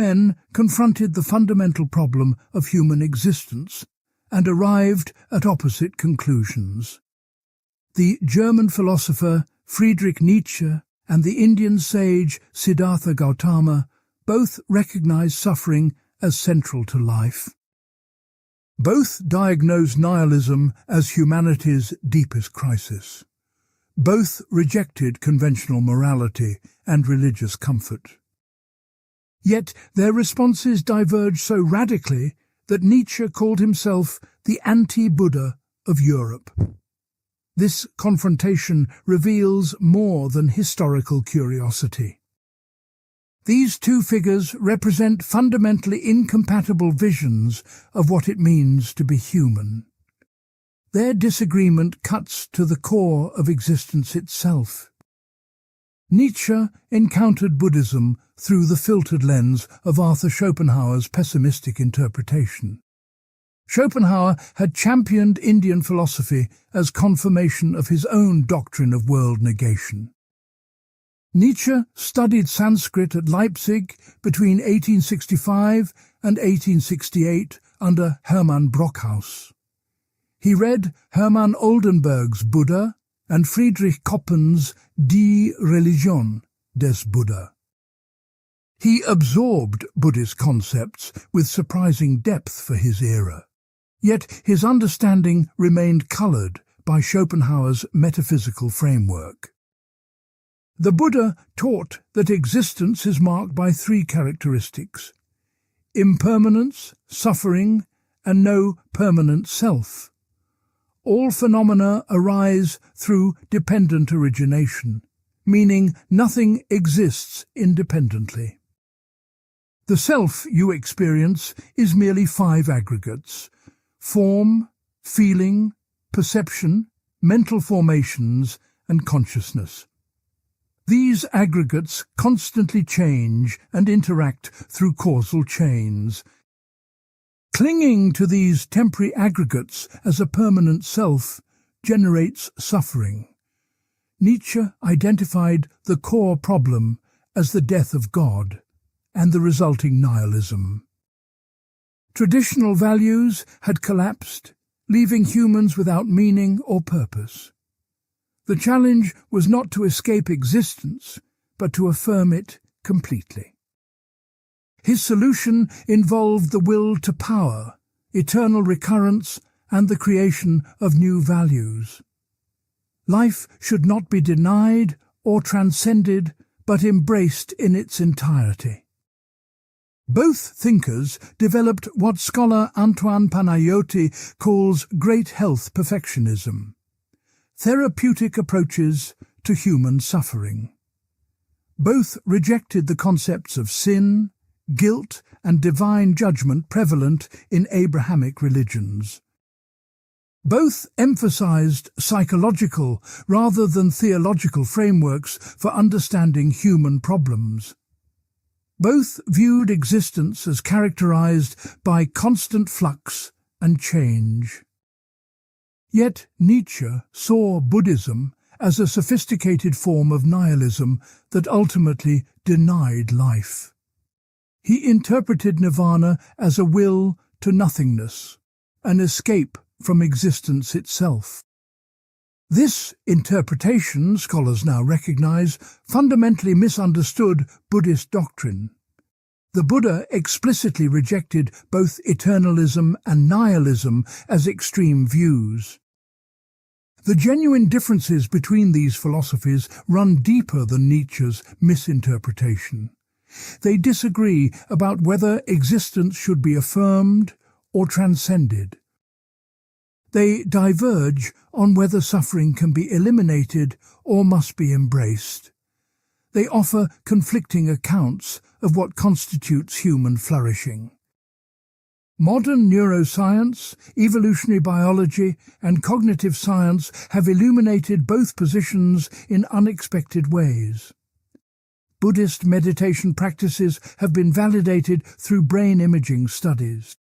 men confronted the fundamental problem of human existence and arrived at opposite conclusions. The German philosopher Friedrich Nietzsche and the Indian sage Siddhartha Gautama both recognized suffering as central to life. Both diagnosed nihilism as humanity's deepest crisis. Both rejected conventional morality and religious comfort. Yet their responses diverged so radically that Nietzsche called himself the anti-Buddha of Europe. This confrontation reveals more than historical curiosity. These two figures represent fundamentally incompatible visions of what it means to be human. Their disagreement cuts to the core of existence itself. Nietzsche encountered Buddhism through the filtered lens of Arthur Schopenhauer's pessimistic interpretation. Schopenhauer had championed Indian philosophy as confirmation of his own doctrine of world negation. Nietzsche studied Sanskrit at Leipzig between 1865 and 1868 under Hermann Brockhaus. He read Hermann Oldenburg's Buddha and Friedrich Koppen's Die Religion des Buddha. He absorbed Buddhist concepts with surprising depth for his era. Yet his understanding remained coloured by Schopenhauer's metaphysical framework. The Buddha taught that existence is marked by three characteristics: impermanence, suffering, and no permanent self. All phenomena arise through dependent origination, meaning nothing exists independently. The self you experience is merely five aggregates: form, feeling, perception, mental formations, and consciousness. These aggregates constantly change and interact through causal chains. Clinging to these temporary aggregates as a permanent self generates suffering. Nietzsche identified the core problem as the death of God and the resulting nihilism. Traditional values had collapsed, leaving humans without meaning or purpose. The challenge was not to escape existence, but to affirm it completely. His solution involved the will to power, eternal recurrence, and the creation of new values. Life should not be denied or transcended, but embraced in its entirety. Both thinkers developed what scholar Antoine Panayotti calls great health perfectionism, therapeutic approaches to human suffering. Both rejected the concepts of sin, guilt, and divine judgment prevalent in Abrahamic religions. Both emphasized psychological rather than theological frameworks for understanding human problems. Both viewed existence as characterized by constant flux and change. Yet Nietzsche saw Buddhism as a sophisticated form of nihilism that ultimately denied life. He interpreted nirvana as a will to nothingness, an escape from existence itself. This interpretation, scholars now recognize, fundamentally misunderstood Buddhist doctrine. The Buddha explicitly rejected both eternalism and nihilism as extreme views. The genuine differences between these philosophies run deeper than Nietzsche's misinterpretation. They disagree about whether existence should be affirmed or transcended. They diverge on whether suffering can be eliminated or must be embraced. They offer conflicting accounts of what constitutes human flourishing. Modern neuroscience, evolutionary biology, and cognitive science have illuminated both positions in unexpected ways. Buddhist meditation practices have been validated through brain imaging studies.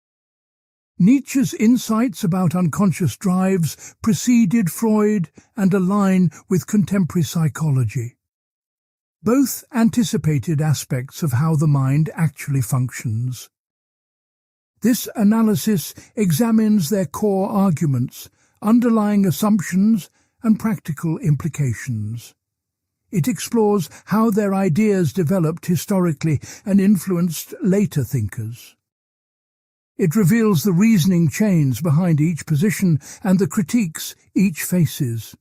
Nietzsche's insights about unconscious drives preceded Freud and align with contemporary psychology. Both anticipated aspects of how the mind actually functions. This analysis examines their core arguments, underlying assumptions, and practical implications. It explores how their ideas developed historically and influenced later thinkers. It reveals the reasoning chains behind each position and the critiques each faces.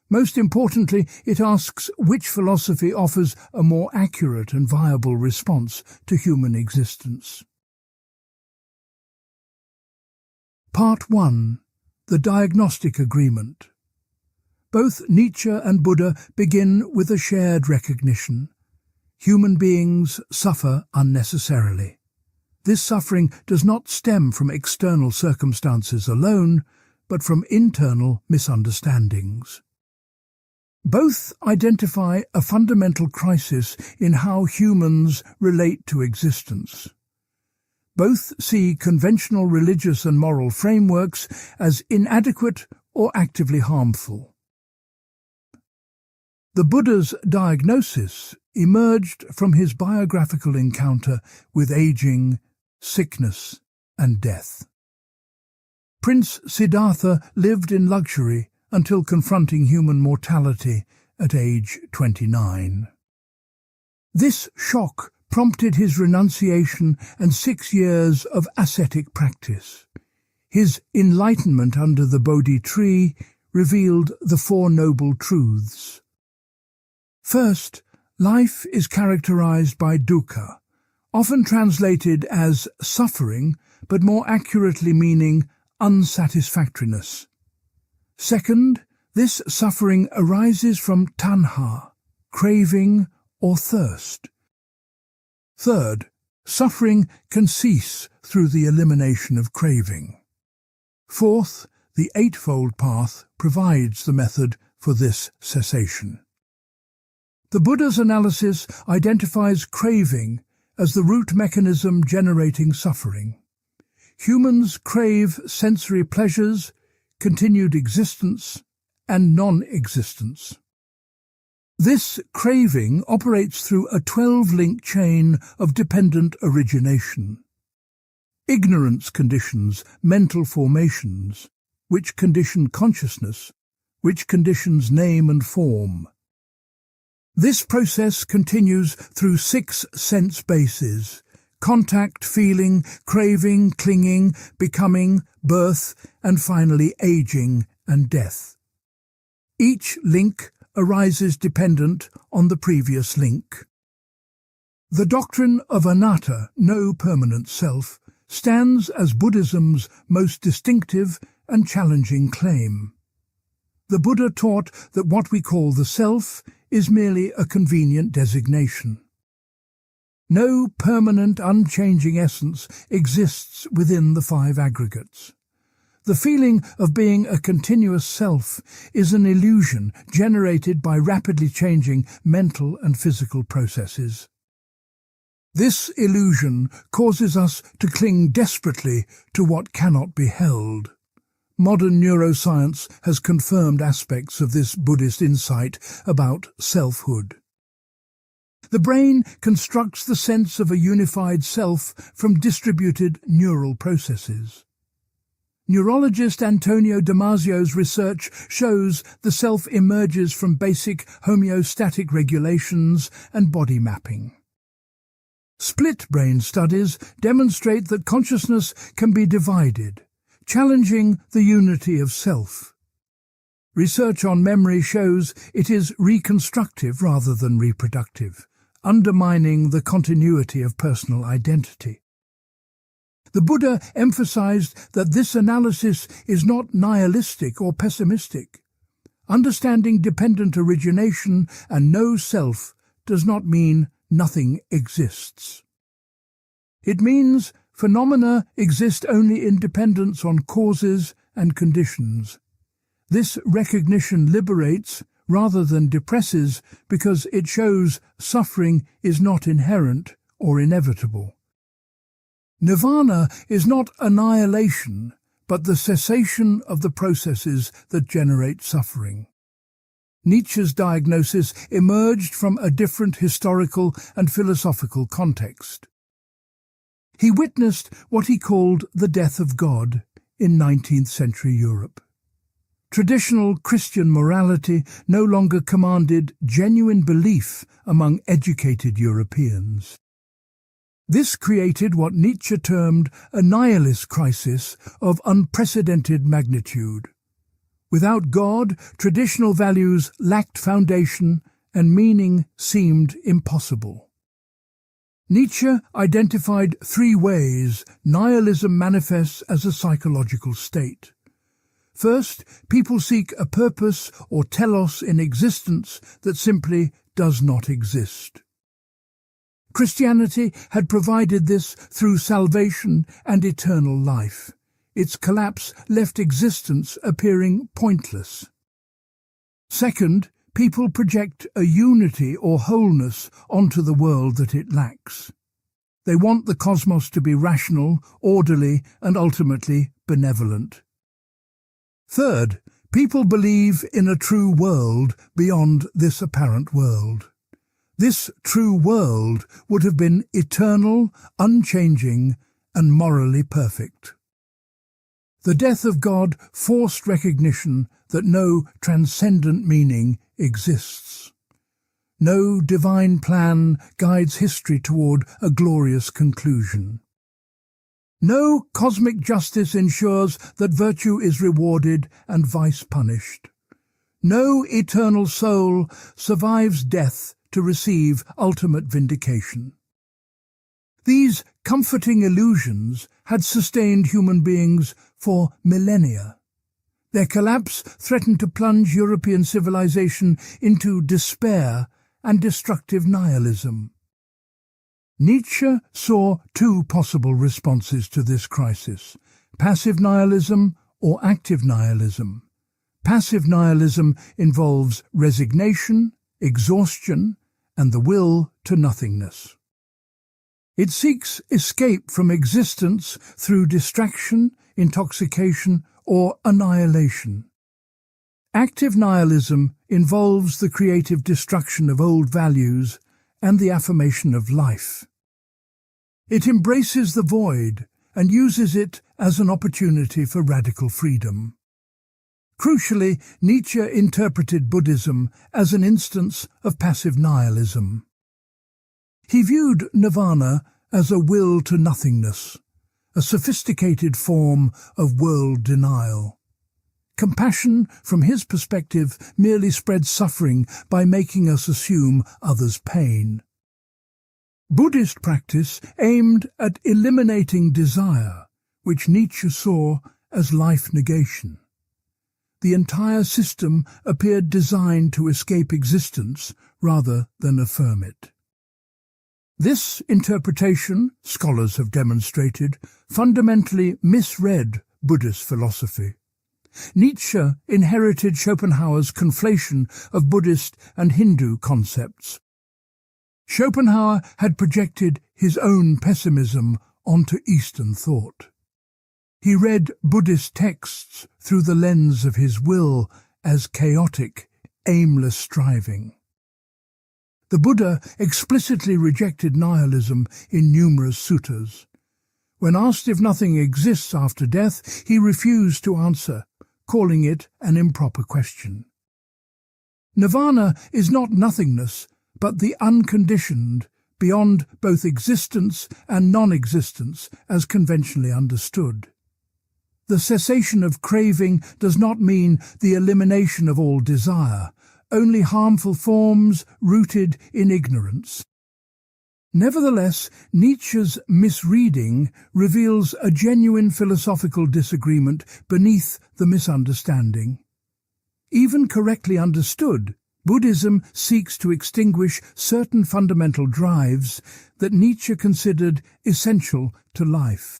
Most importantly, it asks which philosophy offers a more accurate and viable response to human existence. Part 1. The Diagnostic Agreement. Both Nietzsche and Buddha begin with a shared recognition. Human beings suffer unnecessarily. This suffering does not stem from external circumstances alone, but from internal misunderstandings. Both identify a fundamental crisis in how humans relate to existence. Both see conventional religious and moral frameworks as inadequate or actively harmful. The Buddha's diagnosis emerged from his biographical encounter with aging, sickness, and death. Prince Siddhartha lived in luxury until confronting human mortality at age 29. This shock prompted his renunciation and 6 years of ascetic practice. His enlightenment under the Bodhi tree revealed the Four Noble Truths. First, life is characterized by dukkha, often translated as suffering, but more accurately meaning unsatisfactoriness. Second, this suffering arises from tanha, craving or thirst. Third, suffering can cease through the elimination of craving. Fourth, the Eightfold Path provides the method for this cessation. The Buddha's analysis identifies craving as the root mechanism generating suffering. Humans crave sensory pleasures, continued existence, and non-existence. This craving operates through a 12-link chain of dependent origination. Ignorance conditions mental formations, which condition consciousness, which conditions name and form. This process continues through 6 sense bases: contact, feeling, craving, clinging, becoming, birth, and finally aging and death. Each link arises dependent on the previous link. The doctrine of anatta, no permanent self, stands as Buddhism's most distinctive and challenging claim. The Buddha taught that what we call the self is merely a convenient designation. No permanent, unchanging essence exists within the 5 aggregates. The feeling of being a continuous self is an illusion generated by rapidly changing mental and physical processes. This illusion causes us to cling desperately to what cannot be held. Modern neuroscience has confirmed aspects of this Buddhist insight about selfhood. The brain constructs the sense of a unified self from distributed neural processes. Neurologist Antonio Damasio's research shows the self emerges from basic homeostatic regulations and body mapping. Split brain studies demonstrate that consciousness can be divided, challenging the unity of self. Research on memory shows it is reconstructive rather than reproductive, undermining the continuity of personal identity. The Buddha emphasized that this analysis is not nihilistic or pessimistic. Understanding dependent origination and no self does not mean nothing exists. It means phenomena exist only in dependence on causes and conditions. This recognition liberates rather than depresses because it shows suffering is not inherent or inevitable. Nirvana is not annihilation, but the cessation of the processes that generate suffering. Nietzsche's diagnosis emerged from a different historical and philosophical context. He witnessed what he called the death of God in 19th century Europe. Traditional Christian morality no longer commanded genuine belief among educated Europeans. This created what Nietzsche termed a nihilist crisis of unprecedented magnitude. Without God, traditional values lacked foundation and meaning seemed impossible. Nietzsche identified 3 ways nihilism manifests as a psychological state. First, people seek a purpose or telos in existence that simply does not exist. Christianity had provided this through salvation and eternal life. Its collapse left existence appearing pointless. Second, people project a unity or wholeness onto the world that it lacks. They want the cosmos to be rational, orderly, and ultimately benevolent. Third, people believe in a true world beyond this apparent world. This true world would have been eternal, unchanging, and morally perfect. The death of God forced recognition that no transcendent meaning exists. No divine plan guides history toward a glorious conclusion. No cosmic justice ensures that virtue is rewarded and vice punished. No eternal soul survives death to receive ultimate vindication. These comforting illusions had sustained human beings for millennia. Their collapse threatened to plunge European civilization into despair and destructive nihilism. Nietzsche saw 2 possible responses to this crisis: passive nihilism or active nihilism. Passive nihilism involves resignation, exhaustion, and the will to nothingness. It seeks escape from existence through distraction, intoxication, or annihilation. Active nihilism involves the creative destruction of old values and the affirmation of life. It embraces the void and uses it as an opportunity for radical freedom. Crucially, Nietzsche interpreted Buddhism as an instance of passive nihilism. He viewed nirvana as a will to nothingness, a sophisticated form of world denial. Compassion, from his perspective, merely spreads suffering by making us assume others' pain. Buddhist practice aimed at eliminating desire, which Nietzsche saw as life negation. The entire system appeared designed to escape existence rather than affirm it. This interpretation, scholars have demonstrated, fundamentally misread Buddhist philosophy. Nietzsche inherited Schopenhauer's conflation of Buddhist and Hindu concepts. Schopenhauer had projected his own pessimism onto Eastern thought. He read Buddhist texts through the lens of his will as chaotic, aimless striving. The Buddha explicitly rejected nihilism in numerous suttas. When asked if nothing exists after death, he refused to answer, calling it an improper question. Nirvana is not nothingness, but the unconditioned, beyond both existence and non-existence as conventionally understood. The cessation of craving does not mean the elimination of all desire, only harmful forms rooted in ignorance. Nevertheless, Nietzsche's misreading reveals a genuine philosophical disagreement beneath the misunderstanding. Even correctly understood, Buddhism seeks to extinguish certain fundamental drives that Nietzsche considered essential to life.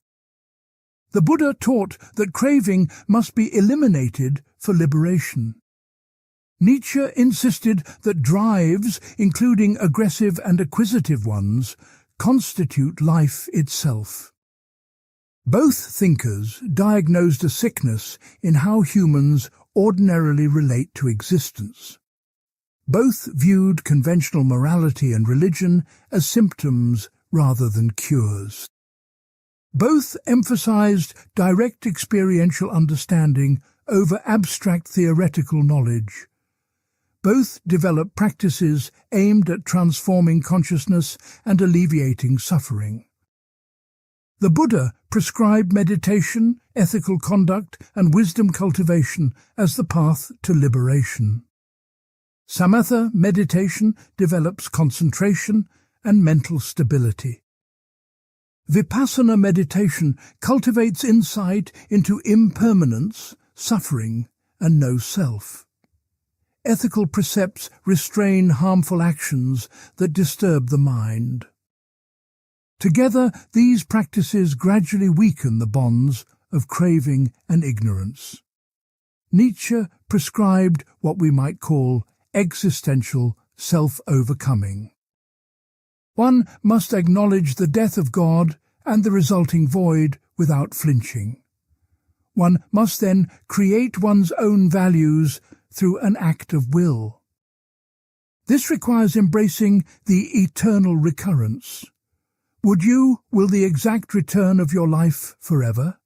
The Buddha taught that craving must be eliminated for liberation. Nietzsche insisted that drives, including aggressive and acquisitive ones, constitute life itself. Both thinkers diagnosed a sickness in how humans ordinarily relate to existence. Both viewed conventional morality and religion as symptoms rather than cures. Both emphasized direct experiential understanding over abstract theoretical knowledge. Both developed practices aimed at transforming consciousness and alleviating suffering. The Buddha prescribed meditation, ethical conduct, and wisdom cultivation as the path to liberation. Samatha meditation develops concentration and mental stability. Vipassana meditation cultivates insight into impermanence, suffering, and no self. Ethical precepts restrain harmful actions that disturb the mind. Together, these practices gradually weaken the bonds of craving and ignorance. Nietzsche prescribed what we might call existential self-overcoming. One must acknowledge the death of God and the resulting void without flinching. One must then create one's own values through an act of will. This requires embracing the eternal recurrence. Would you will the exact return of your life forever?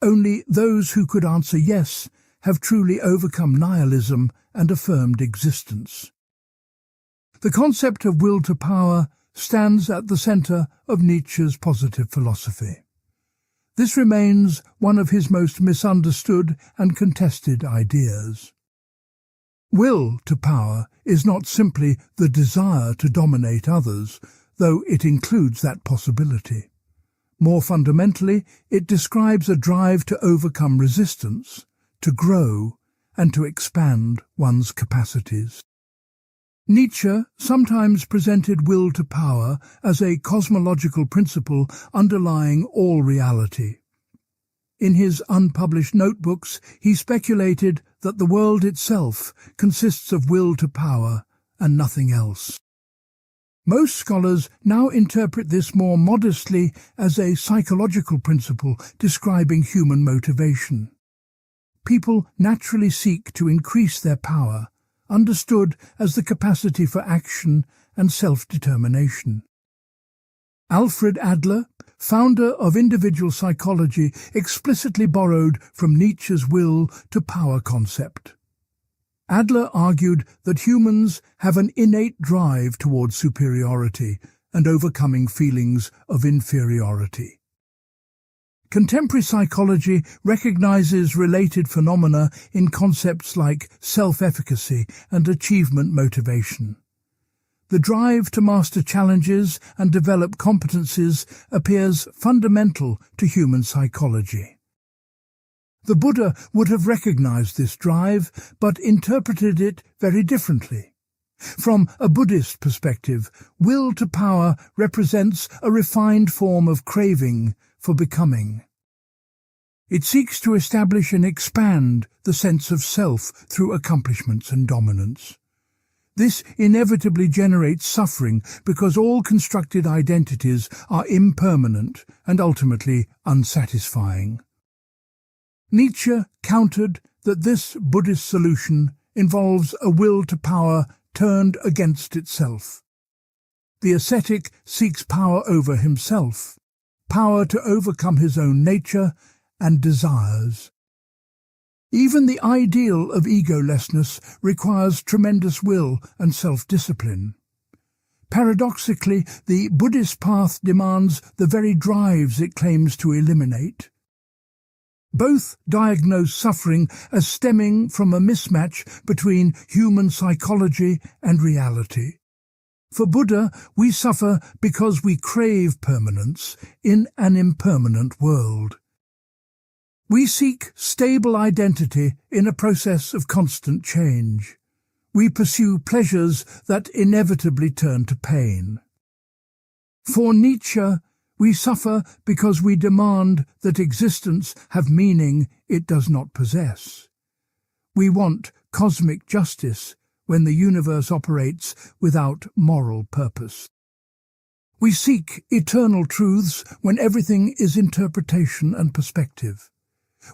Only those who could answer yes have truly overcome nihilism and affirmed existence. The concept of will to power stands at the center of Nietzsche's positive philosophy. This remains one of his most misunderstood and contested ideas. Will to power is not simply the desire to dominate others, though it includes that possibility. More fundamentally, it describes a drive to overcome resistance, to grow, and to expand one's capacities. Nietzsche sometimes presented will to power as a cosmological principle underlying all reality. In his unpublished notebooks, he speculated that the world itself consists of will to power and nothing else. Most scholars now interpret this more modestly as a psychological principle describing human motivation. People naturally seek to increase their power, understood as the capacity for action and self-determination. Alfred Adler, founder of individual psychology, explicitly borrowed from Nietzsche's will to power concept. Adler argued that humans have an innate drive towards superiority and overcoming feelings of inferiority. Contemporary psychology recognizes related phenomena in concepts like self-efficacy and achievement motivation. The drive to master challenges and develop competencies appears fundamental to human psychology. The Buddha would have recognized this drive, but interpreted it very differently. From a Buddhist perspective, will to power represents a refined form of craving for becoming. It seeks to establish and expand the sense of self through accomplishments and dominance. This inevitably generates suffering because all constructed identities are impermanent and ultimately unsatisfying. Nietzsche countered that this Buddhist solution involves a will to power turned against itself. The ascetic seeks power over himself, power to overcome his own nature and desires. Even the ideal of egolessness requires tremendous will and self-discipline. Paradoxically, the Buddhist path demands the very drives it claims to eliminate. Both diagnose suffering as stemming from a mismatch between human psychology and reality. For Buddha, we suffer because we crave permanence in an impermanent world. We seek stable identity in a process of constant change. We pursue pleasures that inevitably turn to pain. For Nietzsche, we suffer because we demand that existence have meaning it does not possess. We want cosmic justice when the universe operates without moral purpose. We seek eternal truths when everything is interpretation and perspective.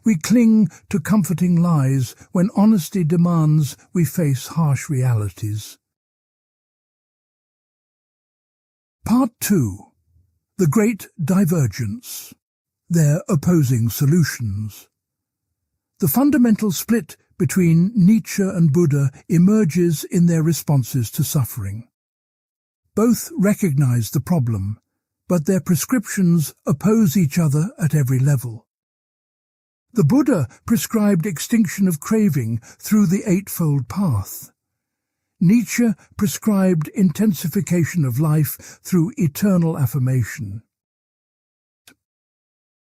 We cling to comforting lies when honesty demands we face harsh realities. Part 2. The Great Divergence. Their opposing solutions. The fundamental split between Nietzsche and Buddha emerges in their responses to suffering. Both recognize the problem, but their prescriptions oppose each other at every level. The Buddha prescribed extinction of craving through the Eightfold Path. Nietzsche prescribed intensification of life through eternal affirmation.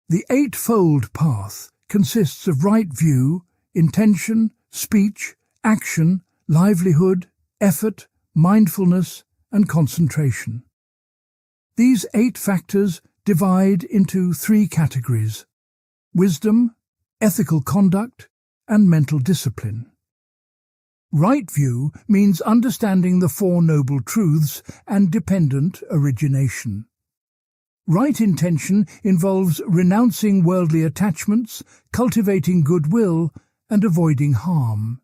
The Eightfold Path consists of right view, intention, speech, action, livelihood, effort, mindfulness, and concentration. These 8 factors divide into 3 categories: wisdom, ethical conduct, and mental discipline. Right view means understanding the 4 noble truths and dependent origination. Right intention involves renouncing worldly attachments, cultivating goodwill, and avoiding harm.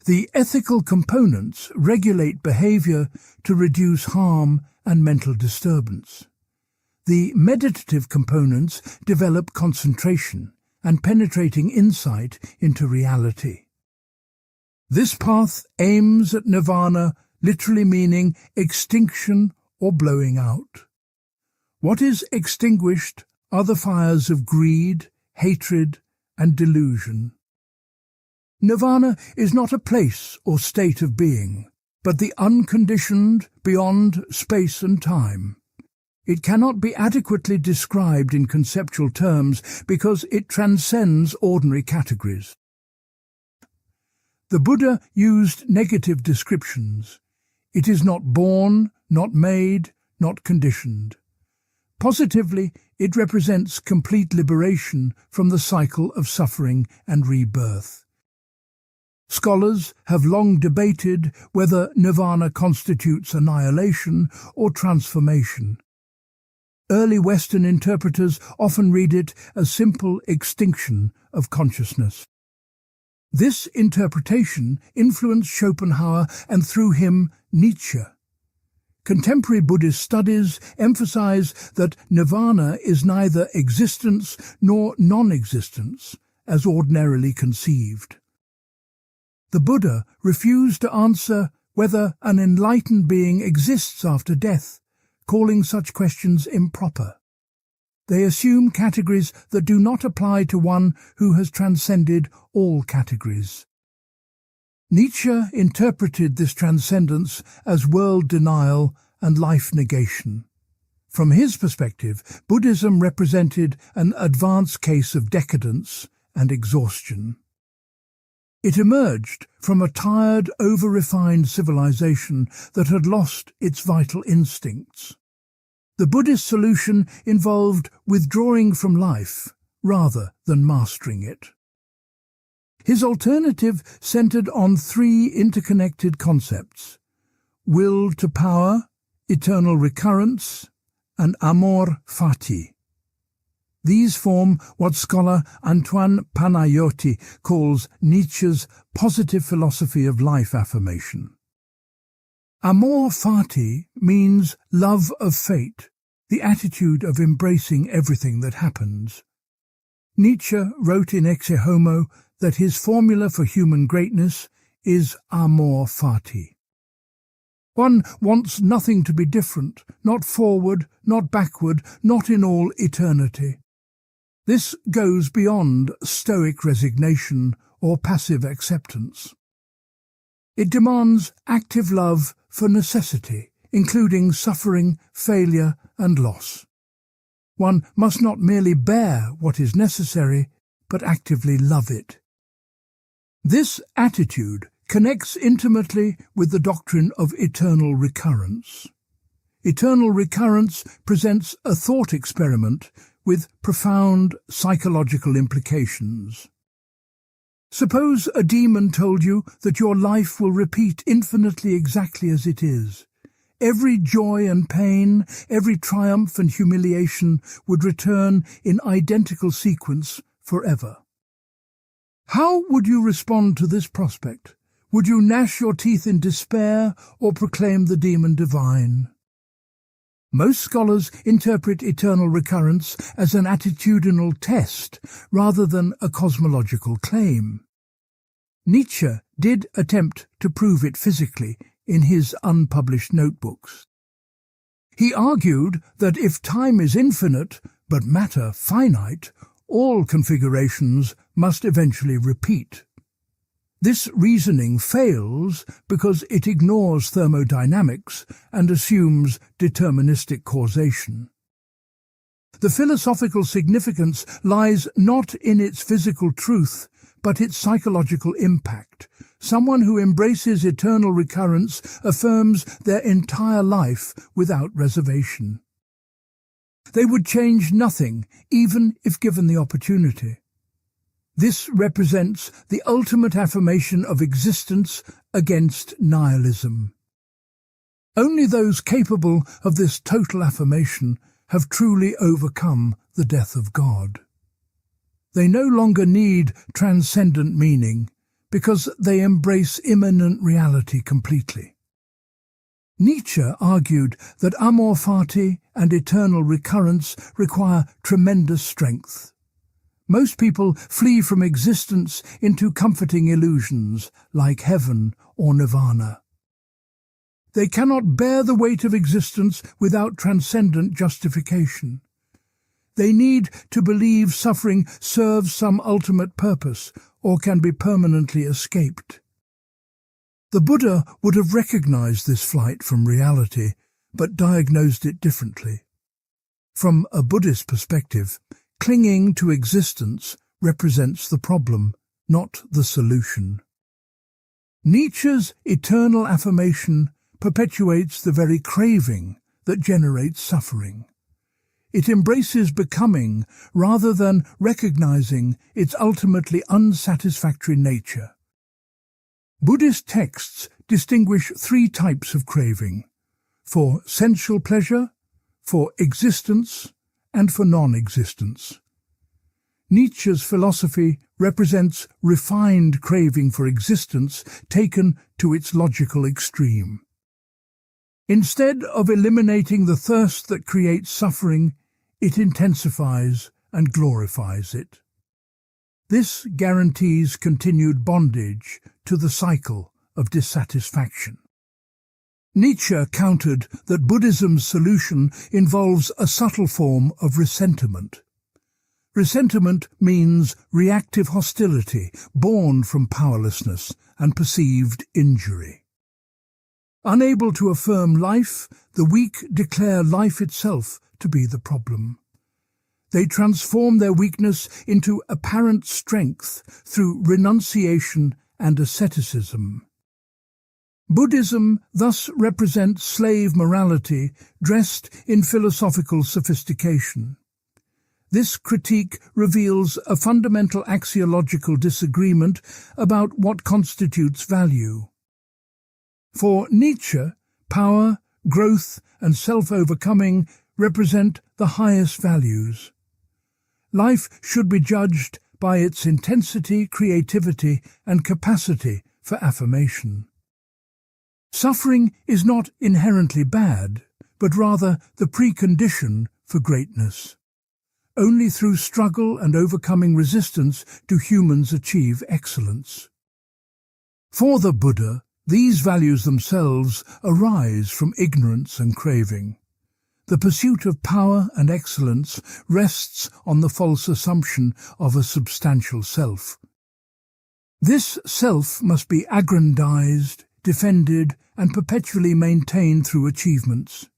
The ethical components regulate behavior to reduce harm and mental disturbance. The meditative components develop concentration and penetrating insight into reality. This path aims at nirvana, literally meaning extinction or blowing out. What is extinguished are the fires of greed, hatred, and delusion. Nirvana is not a place or state of being, but the unconditioned beyond space and time. It cannot be adequately described in conceptual terms because it transcends ordinary categories. The Buddha used negative descriptions. It is not born, not made, not conditioned. Positively, it represents complete liberation from the cycle of suffering and rebirth. Scholars have long debated whether nirvana constitutes annihilation or transformation. Early Western interpreters often read it as simple extinction of consciousness. This interpretation influenced Schopenhauer and through him Nietzsche. Contemporary Buddhist studies emphasize that nirvana is neither existence nor non-existence, as ordinarily conceived. The Buddha refused to answer whether an enlightened being exists after death, calling such questions improper. They assume categories that do not apply to one who has transcended all categories. Nietzsche interpreted this transcendence as world denial and life negation. From his perspective, Buddhism represented an advanced case of decadence and exhaustion. It emerged from a tired, over-refined civilization that had lost its vital instincts. The Buddhist solution involved withdrawing from life rather than mastering it. His alternative centered on 3 interconnected concepts: will to power, eternal recurrence, and amor fati. These form what scholar Antoine Panayotti calls Nietzsche's positive philosophy of life affirmation. Amor fati means love of fate, the attitude of embracing everything that happens. Nietzsche wrote in Ecce Homo that his formula for human greatness is amor fati. One wants nothing to be different, not forward, not backward, not in all eternity. This goes beyond stoic resignation or passive acceptance. It demands active love for necessity, including suffering, failure, and loss. One must not merely bear what is necessary, but actively love it. This attitude connects intimately with the doctrine of eternal recurrence. Eternal recurrence presents a thought experiment with profound psychological implications. Suppose a demon told you that your life will repeat infinitely exactly as it is. Every joy and pain, every triumph and humiliation would return in identical sequence forever. How would you respond to this prospect? Would you gnash your teeth in despair or proclaim the demon divine? Most scholars interpret eternal recurrence as an attitudinal test rather than a cosmological claim. Nietzsche did attempt to prove it physically in his unpublished notebooks. He argued that if time is infinite but matter finite, all configurations must eventually repeat. This reasoning fails because it ignores thermodynamics and assumes deterministic causation. The philosophical significance lies not in its physical truth, but its psychological impact. Someone who embraces eternal recurrence affirms their entire life without reservation. They would change nothing, even if given the opportunity. This represents the ultimate affirmation of existence against nihilism. Only those capable of this total affirmation have truly overcome the death of God. They no longer need transcendent meaning because they embrace immanent reality completely. Nietzsche argued that amor fati and eternal recurrence require tremendous strength. Most people flee from existence into comforting illusions like heaven or nirvana. They cannot bear the weight of existence without transcendent justification. They need to believe suffering serves some ultimate purpose or can be permanently escaped. The Buddha would have recognized this flight from reality, but diagnosed it differently. From a Buddhist perspective, clinging to existence represents the problem, not the solution. Nietzsche's eternal affirmation perpetuates the very craving that generates suffering. It embraces becoming rather than recognizing its ultimately unsatisfactory nature. Buddhist texts distinguish three types of craving: for sensual pleasure, for existence, and for non-existence. Nietzsche's philosophy represents refined craving for existence taken to its logical extreme. Instead of eliminating the thirst that creates suffering, it intensifies and glorifies it. This guarantees continued bondage to the cycle of dissatisfaction. Nietzsche countered that Buddhism's solution involves a subtle form of resentment. Resentment means reactive hostility born from powerlessness and perceived injury. Unable to affirm life, the weak declare life itself to be the problem. They transform their weakness into apparent strength through renunciation and asceticism. Buddhism thus represents slave morality dressed in philosophical sophistication. This critique reveals a fundamental axiological disagreement about what constitutes value. For Nietzsche, power, growth, and self-overcoming represent the highest values. Life should be judged by its intensity, creativity, and capacity for affirmation. Suffering is not inherently bad, but rather the precondition for greatness. Only through struggle and overcoming resistance do humans achieve excellence. For the Buddha, these values themselves arise from ignorance and craving. The pursuit of power and excellence rests on the false assumption of a substantial self. This self must be aggrandized, defended, and perpetually maintained through achievements.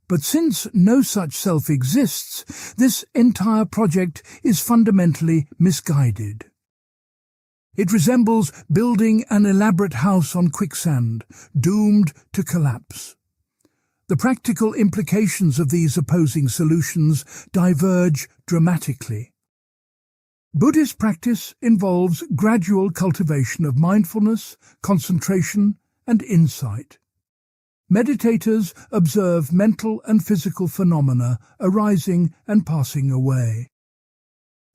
But since no such self exists, this entire project is fundamentally misguided. It resembles building an elaborate house on quicksand, doomed to collapse. The practical implications of these opposing solutions diverge dramatically. Buddhist practice involves gradual cultivation of mindfulness, concentration, and insight. Meditators observe mental and physical phenomena arising and passing away.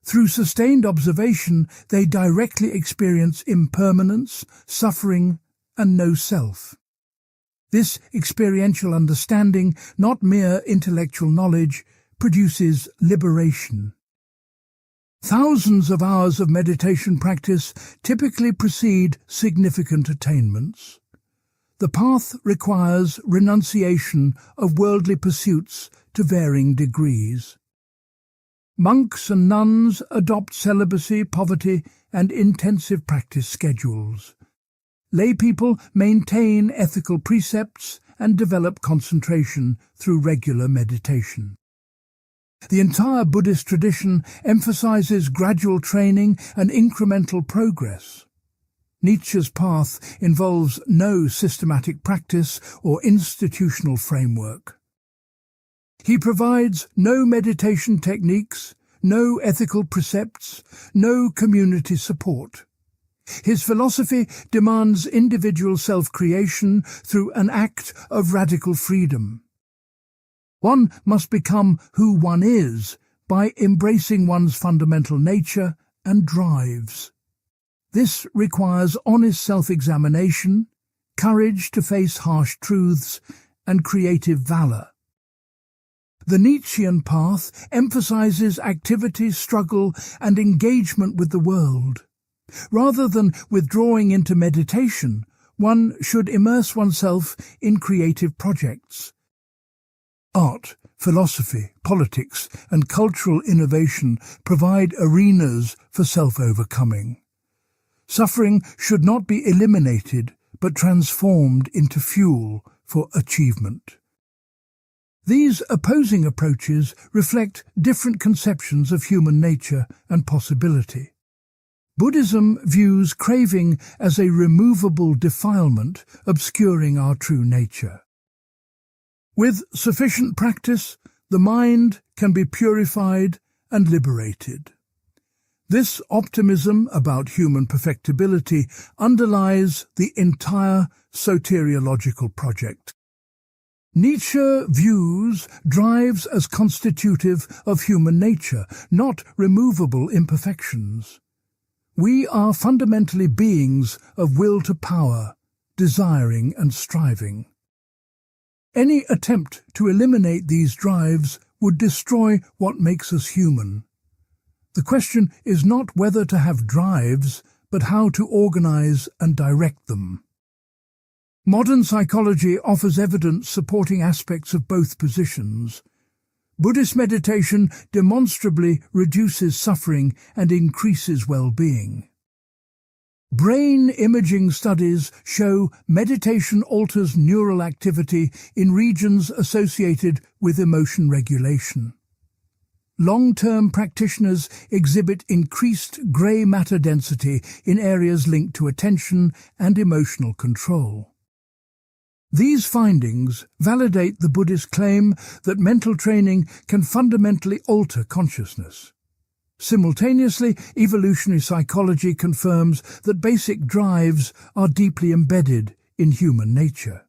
Through sustained observation, they directly experience impermanence, suffering, and no self. This experiential understanding, not mere intellectual knowledge, produces liberation. Thousands of hours of meditation practice typically precede significant attainments. The path requires renunciation of worldly pursuits to varying degrees. Monks and nuns adopt celibacy, poverty, and intensive practice schedules. Lay people maintain ethical precepts and develop concentration through regular meditation. The entire Buddhist tradition emphasizes gradual training and incremental progress. Nietzsche's path involves no systematic practice or institutional framework. He provides no meditation techniques, no ethical precepts, no community support. His philosophy demands individual self-creation through an act of radical freedom. One must become who one is by embracing one's fundamental nature and drives. This requires honest self-examination, courage to face harsh truths, and creative valor. The Nietzschean path emphasizes activity, struggle, and engagement with the world. Rather than withdrawing into meditation, one should immerse oneself in creative projects. Art, philosophy, politics, and cultural innovation provide arenas for self-overcoming. Suffering should not be eliminated, but transformed into fuel for achievement. These opposing approaches reflect different conceptions of human nature and possibility. Buddhism views craving as a removable defilement, obscuring our true nature. With sufficient practice, the mind can be purified and liberated. This optimism about human perfectibility underlies the entire soteriological project. Nietzsche views drives as constitutive of human nature, not removable imperfections. We are fundamentally beings of will to power, desiring and striving. Any attempt to eliminate these drives would destroy what makes us human. The question is not whether to have drives, but how to organize and direct them. Modern psychology offers evidence supporting aspects of both positions. Buddhist meditation demonstrably reduces suffering and increases well-being. Brain imaging studies show meditation alters neural activity in regions associated with emotion regulation. Long-term practitioners exhibit increased grey matter density in areas linked to attention and emotional control. These findings validate the Buddhist claim that mental training can fundamentally alter consciousness. Simultaneously, evolutionary psychology confirms that basic drives are deeply embedded in human nature.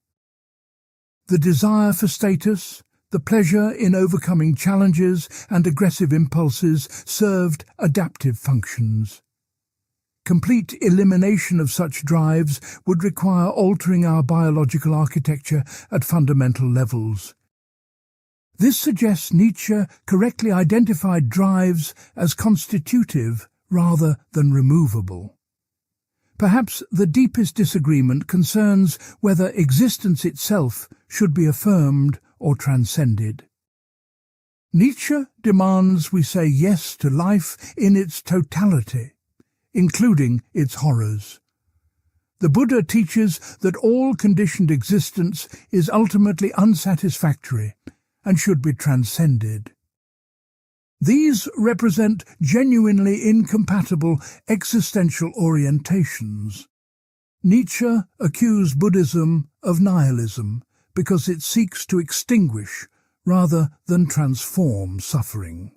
The desire for status, the pleasure in overcoming challenges and aggressive impulses served adaptive functions. Complete elimination of such drives would require altering our biological architecture at fundamental levels. This suggests Nietzsche correctly identified drives as constitutive rather than removable. Perhaps the deepest disagreement concerns whether existence itself should be affirmed or transcended. Nietzsche demands we say yes to life in its totality, including its horrors. The Buddha teaches that all conditioned existence is ultimately unsatisfactory and should be transcended. These represent genuinely incompatible existential orientations. Nietzsche accused Buddhism of nihilism because it seeks to extinguish rather than transform suffering.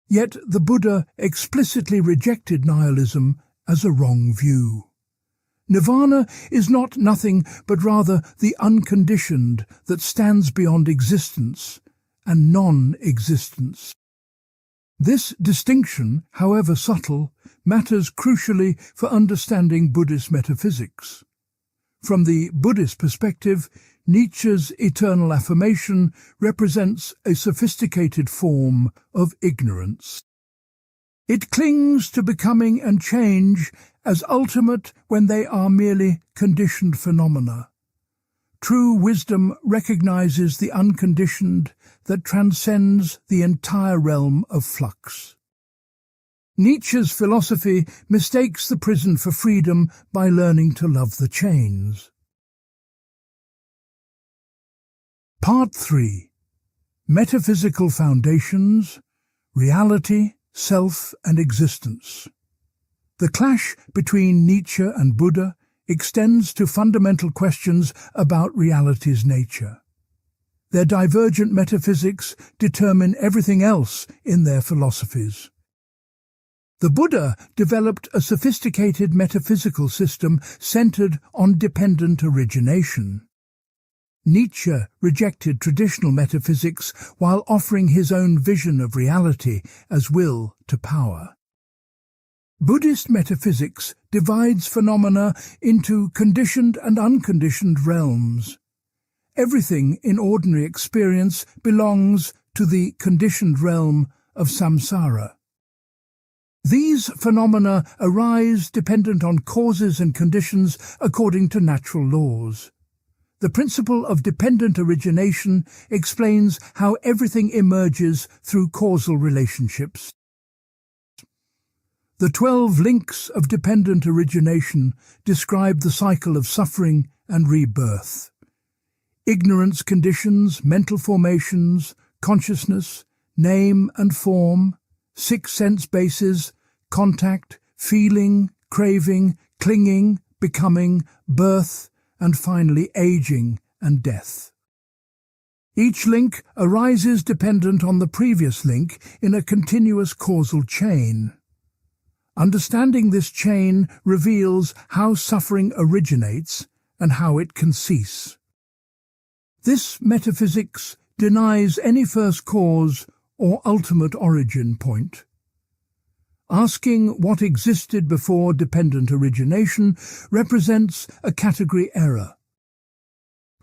Yet the Buddha explicitly rejected nihilism as a wrong view. Nirvana is not nothing, but rather the unconditioned that stands beyond existence and non-existence. This distinction, however subtle, matters crucially for understanding Buddhist metaphysics. From the Buddhist perspective, Nietzsche's eternal affirmation represents a sophisticated form of ignorance. It clings to becoming and change as ultimate when they are merely conditioned phenomena. True wisdom recognizes the unconditioned that transcends the entire realm of flux. Nietzsche's philosophy mistakes the prison for freedom by learning to love the chains. Part 3. Metaphysical Foundations, Reality, Self and Existence. The clash between Nietzsche and Buddha extends to fundamental questions about reality's nature. Their divergent metaphysics determine everything else in their philosophies. The Buddha developed a sophisticated metaphysical system centered on dependent origination. Nietzsche rejected traditional metaphysics while offering his own vision of reality as will to power. Buddhist metaphysics divides phenomena into conditioned and unconditioned realms. Everything in ordinary experience belongs to the conditioned realm of samsara. These phenomena arise dependent on causes and conditions according to natural laws. The principle of dependent origination explains how everything emerges through causal relationships. The 12 links of dependent origination describe the cycle of suffering and rebirth. Ignorance conditions, mental formations, consciousness, name and form, 6 sense bases, contact, feeling, craving, clinging, becoming, birth, and finally aging and death. Each link arises dependent on the previous link in a continuous causal chain. Understanding this chain reveals how suffering originates and how it can cease. This metaphysics denies any first cause or ultimate origin point. Asking what existed before dependent origination represents a category error.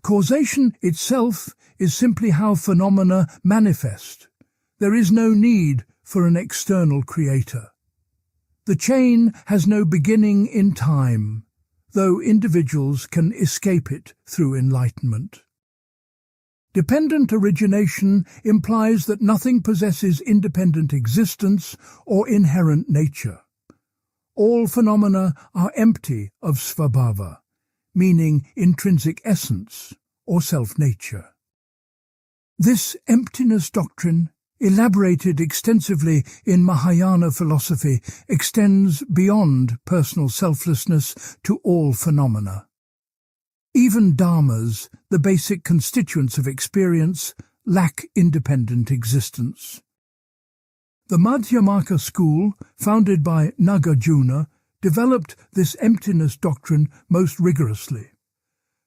Causation itself is simply how phenomena manifest. There is no need for an external creator. The chain has no beginning in time, though individuals can escape it through enlightenment. Dependent origination implies that nothing possesses independent existence or inherent nature. All phenomena are empty of svabhava, meaning intrinsic essence or self-nature. This emptiness doctrine, elaborated extensively in Mahayana philosophy, extends beyond personal selflessness to all phenomena. Even dharmas, the basic constituents of experience, lack independent existence. The Madhyamaka school, founded by Nagarjuna, developed this emptiness doctrine most rigorously.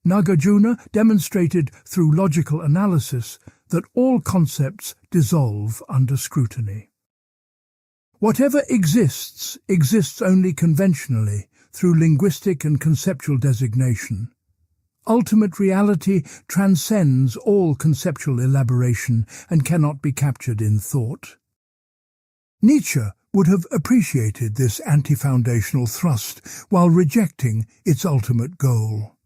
Nagarjuna demonstrated through logical analysis that all concepts dissolve under scrutiny. Whatever exists only conventionally through linguistic and conceptual designation. Ultimate reality transcends all conceptual elaboration and cannot be captured in thought. Nietzsche would have appreciated this anti-foundational thrust while rejecting its ultimate goal.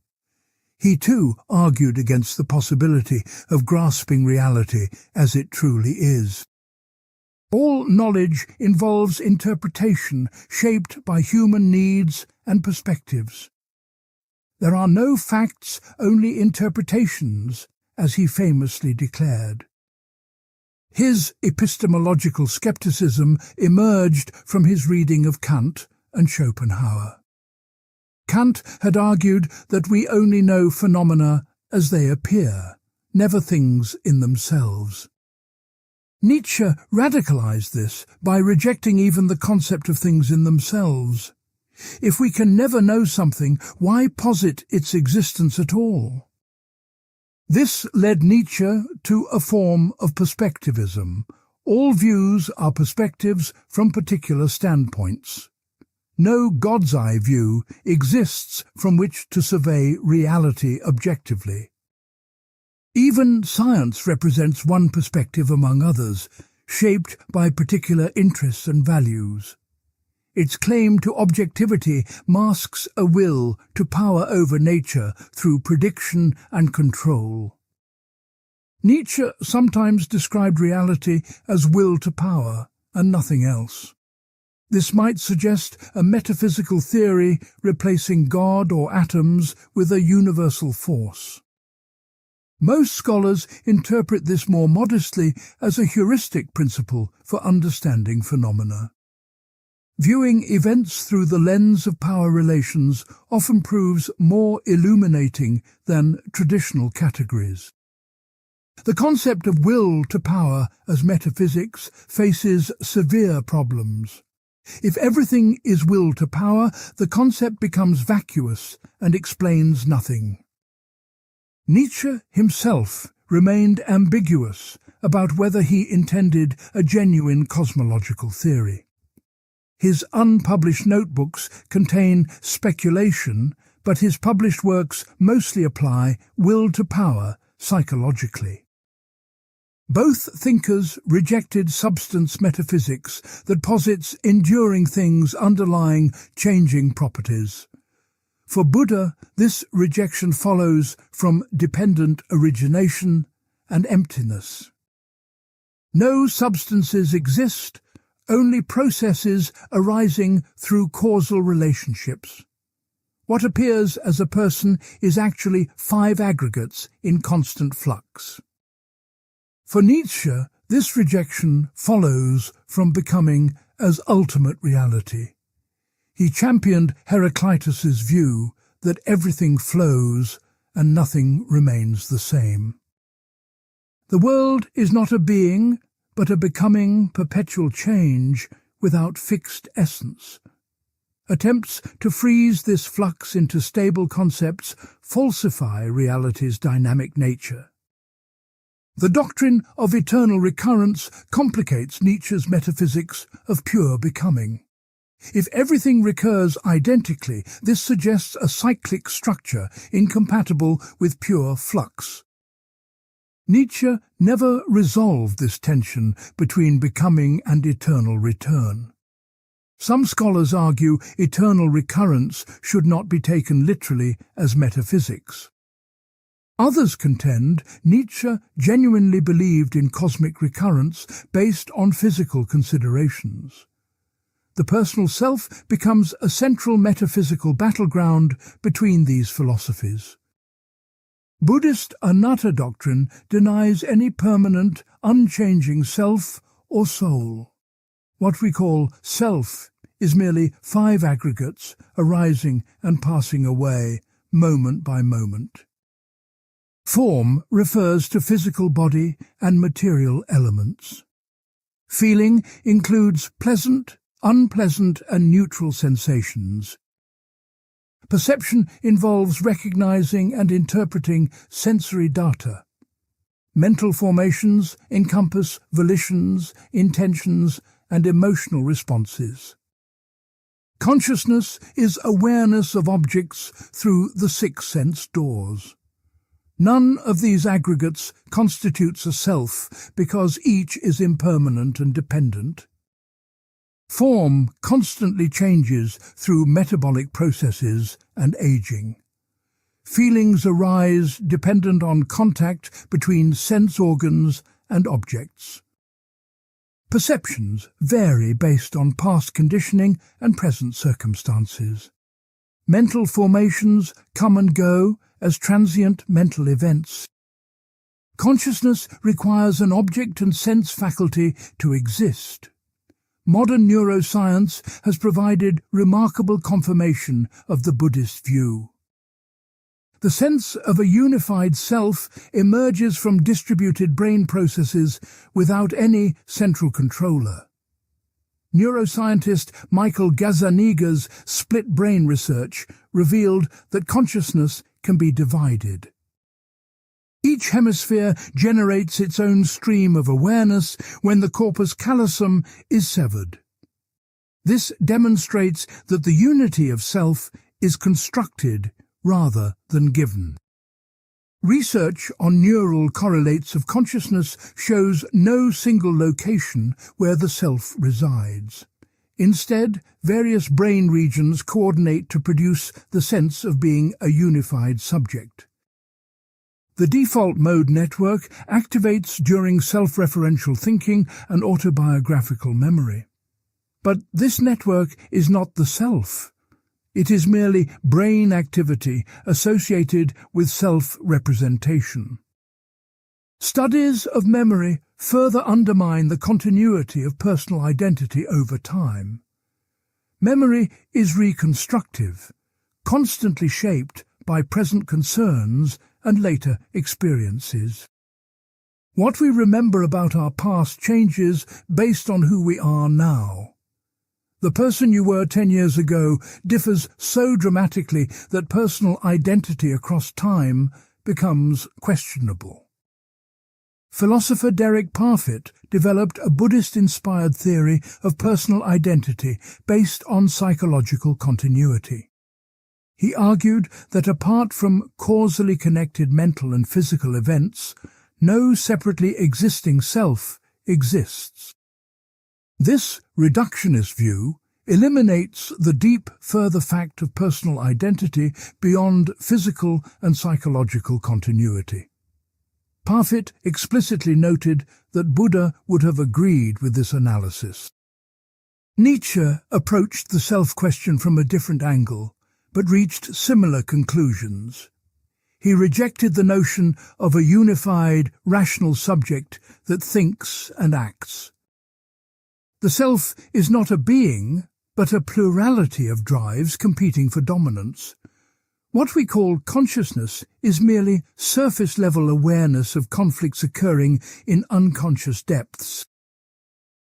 He too argued against the possibility of grasping reality as it truly is. All knowledge involves interpretation shaped by human needs and perspectives. There are no facts, only interpretations, as he famously declared. His epistemological skepticism emerged from his reading of Kant and Schopenhauer. Kant had argued that we only know phenomena as they appear, never things in themselves. Nietzsche radicalized this by rejecting even the concept of things in themselves. If we can never know something, why posit its existence at all? This led Nietzsche to a form of perspectivism, All views are perspectives from particular standpoints. No God's eye view exists from which to survey reality objectively. Even science represents one perspective among others, shaped by particular interests and values. Its claim to objectivity masks a will to power over nature through prediction and control. Nietzsche sometimes described reality as will to power and nothing else. This might suggest a metaphysical theory replacing God or atoms with a universal force. Most scholars interpret this more modestly as a heuristic principle for understanding phenomena. Viewing events through the lens of power relations often proves more illuminating than traditional categories. The concept of will to power as metaphysics faces severe problems. If everything is will to power, the concept becomes vacuous and explains nothing. Nietzsche himself remained ambiguous about whether he intended a genuine cosmological theory. His unpublished notebooks contain speculation, but his published works mostly apply will to power psychologically. Both thinkers rejected substance metaphysics that posits enduring things underlying changing properties. For Buddha, this rejection follows from dependent origination and emptiness. No substances exist, only processes arising through causal relationships. What appears as a person is actually 5 aggregates in constant flux. For Nietzsche, this rejection follows from becoming as ultimate reality. He championed Heraclitus's view that everything flows and nothing remains the same. The world is not a being, but a becoming perpetual change without fixed essence. Attempts to freeze this flux into stable concepts falsify reality's dynamic nature. The doctrine of eternal recurrence complicates Nietzsche's metaphysics of pure becoming. If everything recurs identically, this suggests a cyclic structure incompatible with pure flux. Nietzsche never resolved this tension between becoming and eternal return. Some scholars argue eternal recurrence should not be taken literally as metaphysics. Others contend Nietzsche genuinely believed in cosmic recurrence based on physical considerations. The personal self becomes a central metaphysical battleground between these philosophies. Buddhist anatta doctrine denies any permanent, unchanging self or soul. What we call self is merely 5 aggregates arising and passing away, moment by moment. Form refers to physical body and material elements. Feeling includes pleasant, unpleasant and neutral sensations. Perception involves recognizing and interpreting sensory data. Mental formations encompass volitions, intentions, and emotional responses. Consciousness is awareness of objects through the 6 sense doors. None of these aggregates constitutes a self because each is impermanent and dependent. Form constantly changes through metabolic processes and aging. Feelings arise dependent on contact between sense organs and objects. Perceptions vary based on past conditioning and present circumstances. Mental formations come and go as transient mental events. Consciousness requires an object and sense faculty to exist. Modern neuroscience has provided remarkable confirmation of the Buddhist view. The sense of a unified self emerges from distributed brain processes without any central controller. Neuroscientist Michael Gazzaniga's split brain research revealed that consciousness can be divided. Each hemisphere generates its own stream of awareness when the corpus callosum is severed. This demonstrates that the unity of self is constructed rather than given. Research on neural correlates of consciousness shows no single location where the self resides. Instead, various brain regions coordinate to produce the sense of being a unified subject. The default mode network activates during self-referential thinking and autobiographical memory. But this network is not the self. It is merely brain activity associated with self-representation. Studies of memory further undermine the continuity of personal identity over time. Memory is reconstructive, constantly shaped by present concerns and later experiences. What we remember about our past changes based on who we are now. The person you were 10 years ago differs so dramatically that personal identity across time becomes questionable. Philosopher Derek Parfit developed a Buddhist-inspired theory of personal identity based on psychological continuity. He argued that apart from causally connected mental and physical events, no separately existing self exists. This reductionist view eliminates the deep further fact of personal identity beyond physical and psychological continuity. Parfit explicitly noted that Buddha would have agreed with this analysis. Nietzsche approached the self-question from a different angle, but reached similar conclusions. He rejected the notion of a unified, rational subject that thinks and acts. The self is not a being, but a plurality of drives competing for dominance. What we call consciousness is merely surface-level awareness of conflicts occurring in unconscious depths.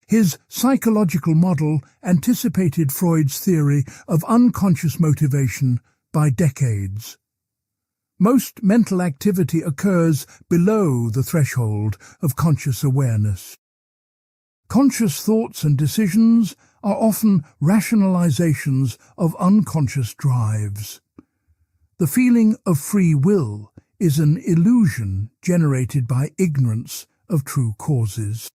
His psychological model anticipated Freud's theory of unconscious motivation by decades. Most mental activity occurs below the threshold of conscious awareness. Conscious thoughts and decisions are often rationalizations of unconscious drives. The feeling of free will is an illusion generated by ignorance of true causes.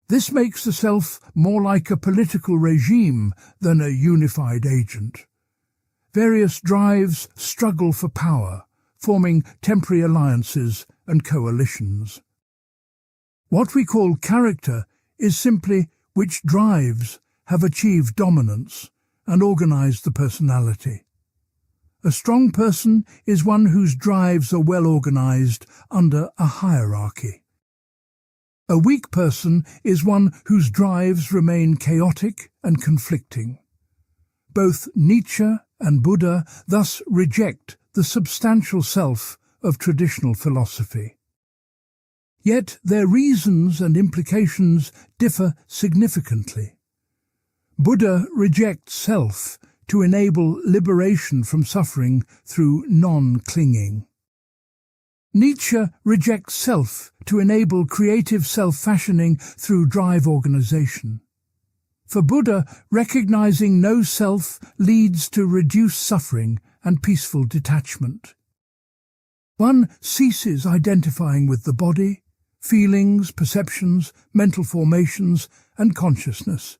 This makes the self more like a political regime than a unified agent. Various drives struggle for power, forming temporary alliances and coalitions. What we call character is simply which drives have achieved dominance and organized the personality. A strong person is one whose drives are well organized under a hierarchy. A weak person is one whose drives remain chaotic and conflicting. Both Nietzsche and Buddha thus reject the substantial self of traditional philosophy. Yet their reasons and implications differ significantly. Buddha rejects self to enable liberation from suffering through non-clinging. Nietzsche rejects self to enable creative self-fashioning through drive organization. For Buddha, recognizing no self leads to reduced suffering and peaceful detachment. One ceases identifying with the body, feelings, perceptions, mental formations, and consciousness.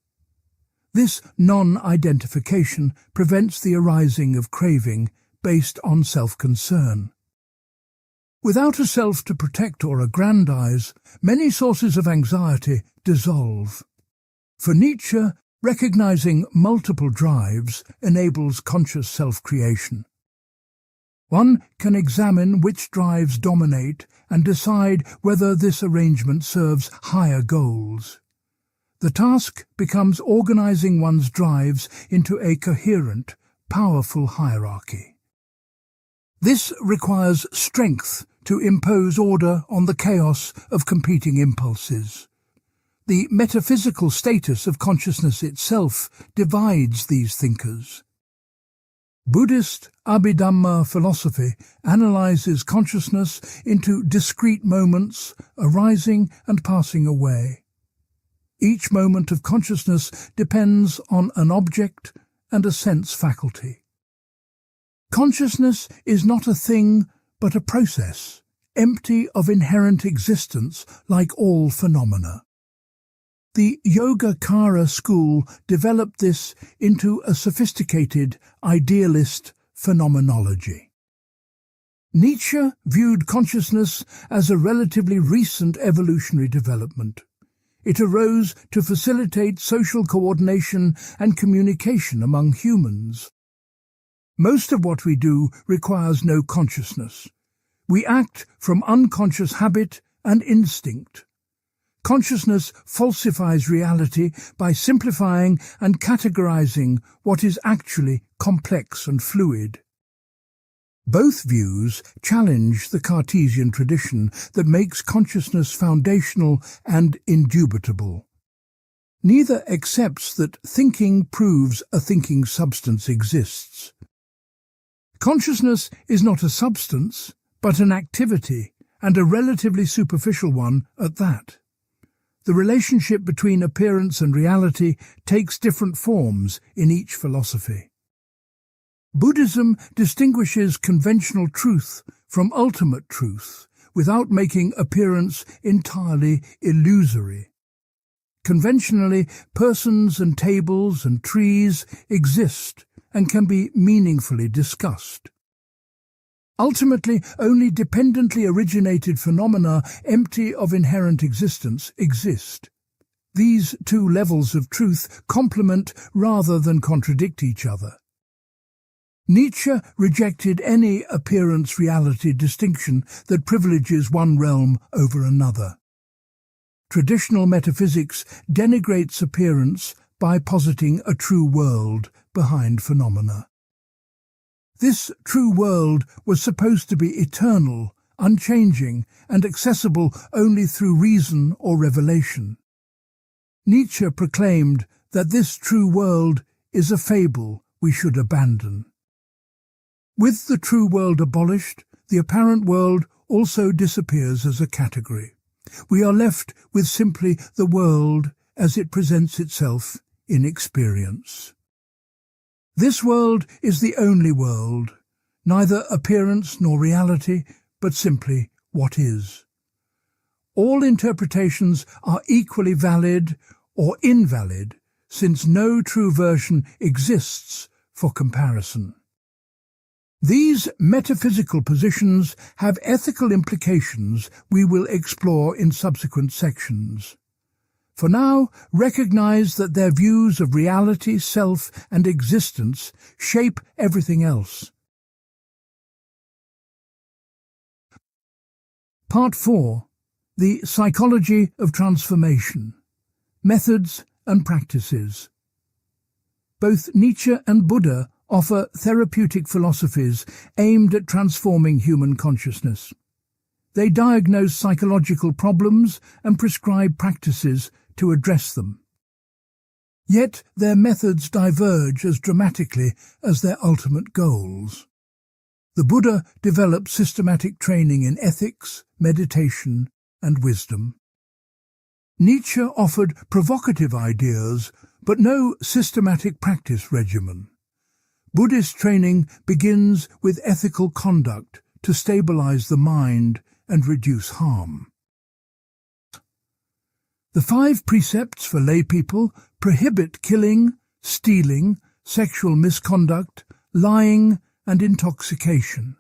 This non-identification prevents the arising of craving based on self-concern. Without a self to protect or aggrandize, many sources of anxiety dissolve. For Nietzsche, recognizing multiple drives enables conscious self-creation. One can examine which drives dominate and decide whether this arrangement serves higher goals. The task becomes organizing one's drives into a coherent, powerful hierarchy. This requires strength to impose order on the chaos of competing impulses. The metaphysical status of consciousness itself divides these thinkers. Buddhist Abhidhamma philosophy analyzes consciousness into discrete moments arising and passing away. Each moment of consciousness depends on an object and a sense faculty. Consciousness is not a thing but a process, empty of inherent existence like all phenomena. The Yogacara school developed this into a sophisticated, idealist phenomenology. Nietzsche viewed consciousness as a relatively recent evolutionary development. It arose to facilitate social coordination and communication among humans. Most of what we do requires no consciousness. We act from unconscious habit and instinct. Consciousness falsifies reality by simplifying and categorizing what is actually complex and fluid. Both views challenge the Cartesian tradition that makes consciousness foundational and indubitable. Neither accepts that thinking proves a thinking substance exists. Consciousness is not a substance, but an activity, and a relatively superficial one at that. The relationship between appearance and reality takes different forms in each philosophy. Buddhism distinguishes conventional truth from ultimate truth without making appearance entirely illusory. Conventionally, persons and tables and trees exist and can be meaningfully discussed. Ultimately, only dependently originated phenomena empty of inherent existence exist. These two levels of truth complement rather than contradict each other. Nietzsche rejected any appearance-reality distinction that privileges one realm over another. Traditional metaphysics denigrates appearance by positing a true world behind phenomena. This true world was supposed to be eternal, unchanging, and accessible only through reason or revelation. Nietzsche proclaimed that this true world is a fable we should abandon. With the true world abolished, the apparent world also disappears as a category. We are left with simply the world as it presents itself in experience. This world is the only world, neither appearance nor reality, but simply what is. All interpretations are equally valid or invalid, since no true version exists for comparison. These metaphysical positions have ethical implications we will explore in subsequent sections. For now, recognize that their views of reality, self, and existence shape everything else. Part 4. The Psychology of Transformation. Methods and Practices. Both Nietzsche and Buddha offer therapeutic philosophies aimed at transforming human consciousness. They diagnose psychological problems and prescribe practices to address them. Yet their methods diverge as dramatically as their ultimate goals. The Buddha developed systematic training in ethics, meditation, and wisdom. Nietzsche offered provocative ideas, but no systematic practice regimen. Buddhist training begins with ethical conduct to stabilize the mind and reduce harm. The 5 precepts for laypeople prohibit killing, stealing, sexual misconduct, lying, and intoxication.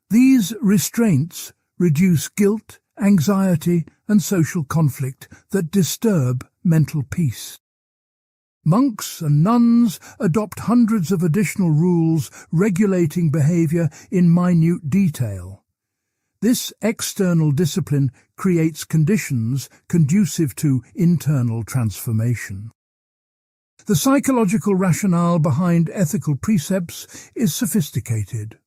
These restraints reduce guilt, anxiety, and social conflict that disturb mental peace. Monks and nuns adopt hundreds of additional rules regulating behavior in minute detail. This external discipline creates conditions conducive to internal transformation. The psychological rationale behind ethical precepts is sophisticated.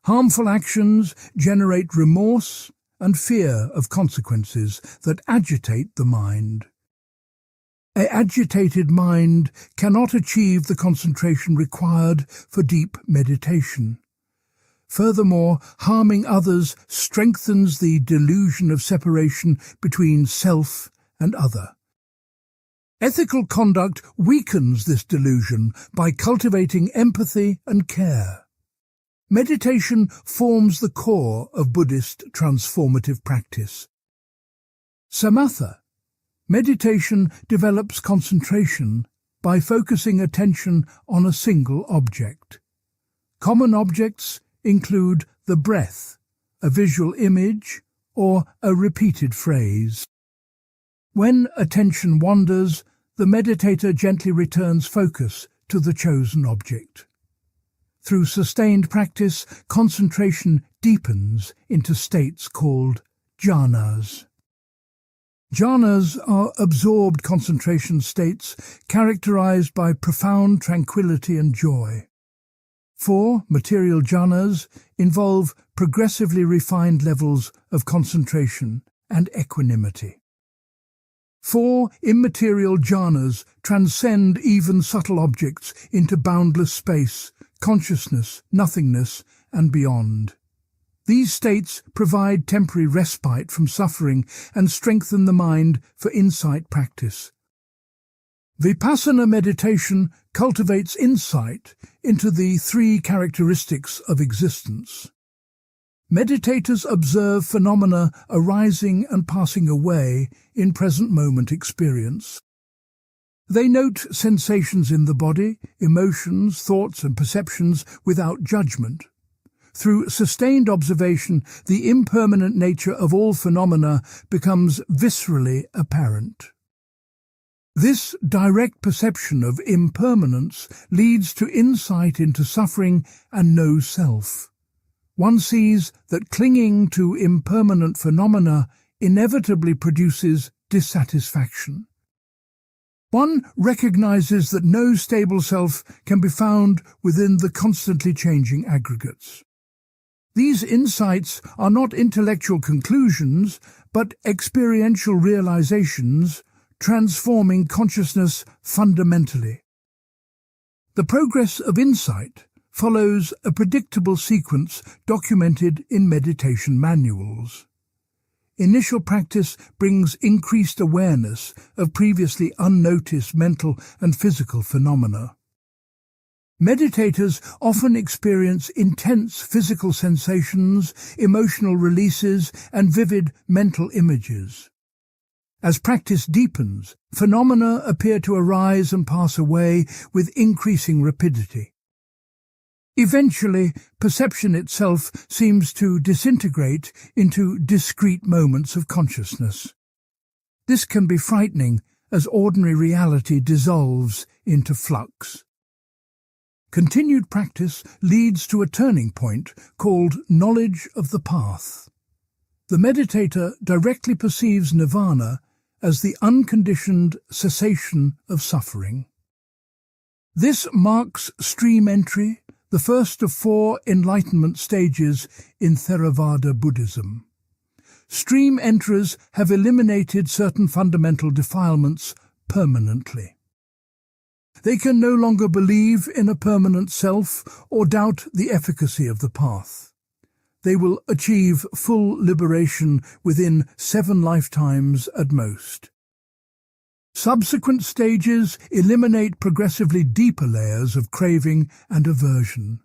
Harmful actions generate remorse and fear of consequences that agitate the mind. An agitated mind cannot achieve the concentration required for deep meditation. Furthermore, harming others strengthens the delusion of separation between self and other. Ethical conduct weakens this delusion by cultivating empathy and care. Meditation forms the core of Buddhist transformative practice. Samatha. Meditation develops concentration by focusing attention on a single object. Common objects include the breath, a visual image, or a repeated phrase. When attention wanders, the meditator gently returns focus to the chosen object. Through sustained practice, concentration deepens into states called jhanas. Jhanas are absorbed concentration states characterized by profound tranquility and joy. 4 material jhanas involve progressively refined levels of concentration and equanimity. 4 immaterial jhanas transcend even subtle objects into boundless space, consciousness, nothingness, and beyond. These states provide temporary respite from suffering and strengthen the mind for insight practice. Vipassana meditation cultivates insight into the 3 characteristics of existence. Meditators observe phenomena arising and passing away in present moment experience. They note sensations in the body, emotions, thoughts and perceptions without judgment. Through sustained observation, the impermanent nature of all phenomena becomes viscerally apparent. This direct perception of impermanence leads to insight into suffering and no self. One sees that clinging to impermanent phenomena inevitably produces dissatisfaction. One recognizes that no stable self can be found within the constantly changing aggregates. These insights are not intellectual conclusions, but experiential realizations, transforming consciousness fundamentally. The progress of insight follows a predictable sequence documented in meditation manuals. Initial practice brings increased awareness of previously unnoticed mental and physical phenomena. Meditators often experience intense physical sensations, emotional releases, and vivid mental images. As practice deepens, phenomena appear to arise and pass away with increasing rapidity. Eventually, perception itself seems to disintegrate into discrete moments of consciousness. This can be frightening as ordinary reality dissolves into flux. Continued practice leads to a turning point called knowledge of the path. The meditator directly perceives nirvana as the unconditioned cessation of suffering. This marks stream entry, the first of 4 enlightenment stages in Theravada Buddhism. Stream enterers have eliminated certain fundamental defilements permanently. They can no longer believe in a permanent self or doubt the efficacy of the path. They will achieve full liberation within 7 lifetimes at most. Subsequent stages eliminate progressively deeper layers of craving and aversion.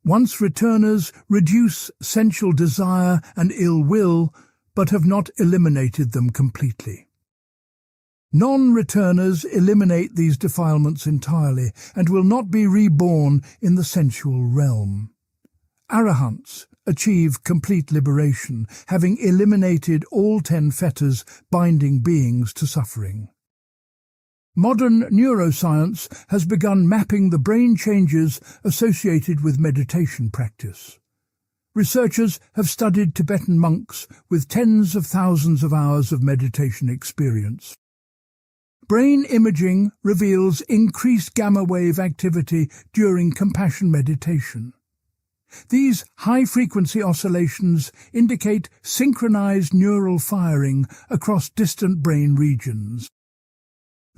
Once returners reduce sensual desire and ill will, but have not eliminated them completely. Non-returners eliminate these defilements entirely and will not be reborn in the sensual realm. Arahants achieve complete liberation, having eliminated all 10 fetters binding beings to suffering. Modern neuroscience has begun mapping the brain changes associated with meditation practice. Researchers have studied Tibetan monks with tens of thousands of hours of meditation experience. Brain imaging reveals increased gamma-wave activity during compassion meditation. These high-frequency oscillations indicate synchronized neural firing across distant brain regions.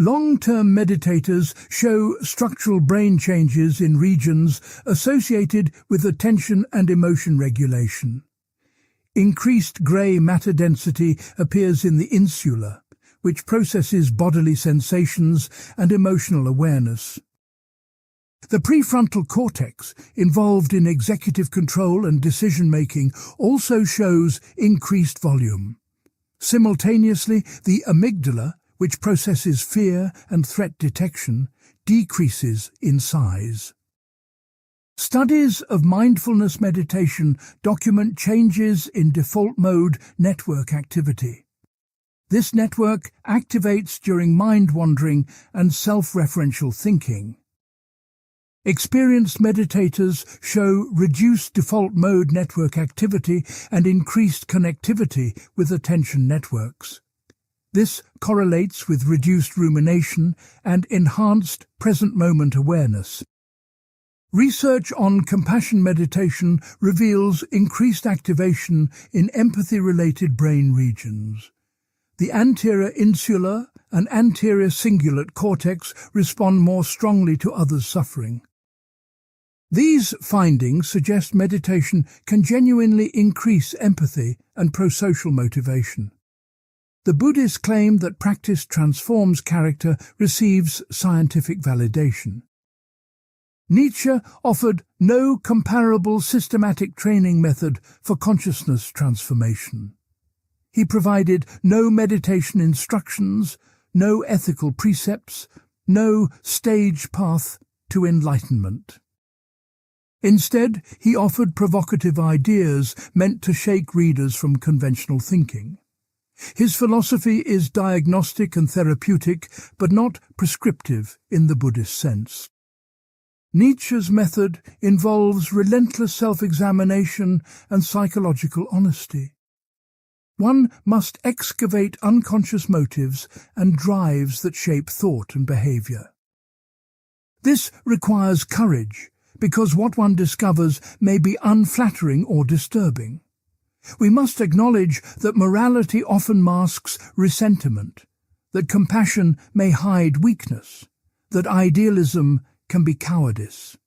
Long-term meditators show structural brain changes in regions associated with attention and emotion regulation. Increased grey matter density appears in the insula, which processes bodily sensations and emotional awareness. The prefrontal cortex, involved in executive control and decision-making, also shows increased volume. Simultaneously, the amygdala, which processes fear and threat detection, decreases in size. Studies of mindfulness meditation document changes in default mode network activity. This network activates during mind-wandering and self-referential thinking. Experienced meditators show reduced default mode network activity and increased connectivity with attention networks. This correlates with reduced rumination and enhanced present-moment awareness. Research on compassion meditation reveals increased activation in empathy-related brain regions. The anterior insular and anterior cingulate cortex respond more strongly to others' suffering. These findings suggest meditation can genuinely increase empathy and pro-social motivation. The Buddhist claim that practice transforms character receives scientific validation. Nietzsche offered no comparable systematic training method for consciousness transformation. He provided no meditation instructions, no ethical precepts, no stage path to enlightenment. Instead, he offered provocative ideas meant to shake readers from conventional thinking. His philosophy is diagnostic and therapeutic, but not prescriptive in the Buddhist sense. Nietzsche's method involves relentless self-examination and psychological honesty. One must excavate unconscious motives and drives that shape thought and behavior. This requires courage, because what one discovers may be unflattering or disturbing. We must acknowledge that morality often masks resentment, that compassion may hide weakness, that idealism can be cowardice.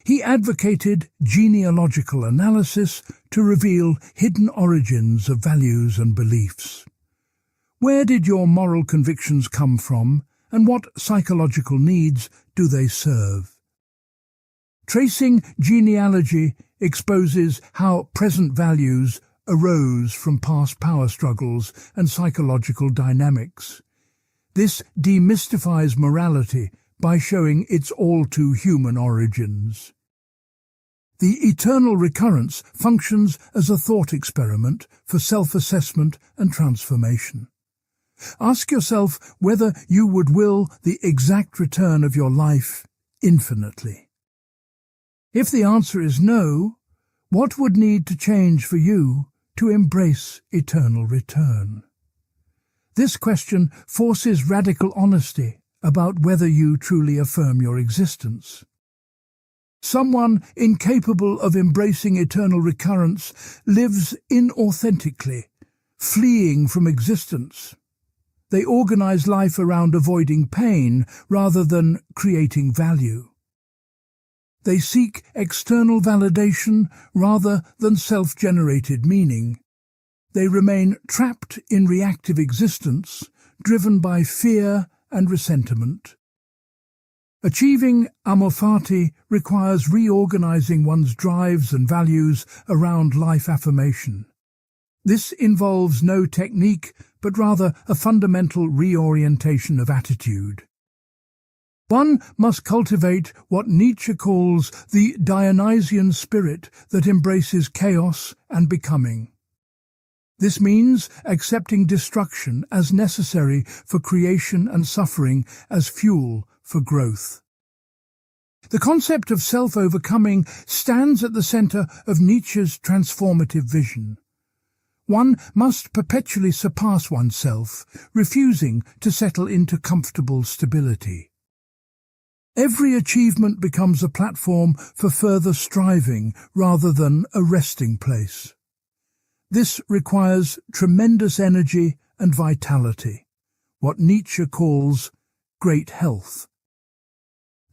He advocated genealogical analysis to reveal hidden origins of values and beliefs. Where did your moral convictions come from, and what psychological needs do they serve? Tracing genealogy exposes how present values arose from past power struggles and psychological dynamics. This demystifies morality by showing its all-too-human origins. The eternal recurrence functions as a thought experiment for self-assessment and transformation. Ask yourself whether you would will the exact return of your life infinitely. If the answer is no, what would need to change for you to embrace eternal return? This question forces radical honesty about whether you truly affirm your existence. Someone incapable of embracing eternal recurrence lives inauthentically, fleeing from existence. They organize life around avoiding pain rather than creating value. They seek external validation rather than self-generated meaning. They remain trapped in reactive existence, driven by fear and resentment. Achieving amor fati requires reorganizing one's drives and values around life affirmation. This involves no technique, but rather a fundamental reorientation of attitude. One must cultivate what Nietzsche calls the Dionysian spirit that embraces chaos and becoming. This means accepting destruction as necessary for creation and suffering as fuel for growth. The concept of self-overcoming stands at the center of Nietzsche's transformative vision. One must perpetually surpass oneself, refusing to settle into comfortable stability. Every achievement becomes a platform for further striving rather than a resting place. This requires tremendous energy and vitality. what Nietzsche calls great health.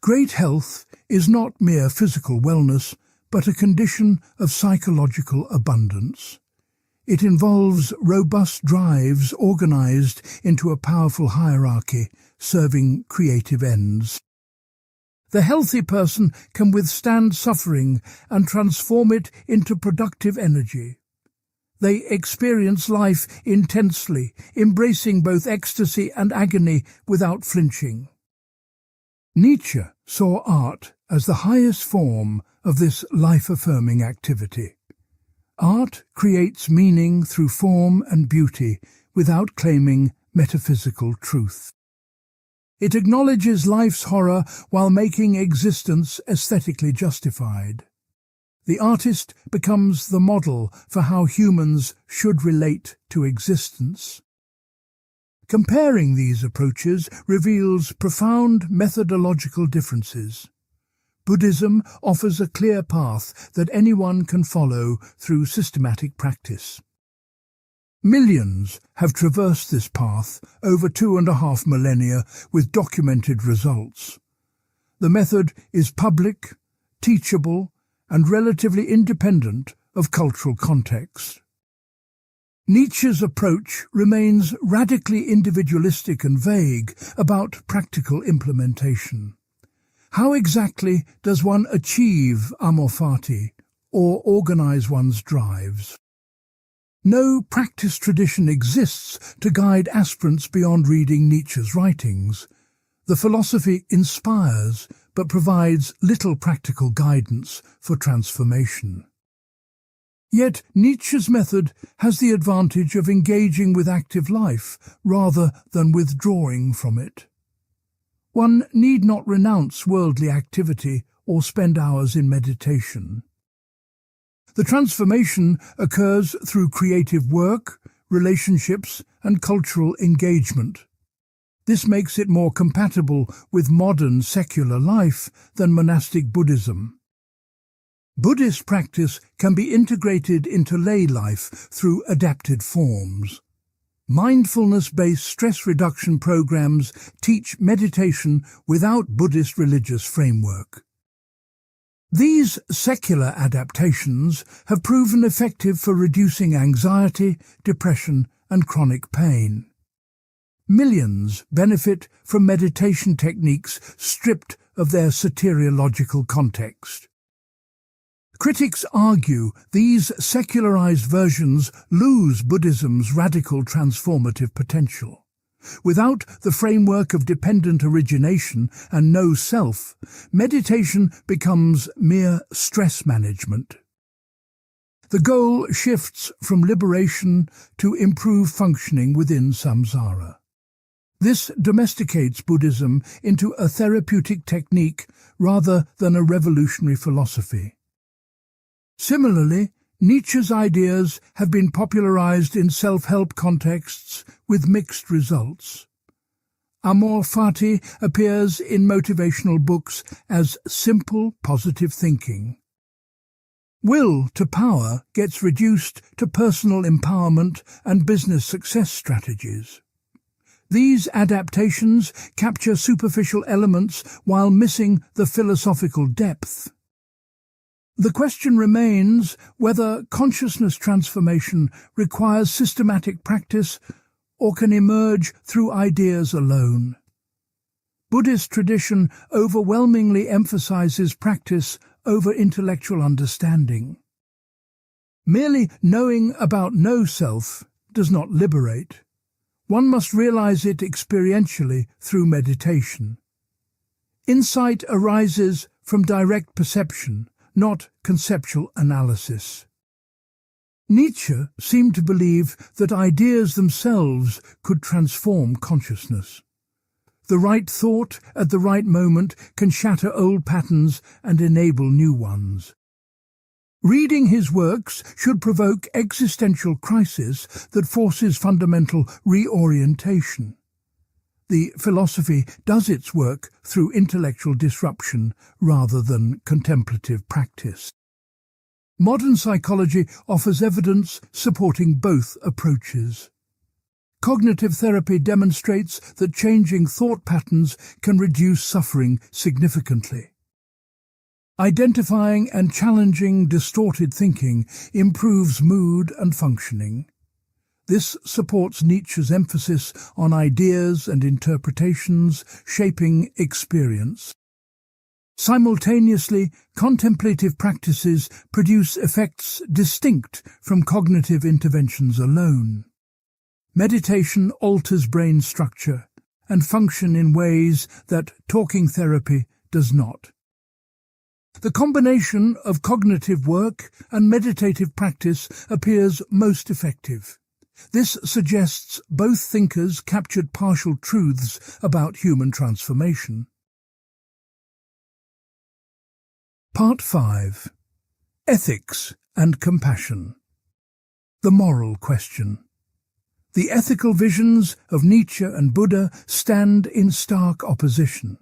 Great health is not mere physical wellness, but a condition of psychological abundance. It involves robust drives organized into a powerful hierarchy, serving creative ends. The healthy person can withstand suffering and transform it into productive energy. They experience life intensely, embracing both ecstasy and agony without flinching. Nietzsche saw art as the highest form of this life-affirming activity. Art creates meaning through form and beauty without claiming metaphysical truth. It acknowledges life's horror while making existence aesthetically justified. The artist becomes the model for how humans should relate to existence. Comparing these approaches reveals profound methodological differences. Buddhism offers a clear path that anyone can follow through systematic practice. Millions have traversed this path over 2.5 millennia with documented results. The method is public, teachable, and relatively independent of cultural context. Nietzsche's approach remains radically individualistic and vague about practical implementation. How exactly does one achieve amor fati or organize one's drives? No practice tradition exists to guide aspirants beyond reading Nietzsche's writings. The philosophy inspires but provides little practical guidance for transformation. Yet Nietzsche's method has the advantage of engaging with active life rather than withdrawing from it. One need not renounce worldly activity or spend hours in meditation. The transformation occurs through creative work, relationships, and cultural engagement. This makes it more compatible with modern secular life than monastic Buddhism. Buddhist practice can be integrated into lay life through adapted forms. Mindfulness-based stress reduction programs teach meditation without Buddhist religious framework. These secular adaptations have proven effective for reducing anxiety, depression, and chronic pain. Millions benefit from meditation techniques stripped of their soteriological context. Critics argue these secularized versions lose Buddhism's radical transformative potential. Without the framework of dependent origination and no self, meditation becomes mere stress management. The goal shifts from liberation to improved functioning within samsara. This domesticates Buddhism into a therapeutic technique rather than a revolutionary philosophy. Similarly, Nietzsche's ideas have been popularized in self-help contexts with mixed results. Amor fati appears in motivational books as simple, positive thinking. Will to power gets reduced to personal empowerment and business success strategies. These adaptations capture superficial elements while missing the philosophical depth. The question remains whether consciousness transformation requires systematic practice or can emerge through ideas alone. Buddhist tradition overwhelmingly emphasizes practice over intellectual understanding. Merely knowing about no self does not liberate. One must realize it experientially through meditation. Insight arises from direct perception, not conceptual analysis. Nietzsche seemed to believe that ideas themselves could transform consciousness. The right thought at the right moment can shatter old patterns and enable new ones. Reading his works should provoke existential crisis that forces fundamental reorientation. The philosophy does its work through intellectual disruption rather than contemplative practice. Modern psychology offers evidence supporting both approaches. Cognitive therapy demonstrates that changing thought patterns can reduce suffering significantly. Identifying and challenging distorted thinking improves mood and functioning. This supports Nietzsche's emphasis on ideas and interpretations shaping experience. Simultaneously, contemplative practices produce effects distinct from cognitive interventions alone. Meditation alters brain structure and function in ways that talking therapy does not. The combination of cognitive work and meditative practice appears most effective. This suggests both thinkers captured partial truths about human transformation. Part 5. Ethics and Compassion. The moral question. The ethical visions of Nietzsche and Buddha stand in stark opposition.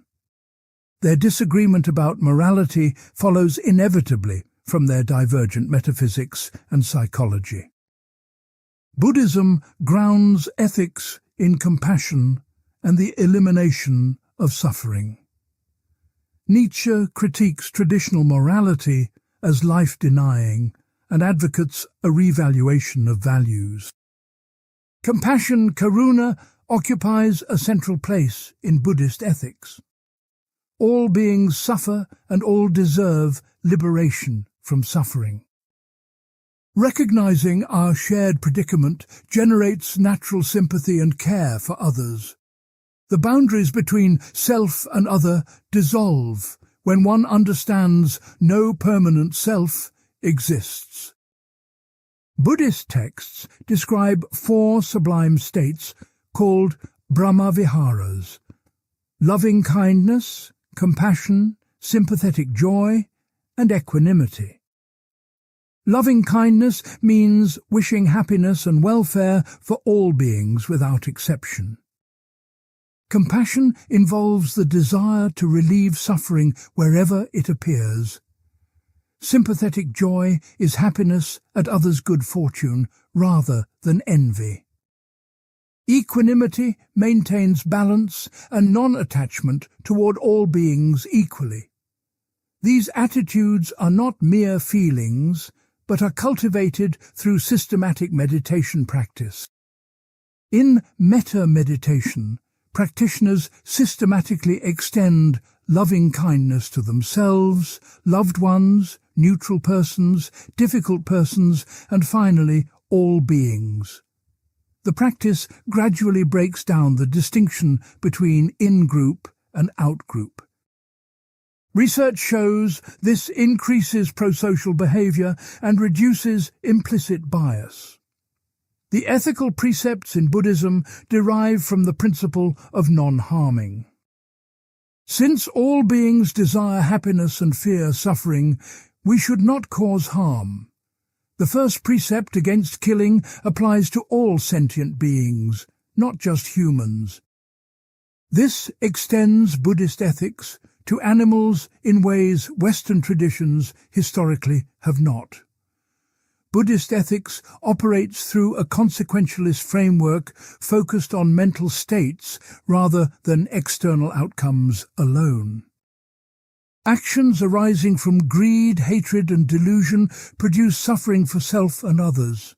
Their disagreement about morality follows inevitably from their divergent metaphysics and psychology. Buddhism grounds ethics in compassion and the elimination of suffering. Nietzsche critiques traditional morality as life-denying and advocates a revaluation of values. Compassion, karuna, occupies a central place in Buddhist ethics. All beings suffer and all deserve liberation from suffering. Recognizing our shared predicament generates natural sympathy and care for others. The boundaries between self and other dissolve when one understands no permanent self exists. Buddhist texts describe 4 sublime states called Brahma-viharas: loving-kindness, compassion, sympathetic joy, and equanimity. Loving-kindness means wishing happiness and welfare for all beings without exception. Compassion involves the desire to relieve suffering wherever it appears. Sympathetic joy is happiness at others' good fortune rather than envy. Equanimity maintains balance and non-attachment toward all beings equally. These attitudes are not mere feelings, but are cultivated through systematic meditation practice. In metta-meditation, practitioners systematically extend loving-kindness to themselves, loved ones, neutral persons, difficult persons, and finally, all beings. The practice gradually breaks down the distinction between in-group and out-group. Research shows this increases prosocial behavior and reduces implicit bias. The ethical precepts in Buddhism derive from the principle of non-harming. Since all beings desire happiness and fear suffering, we should not cause harm. The first precept against killing applies to all sentient beings, not just humans. This extends Buddhist ethics to animals in ways Western traditions historically have not. Buddhist ethics operates through a consequentialist framework focused on mental states rather than external outcomes alone. Actions arising from greed, hatred, and delusion produce suffering for self and others.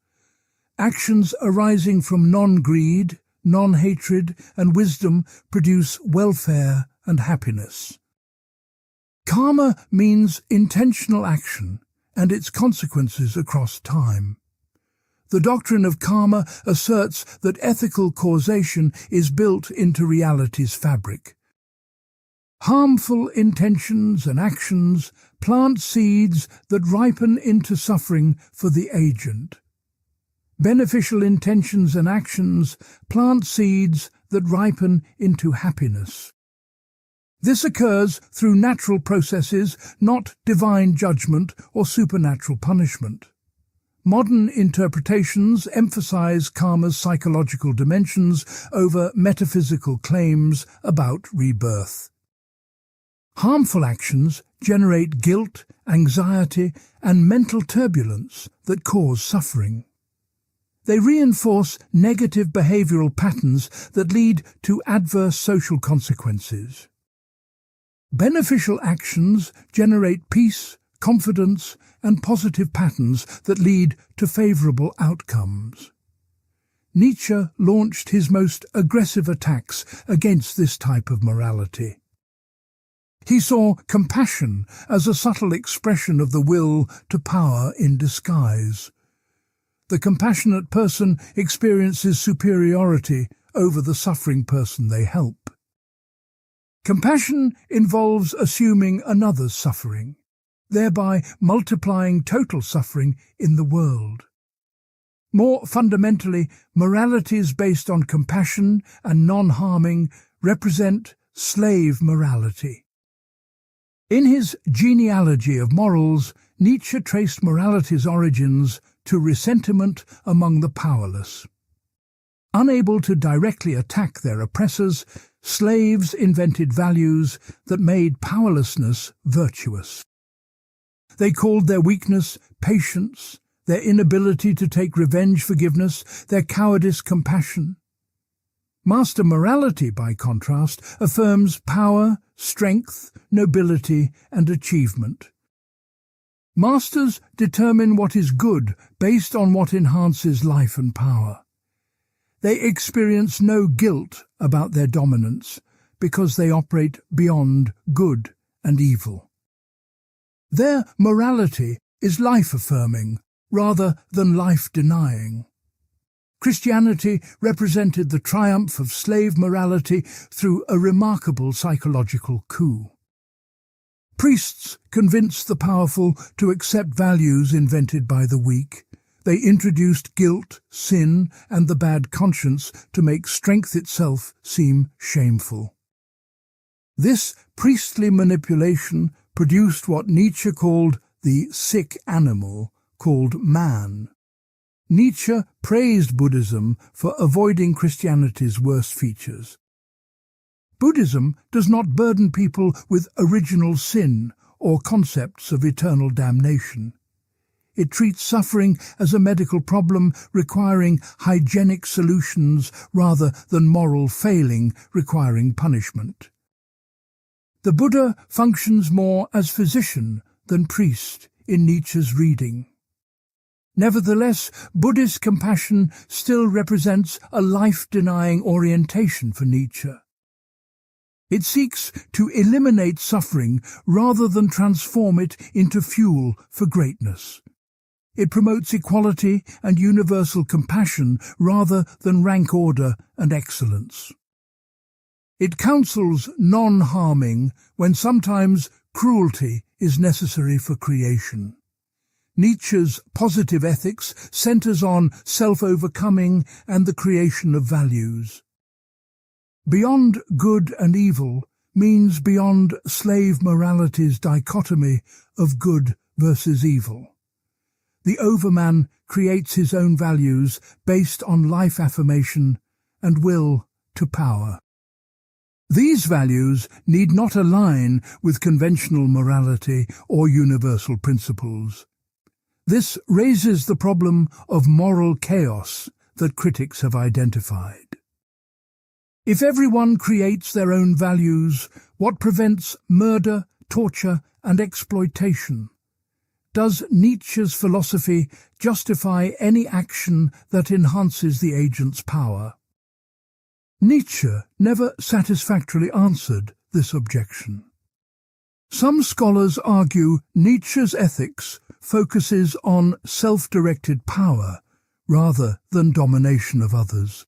Actions arising from non-greed, non-hatred, and wisdom produce welfare and happiness. Karma means intentional action and its consequences across time. The doctrine of karma asserts that ethical causation is built into reality's fabric. Harmful intentions and actions plant seeds that ripen into suffering for the agent. Beneficial intentions and actions plant seeds that ripen into happiness. This occurs through natural processes, not divine judgment or supernatural punishment. Modern interpretations emphasize karma's psychological dimensions over metaphysical claims about rebirth. Harmful actions generate guilt, anxiety, and mental turbulence that cause suffering. They reinforce negative behavioral patterns that lead to adverse social consequences. Beneficial actions generate peace, confidence, and positive patterns that lead to favorable outcomes. Nietzsche launched his most aggressive attacks against this type of morality. He saw compassion as a subtle expression of the will to power in disguise. The compassionate person experiences superiority over the suffering person they help. Compassion involves assuming another's suffering, thereby multiplying total suffering in the world. More fundamentally, moralities based on compassion and non-harming represent slave morality. In his genealogy of morals, Nietzsche traced morality's origins to ressentiment among the powerless. Unable to directly attack their oppressors, slaves invented values that made powerlessness virtuous. They called their weakness patience, their inability to take revenge forgiveness, their cowardice compassion. Master morality, by contrast, affirms power, strength, nobility, and achievement. Masters determine what is good based on what enhances life and power. They experience no guilt about their dominance because they operate beyond good and evil. Their morality is life-affirming rather than life-denying. Christianity represented the triumph of slave morality through a remarkable psychological coup. Priests convinced the powerful to accept values invented by the weak. They introduced guilt, sin, and the bad conscience to make strength itself seem shameful. This priestly manipulation produced what Nietzsche called the sick animal, called man. Nietzsche praised Buddhism for avoiding Christianity's worst features. Buddhism does not burden people with original sin or concepts of eternal damnation. It treats suffering as a medical problem requiring hygienic solutions rather than moral failing requiring punishment. The Buddha functions more as physician than priest in Nietzsche's reading. Nevertheless, Buddhist compassion still represents a life-denying orientation for Nietzsche. It seeks to eliminate suffering rather than transform it into fuel for greatness. It promotes equality and universal compassion rather than rank order and excellence. It counsels non-harming when sometimes cruelty is necessary for creation. Nietzsche's positive ethics centers on self-overcoming and the creation of values. Beyond good and evil means beyond slave morality's dichotomy of good versus evil. The overman creates his own values based on life affirmation and will to power. These values need not align with conventional morality or universal principles. This raises the problem of moral chaos that critics have identified. If everyone creates their own values, what prevents murder, torture, and exploitation? Does Nietzsche's philosophy justify any action that enhances the agent's power? Nietzsche never satisfactorily answered this objection. Some scholars argue Nietzsche's ethics focuses on self-directed power rather than domination of others.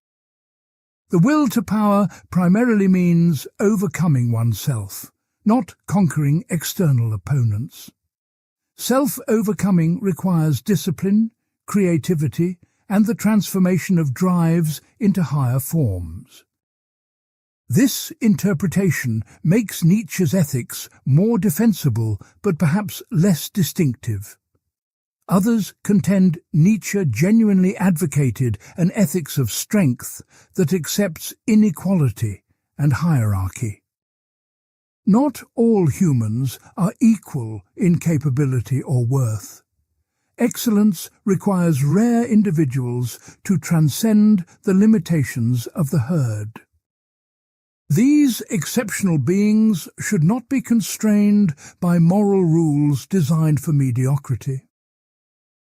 The will to power primarily means overcoming oneself, not conquering external opponents. Self-overcoming requires discipline, creativity, and the transformation of drives into higher forms. This interpretation makes Nietzsche's ethics more defensible but perhaps less distinctive. Others contend Nietzsche genuinely advocated an ethics of strength that accepts inequality and hierarchy. Not all humans are equal in capability or worth. excellence requires rare individuals to transcend the limitations of the herd. These exceptional beings should not be constrained by moral rules designed for mediocrity.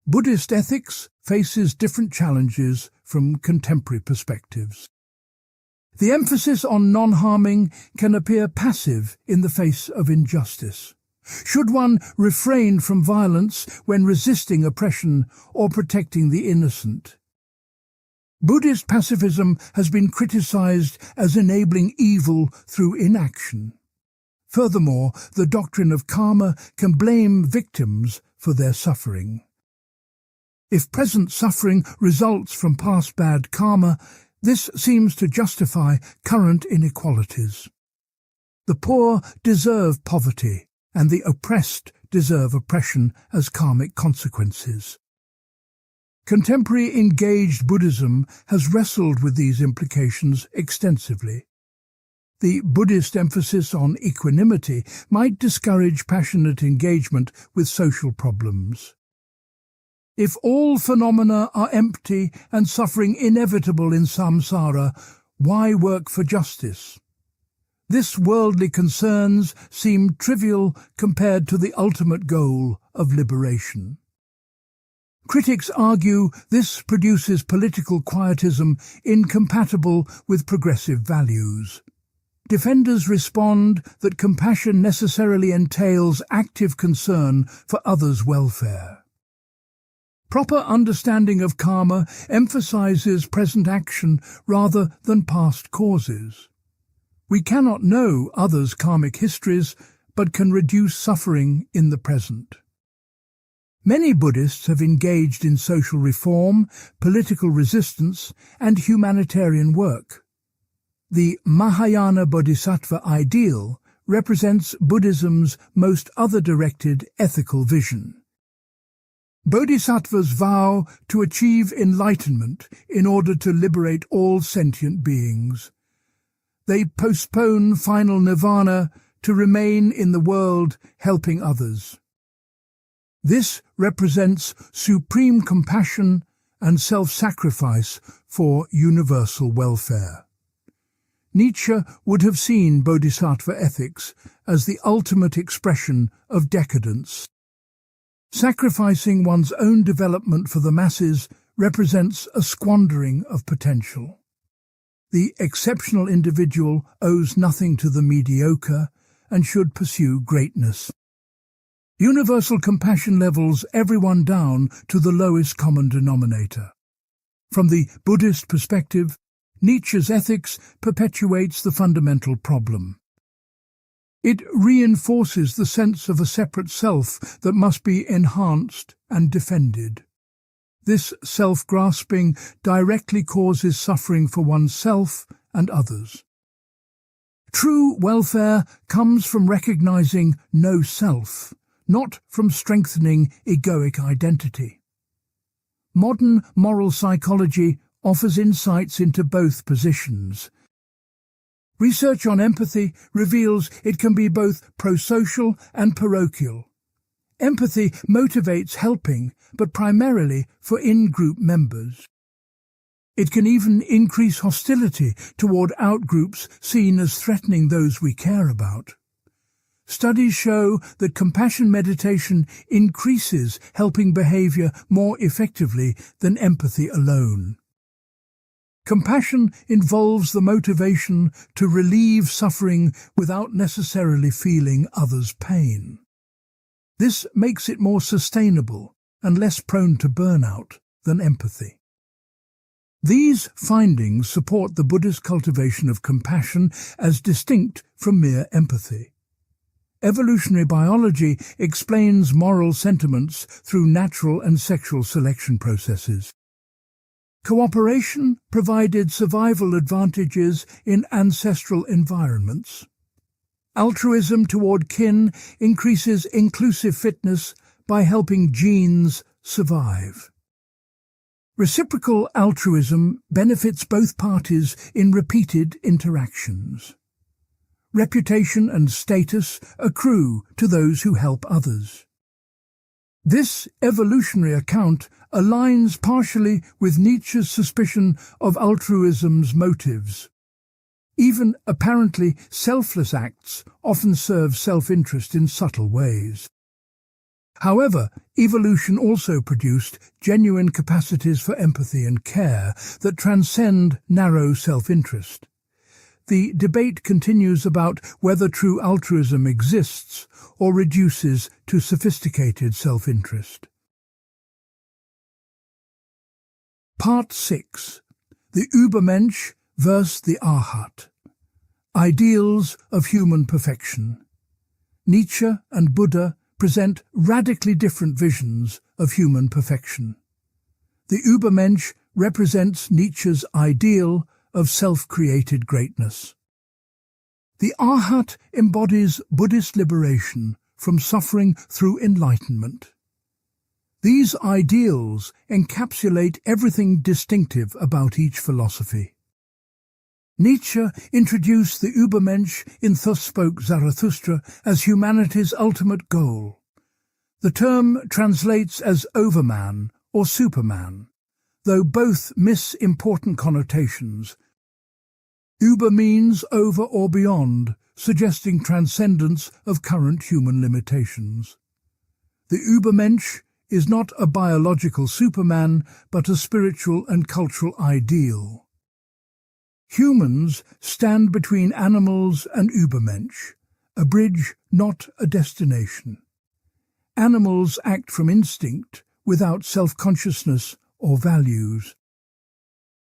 Buddhist ethics faces different challenges from contemporary perspectives. The emphasis on non-harming can appear passive in the face of injustice. Should one refrain from violence when resisting oppression or protecting the innocent? Buddhist pacifism has been criticized as enabling evil through inaction. Furthermore, the doctrine of karma can blame victims for their suffering. If present suffering results from past bad karma, this seems to justify current inequalities. The poor deserve poverty, and the oppressed deserve oppression as karmic consequences. Contemporary engaged Buddhism has wrestled with these implications extensively. The Buddhist emphasis on equanimity might discourage passionate engagement with social problems. If all phenomena are empty and suffering inevitable in samsara, why work for justice? This worldly concerns seem trivial compared to the ultimate goal of liberation. Critics argue this produces political quietism incompatible with progressive values. Defenders respond that compassion necessarily entails active concern for others' welfare. Proper understanding of karma emphasizes present action rather than past causes. We cannot know others' karmic histories, but can reduce suffering in the present. Many Buddhists have engaged in social reform, political resistance, and humanitarian work. The Mahayana Bodhisattva ideal represents Buddhism's most other-directed ethical vision. Bodhisattvas vow to achieve enlightenment in order to liberate all sentient beings. They postpone final nirvana to remain in the world helping others. This represents supreme compassion and self-sacrifice for universal welfare. Nietzsche would have seen bodhisattva ethics as the ultimate expression of decadence. Sacrificing one's own development for the masses represents a squandering of potential. The exceptional individual owes nothing to the mediocre and should pursue greatness. Universal compassion levels everyone down to the lowest common denominator. From the Buddhist perspective, Nietzsche's ethics perpetuates the fundamental problem. It reinforces the sense of a separate self that must be enhanced and defended. This self-grasping directly causes suffering for oneself and others. True welfare comes from recognizing no self, not from strengthening egoic identity. Modern moral psychology offers insights into both positions. Research on empathy reveals it can be both prosocial and parochial. Empathy motivates helping, but primarily for in-group members. It can even increase hostility toward out-groups seen as threatening those we care about. Studies show that compassion meditation increases helping behavior more effectively than empathy alone. Compassion involves the motivation to relieve suffering without necessarily feeling others' pain. This makes it more sustainable and less prone to burnout than empathy. These findings support the Buddhist cultivation of compassion as distinct from mere empathy. Evolutionary biology explains moral sentiments through natural and sexual selection processes. Cooperation provided survival advantages in ancestral environments. Altruism toward kin increases inclusive fitness by helping genes survive. Reciprocal altruism benefits both parties in repeated interactions. Reputation and status accrue to those who help others. This evolutionary account aligns partially with Nietzsche's suspicion of altruism's motives. Even apparently selfless acts often serve self-interest in subtle ways. However, evolution also produced genuine capacities for empathy and care that transcend narrow self-interest. The debate continues about whether true altruism exists or reduces to sophisticated self-interest. Part 6. The Übermensch versus the Arhat. Ideals of human perfection. Nietzsche and Buddha present radically different visions of human perfection. The Übermensch represents Nietzsche's ideal of self-created greatness. The Arhat embodies Buddhist liberation from suffering through enlightenment. These ideals encapsulate everything distinctive about each philosophy. Nietzsche introduced the Übermensch in Thus Spoke Zarathustra as humanity's ultimate goal. The term translates as overman or superman, though both miss important connotations. Über means over or beyond, suggesting transcendence of current human limitations. The Übermensch is not a biological superman, but a spiritual and cultural ideal. Humans stand between animals and Übermensch, a bridge, not a destination. Animals act from instinct, without self-consciousness or values.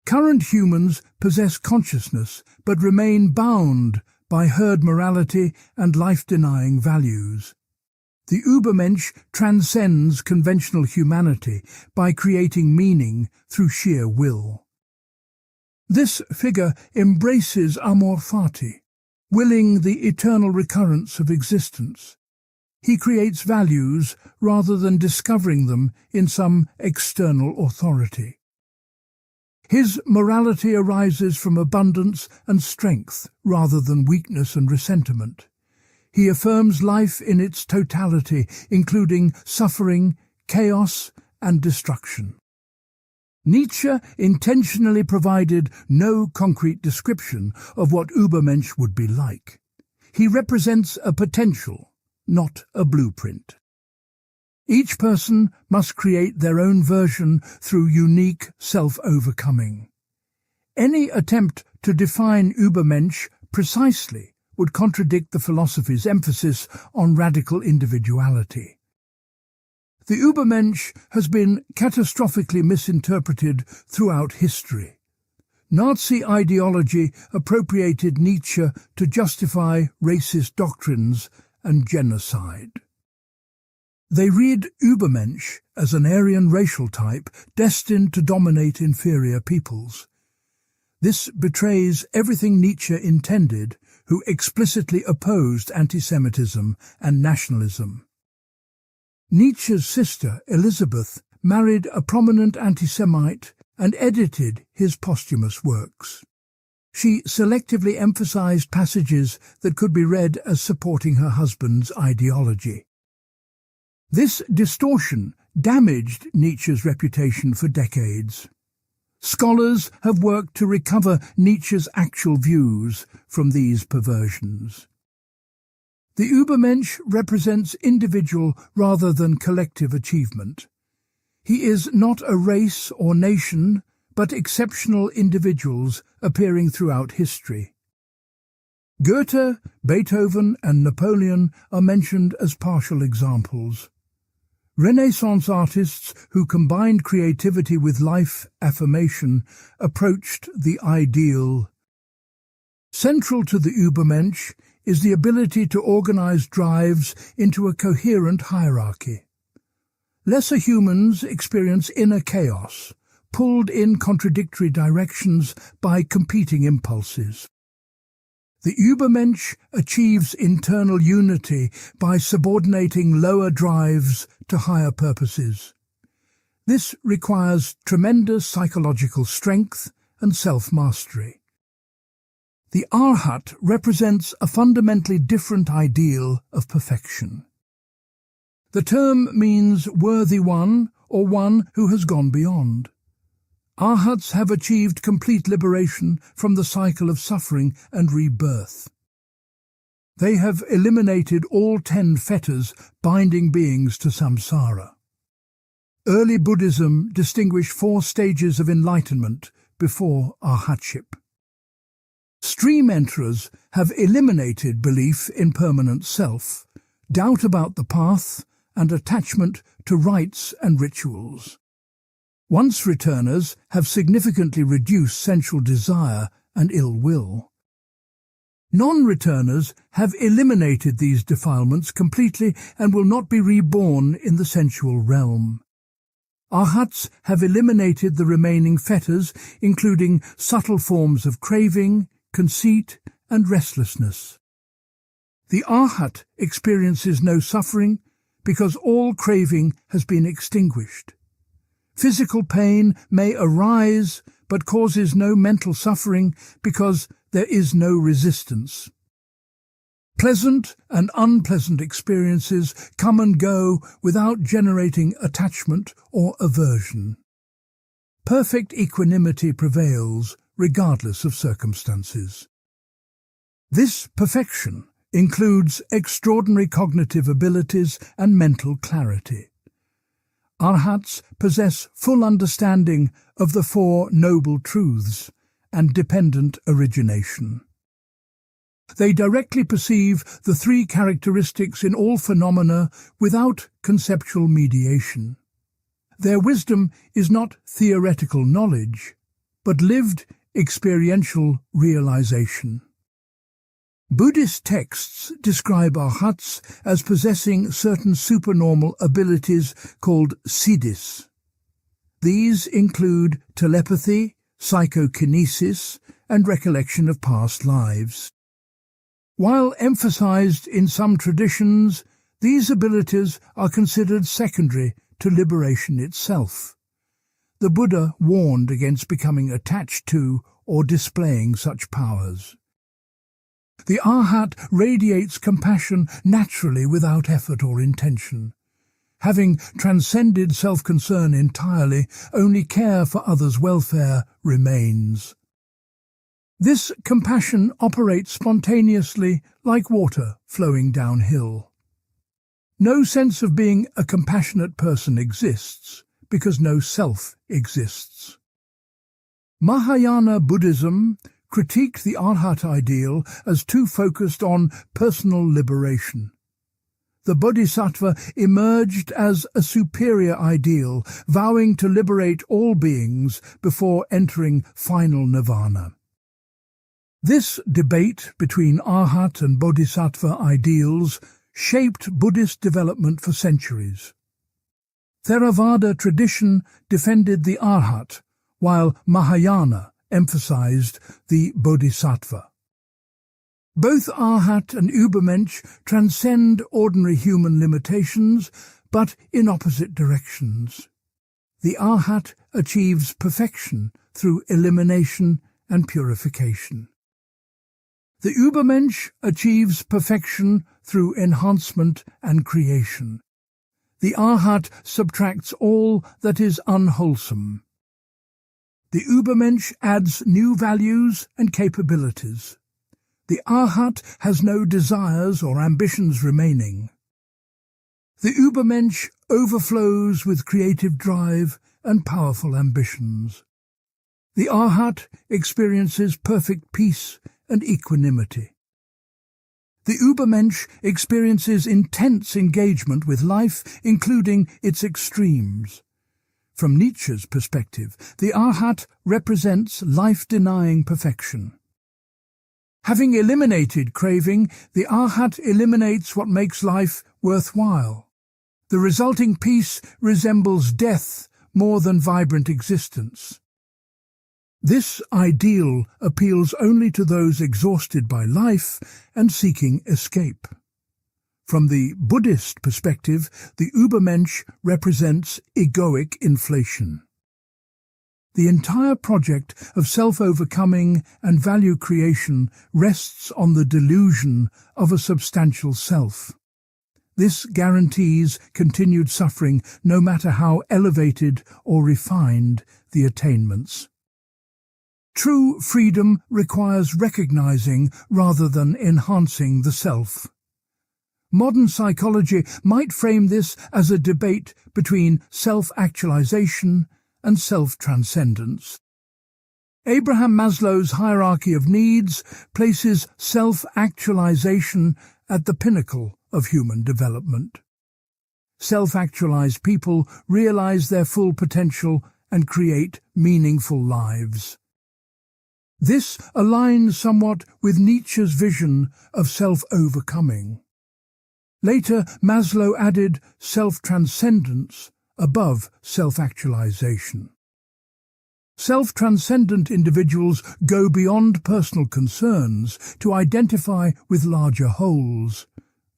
Current humans possess consciousness, but remain bound by herd morality and life-denying values. The Übermensch transcends conventional humanity by creating meaning through sheer will. This figure embraces amor fati, willing the eternal recurrence of existence. He creates values rather than discovering them in some external authority. His morality arises from abundance and strength rather than weakness and resentment. He affirms life in its totality, including suffering, chaos, and destruction. Nietzsche intentionally provided no concrete description of what Übermensch would be like. He represents a potential, not a blueprint. Each person must create their own version through unique self-overcoming. Any attempt to define Übermensch precisely would contradict the philosophy's emphasis on radical individuality. The Übermensch has been catastrophically misinterpreted throughout history. Nazi ideology appropriated Nietzsche to justify racist doctrines and genocide. They read Übermensch as an Aryan racial type destined to dominate inferior peoples. This betrays everything Nietzsche intended, who explicitly opposed anti-Semitism and nationalism. Nietzsche's sister, Elizabeth, married a prominent anti-Semite and edited his posthumous works. She selectively emphasized passages that could be read as supporting her husband's ideology. This distortion damaged Nietzsche's reputation for decades. Scholars have worked to recover Nietzsche's actual views from these perversions. The Übermensch represents individual rather than collective achievement. He is not a race or nation, but exceptional individuals appearing throughout history. Goethe, Beethoven, and Napoleon are mentioned as partial examples. Renaissance artists who combined creativity with life affirmation approached the ideal. Central to the Übermensch is the ability to organize drives into a coherent hierarchy. Lesser humans experience inner chaos, pulled in contradictory directions by competing impulses. The Übermensch achieves internal unity by subordinating lower drives to higher purposes. This requires tremendous psychological strength and self-mastery. The Arhat represents a fundamentally different ideal of perfection. The term means worthy one or one who has gone beyond. Arhats have achieved complete liberation from the cycle of suffering and rebirth. They have eliminated all 10 fetters binding beings to samsara. Early Buddhism distinguished 4 stages of enlightenment before arhatship. Stream enterers have eliminated belief in permanent self, doubt about the path, and attachment to rites and rituals. Once returners have significantly reduced sensual desire and ill will. Non-returners have eliminated these defilements completely and will not be reborn in the sensual realm. Arhats have eliminated the remaining fetters, including subtle forms of craving, conceit, and restlessness. The Arhat experiences no suffering because all craving has been extinguished. Physical pain may arise but causes no mental suffering because there is no resistance. Pleasant and unpleasant experiences come and go without generating attachment or aversion. Perfect equanimity prevails regardless of circumstances. This perfection includes extraordinary cognitive abilities and mental clarity. Arhats possess full understanding of the 4 noble truths and dependent origination. They directly perceive the 3 characteristics in all phenomena without conceptual mediation. Their wisdom is not theoretical knowledge, but lived experiential realization. Buddhist texts describe Arhats as possessing certain supernormal abilities called siddhis. These include telepathy, psychokinesis, and recollection of past lives. While emphasized in some traditions, these abilities are considered secondary to liberation itself. The Buddha warned against becoming attached to or displaying such powers. The Arhat radiates compassion naturally without effort or intention. Having transcended self-concern entirely, only care for others' welfare remains. This compassion operates spontaneously like water flowing downhill. No sense of being a compassionate person exists because no self exists. Mahayana Buddhism critiqued the Arhat ideal as too focused on personal liberation. The Bodhisattva emerged as a superior ideal, vowing to liberate all beings before entering final nirvana. This debate between Arhat and Bodhisattva ideals shaped Buddhist development for centuries. Theravada tradition defended the Arhat, while Mahayana emphasized the Bodhisattva. Both Arhat and Übermensch transcend ordinary human limitations, but in opposite directions. The Arhat achieves perfection through elimination and purification. The Übermensch achieves perfection through enhancement and creation. The Arhat subtracts all that is unwholesome. The Übermensch adds new values and capabilities. The Arhat has no desires or ambitions remaining. The Übermensch overflows with creative drive and powerful ambitions. The Arhat experiences perfect peace and equanimity. The Übermensch experiences intense engagement with life, including its extremes. From Nietzsche's perspective, the Arhat represents life-denying perfection. Having eliminated craving, the Arhat eliminates what makes life worthwhile. The resulting peace resembles death more than vibrant existence. This ideal appeals only to those exhausted by life and seeking escape. From the Buddhist perspective, the Übermensch represents egoic inflation. The entire project of self-overcoming and value creation rests on the delusion of a substantial self. This guarantees continued suffering no matter how elevated or refined the attainments. True freedom requires recognizing rather than enhancing the self. Modern psychology might frame this as a debate between self-actualization and self-transcendence. Abraham Maslow's hierarchy of needs places self-actualization at the pinnacle of human development. Self-actualized people realize their full potential and create meaningful lives. This aligns somewhat with Nietzsche's vision of self-overcoming. Later, Maslow added self-transcendence above self-actualization. Self-transcendent individuals go beyond personal concerns to identify with larger wholes.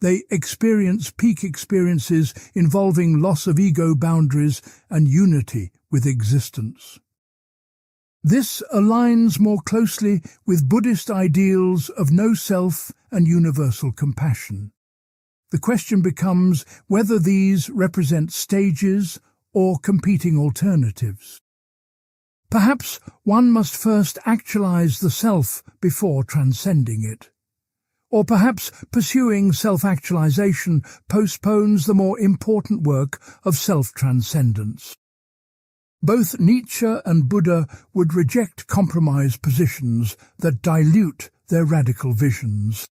They experience peak experiences involving loss of ego boundaries and unity with existence. This aligns more closely with Buddhist ideals of no self and universal compassion. The question becomes whether these represent stages or competing alternatives. Perhaps one must first actualize the self before transcending it. Or perhaps pursuing self-actualization postpones the more important work of self-transcendence. Both Nietzsche and Buddha would reject compromise positions that dilute their radical visions.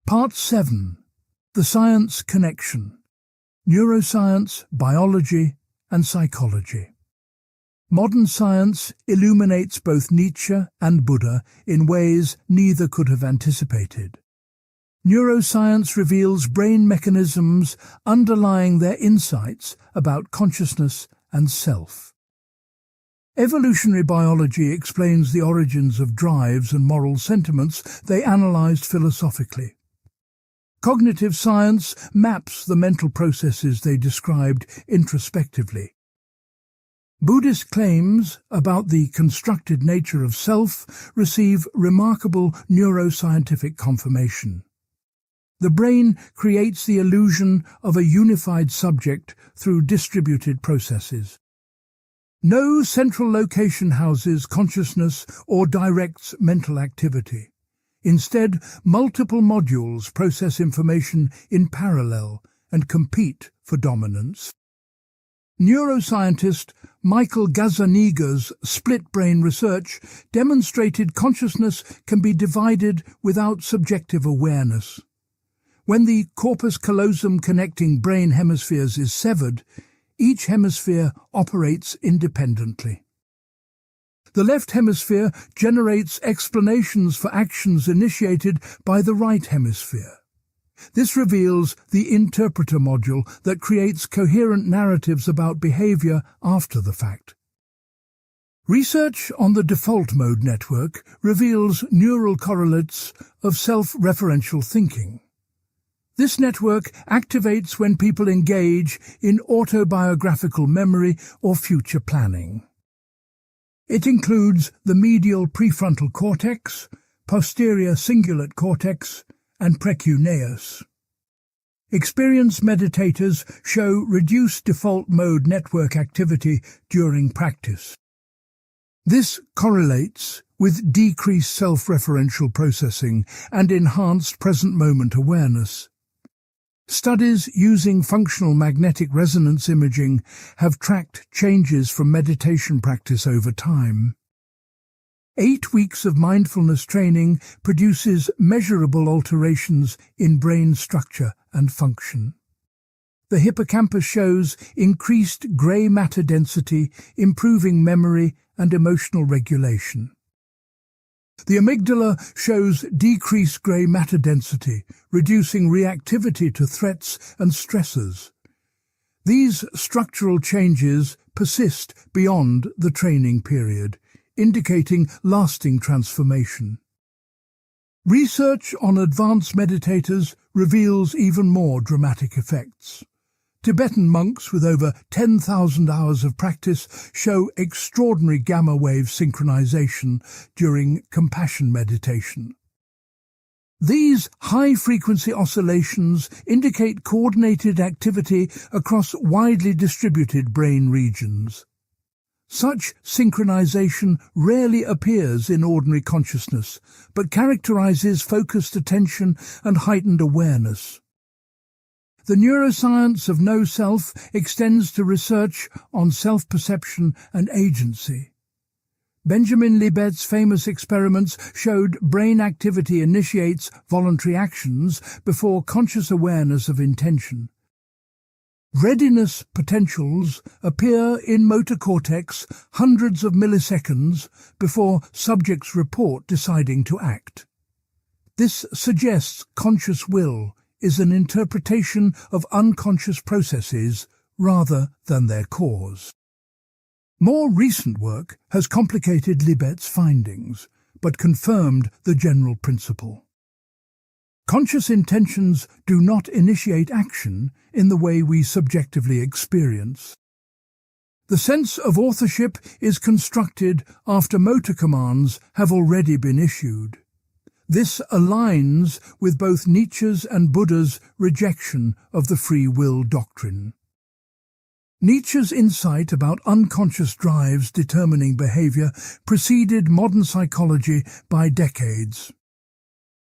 Part 7. The Science Connection. Neuroscience, Biology, and Psychology. Modern science illuminates both Nietzsche and Buddha in ways neither could have anticipated. Neuroscience reveals brain mechanisms underlying their insights about consciousness and self. Evolutionary biology explains the origins of drives and moral sentiments they analyzed philosophically. Cognitive science maps the mental processes they described introspectively. Buddhist claims about the constructed nature of self receive remarkable neuroscientific confirmation. The brain creates the illusion of a unified subject through distributed processes. No central location houses consciousness or directs mental activity. Instead, multiple modules process information in parallel and compete for dominance. Neuroscientist Michael Gazzaniga's split-brain research demonstrated consciousness can be divided without subjective awareness. When the corpus callosum connecting brain hemispheres is severed, each hemisphere operates independently. The left hemisphere generates explanations for actions initiated by the right hemisphere. This reveals the interpreter module that creates coherent narratives about behavior after the fact. Research on the default mode network reveals neural correlates of self-referential thinking. This network activates when people engage in autobiographical memory or future planning. It includes the medial prefrontal cortex, posterior cingulate cortex, and precuneus. Experienced meditators show reduced default mode network activity during practice. This correlates with decreased self-referential processing and enhanced present-moment awareness. Studies using functional magnetic resonance imaging have tracked changes from meditation practice over time. 8 weeks of mindfulness training produces measurable alterations in brain structure and function. The hippocampus shows increased grey matter density, improving memory and emotional regulation. The amygdala shows decreased grey matter density, reducing reactivity to threats and stressors. These structural changes persist beyond the training period, indicating lasting transformation. Research on advanced meditators reveals even more dramatic effects. Tibetan monks with over 10,000 hours of practice show extraordinary gamma wave synchronization during compassion meditation. These high-frequency oscillations indicate coordinated activity across widely distributed brain regions. Such synchronization rarely appears in ordinary consciousness, but characterizes focused attention and heightened awareness. The neuroscience of no-self extends to research on self-perception and agency. Benjamin Libet's famous experiments showed brain activity initiates voluntary actions before conscious awareness of intention. Readiness potentials appear in motor cortex hundreds of milliseconds before subjects report deciding to act. This suggests conscious will is an interpretation of unconscious processes rather than their cause. More recent work has complicated Libet's findings, but confirmed the general principle. Conscious intentions do not initiate action in the way we subjectively experience. The sense of authorship is constructed after motor commands have already been issued. This aligns with both Nietzsche's and Buddha's rejection of the free will doctrine. Nietzsche's insight about unconscious drives determining behavior preceded modern psychology by decades.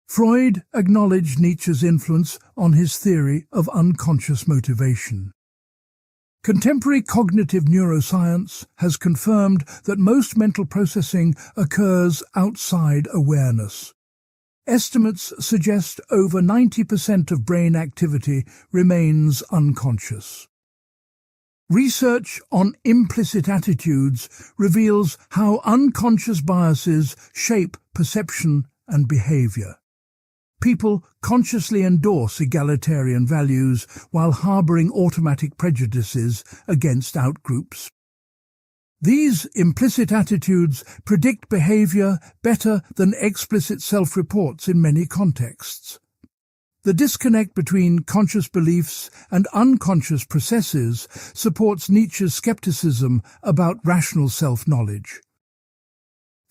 Freud acknowledged Nietzsche's influence on his theory of unconscious motivation. Contemporary cognitive neuroscience has confirmed that most mental processing occurs outside awareness. Estimates suggest over 90% of brain activity remains unconscious. Research on implicit attitudes reveals how unconscious biases shape perception and behavior. People consciously endorse egalitarian values while harboring automatic prejudices against outgroups. These implicit attitudes predict behavior better than explicit self-reports in many contexts. The disconnect between conscious beliefs and unconscious processes supports Nietzsche's skepticism about rational self-knowledge.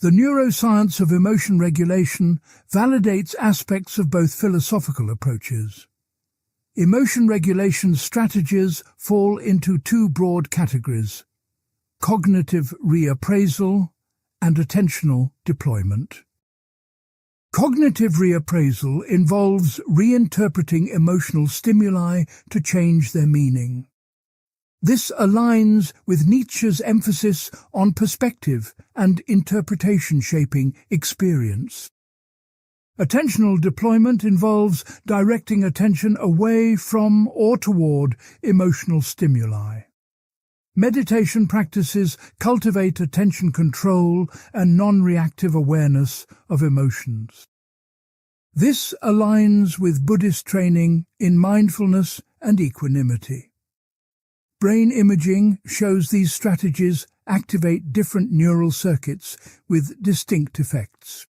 The neuroscience of emotion regulation validates aspects of both philosophical approaches. Emotion regulation strategies fall into two broad categories: cognitive reappraisal and attentional deployment. Cognitive reappraisal involves reinterpreting emotional stimuli to change their meaning. This aligns with Nietzsche's emphasis on perspective and interpretation shaping experience. Attentional deployment involves directing attention away from or toward emotional stimuli. Meditation practices cultivate attention control and non-reactive awareness of emotions. This aligns with Buddhist training in mindfulness and equanimity. Brain imaging shows these strategies activate different neural circuits with distinct effects.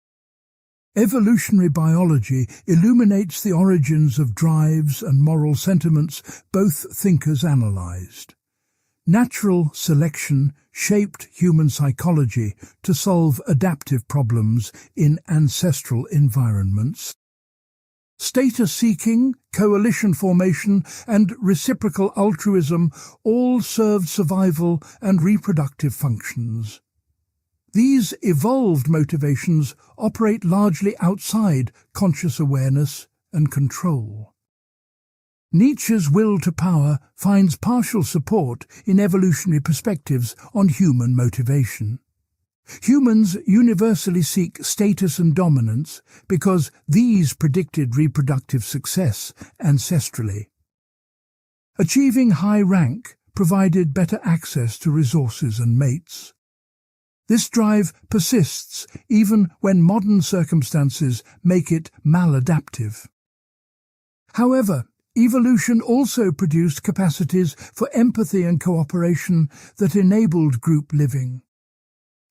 Evolutionary biology illuminates the origins of drives and moral sentiments both thinkers analyzed. Natural selection shaped human psychology to solve adaptive problems in ancestral environments. Status-seeking, coalition formation, and reciprocal altruism all served survival and reproductive functions. These evolved motivations operate largely outside conscious awareness and control. Nietzsche's will to power finds partial support in evolutionary perspectives on human motivation. Humans universally seek status and dominance because these predicted reproductive success ancestrally. Achieving high rank provided better access to resources and mates. This drive persists even when modern circumstances make it maladaptive. However, evolution also produced capacities for empathy and cooperation that enabled group living.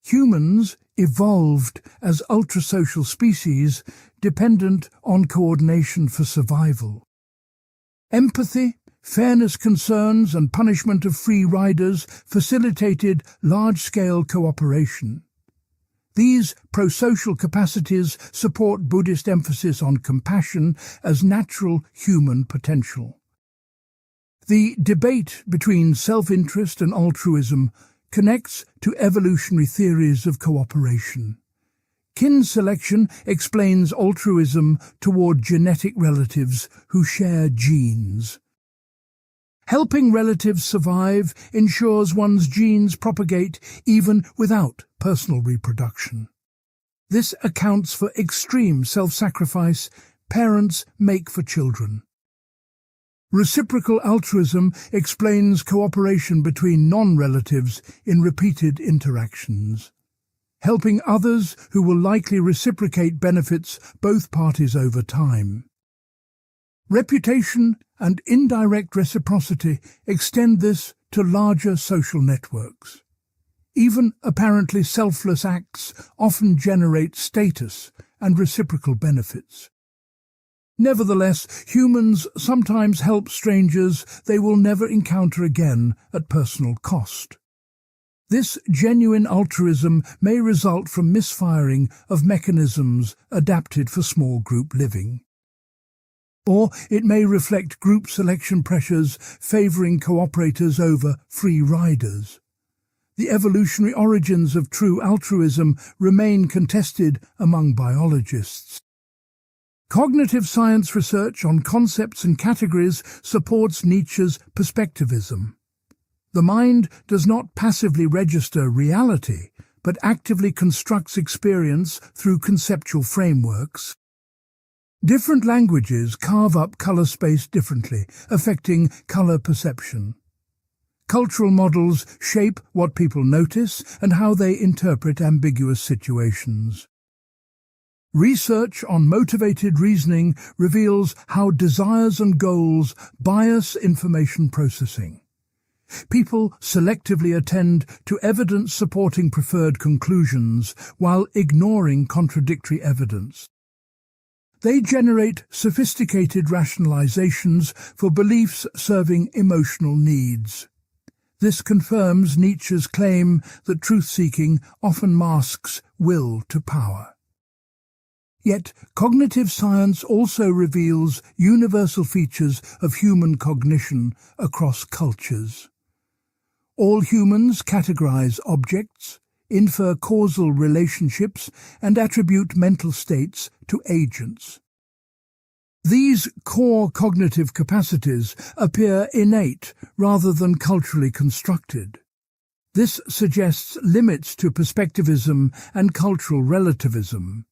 Humans evolved as ultrasocial species dependent on coordination for survival. Empathy, fairness concerns, and punishment of free riders facilitated large-scale cooperation. These pro-social capacities support Buddhist emphasis on compassion as natural human potential. The debate between self-interest and altruism connects to evolutionary theories of cooperation. Kin selection explains altruism toward genetic relatives who share genes. Helping relatives survive ensures one's genes propagate even without personal reproduction. This accounts for extreme self-sacrifice parents make for children. Reciprocal altruism explains cooperation between non-relatives in repeated interactions. Helping others who will likely reciprocate benefits both parties over time. Reputation and indirect reciprocity extend this to larger social networks. Even apparently selfless acts often generate status and reciprocal benefits. Nevertheless, humans sometimes help strangers they will never encounter again at personal cost. This genuine altruism may result from misfiring of mechanisms adapted for small group living. Or it may reflect group selection pressures favoring cooperators over free riders. The evolutionary origins of true altruism remain contested among biologists. Cognitive science research on concepts and categories supports Nietzsche's perspectivism. The mind does not passively register reality, but actively constructs experience through conceptual frameworks. Different languages carve up color space differently, affecting color perception. Cultural models shape what people notice and how they interpret ambiguous situations. Research on motivated reasoning reveals how desires and goals bias information processing. People selectively attend to evidence supporting preferred conclusions while ignoring contradictory evidence. They generate sophisticated rationalizations for beliefs serving emotional needs. This confirms Nietzsche's claim that truth-seeking often masks will to power. Yet, cognitive science also reveals universal features of human cognition across cultures. All humans categorize objects, infer causal relationships, and attribute mental states to agents. These core cognitive capacities appear innate rather than culturally constructed. This suggests limits to perspectivism and cultural relativism.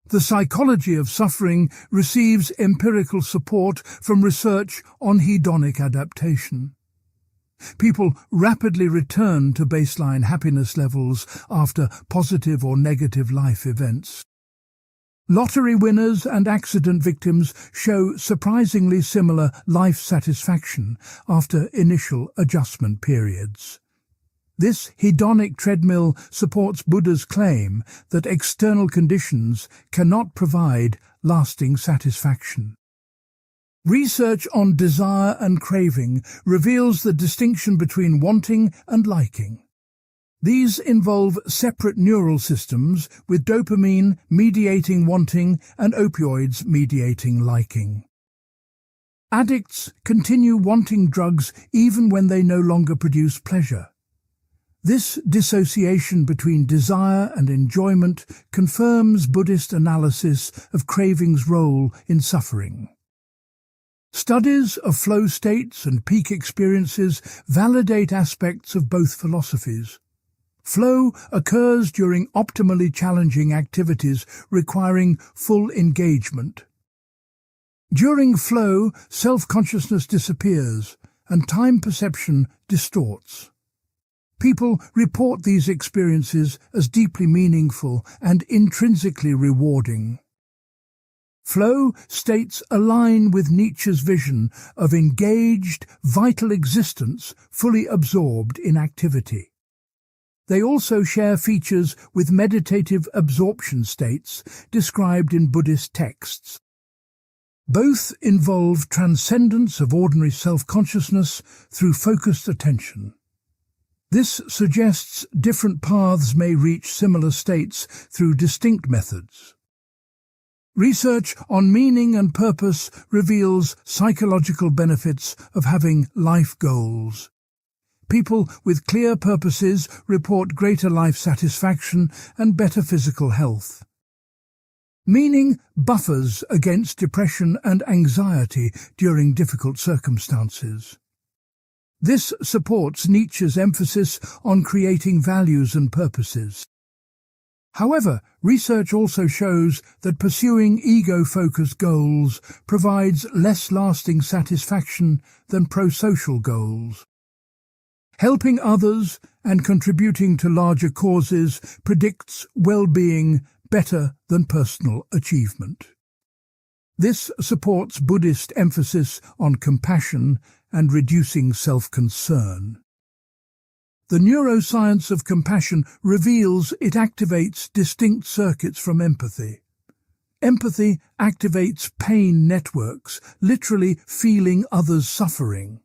The psychology of suffering receives empirical support from research on hedonic adaptation. People rapidly return to baseline happiness levels after positive or negative life events. Lottery winners and accident victims show surprisingly similar life satisfaction after initial adjustment periods. This hedonic treadmill supports Buddha's claim that external conditions cannot provide lasting satisfaction. Research on desire and craving reveals the distinction between wanting and liking. These involve separate neural systems, with dopamine mediating wanting and opioids mediating liking. Addicts continue wanting drugs even when they no longer produce pleasure. This dissociation between desire and enjoyment confirms Buddhist analysis of craving's role in suffering. Studies of flow states and peak experiences validate aspects of both philosophies. Flow occurs during optimally challenging activities requiring full engagement. During flow, self-consciousness disappears and time perception distorts. People report these experiences as deeply meaningful and intrinsically rewarding. Flow states align with Nietzsche's vision of engaged, vital existence fully absorbed in activity. They also share features with meditative absorption states described in Buddhist texts. Both involve transcendence of ordinary self-consciousness through focused attention. This suggests different paths may reach similar states through distinct methods. Research on meaning and purpose reveals psychological benefits of having life goals. People with clear purposes report greater life satisfaction and better physical health. Meaning buffers against depression and anxiety during difficult circumstances. This supports Nietzsche's emphasis on creating values and purposes. However, research also shows that pursuing ego-focused goals provides less lasting satisfaction than pro-social goals. Helping others and contributing to larger causes predicts well-being better than personal achievement. This supports Buddhist emphasis on compassion and reducing self-concern. The neuroscience of compassion reveals it activates distinct circuits from empathy. Empathy activates pain networks, literally feeling others' suffering.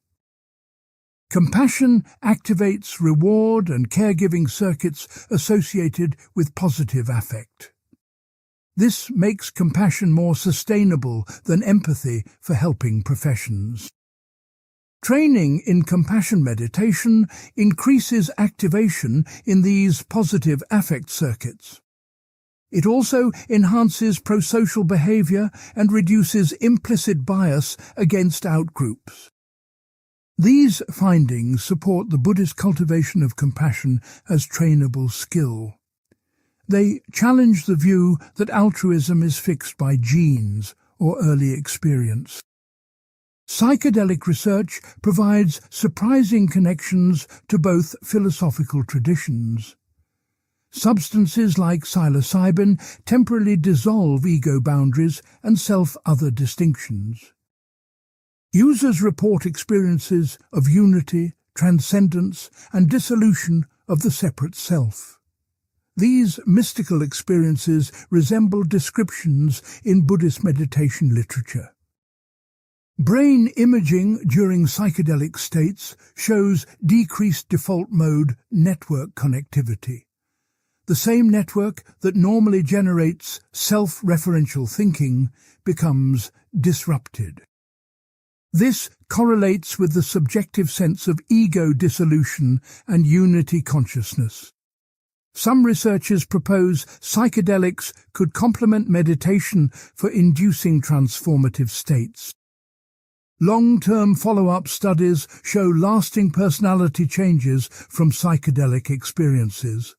Compassion activates reward and caregiving circuits associated with positive affect. This makes compassion more sustainable than empathy for helping professions. Training in compassion meditation increases activation in these positive affect circuits. It also enhances prosocial behavior and reduces implicit bias against outgroups. These findings support the Buddhist cultivation of compassion as trainable skill. They challenge the view that altruism is fixed by genes or early experience. Psychedelic research provides surprising connections to both philosophical traditions. Substances like psilocybin temporarily dissolve ego boundaries and self-other distinctions. Users report experiences of unity, transcendence, and dissolution of the separate self. These mystical experiences resemble descriptions in Buddhist meditation literature. Brain imaging during psychedelic states shows decreased default mode network connectivity. The same network that normally generates self-referential thinking becomes disrupted. This correlates with the subjective sense of ego dissolution and unity consciousness. Some researchers propose psychedelics could complement meditation for inducing transformative states. Long-term follow-up studies show lasting personality changes from psychedelic experiences.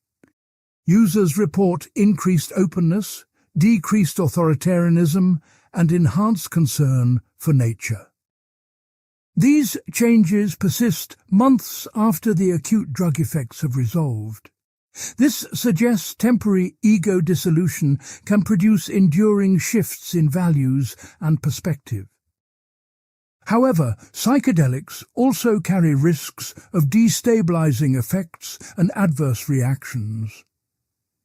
Users report increased openness, decreased authoritarianism, and enhanced concern for nature. These changes persist months after the acute drug effects have resolved. This suggests temporary ego dissolution can produce enduring shifts in values and perspective. However, psychedelics also carry risks of destabilizing effects and adverse reactions.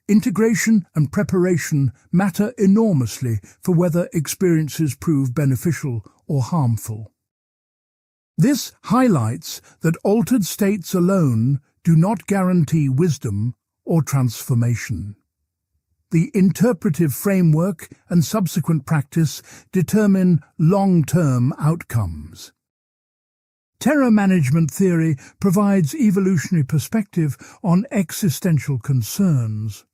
Integration and preparation matter enormously for whether experiences prove beneficial or harmful. This highlights that altered states alone do not guarantee wisdom or transformation. The interpretive framework and subsequent practice determine long-term outcomes. Terror management theory provides evolutionary perspective on existential concerns.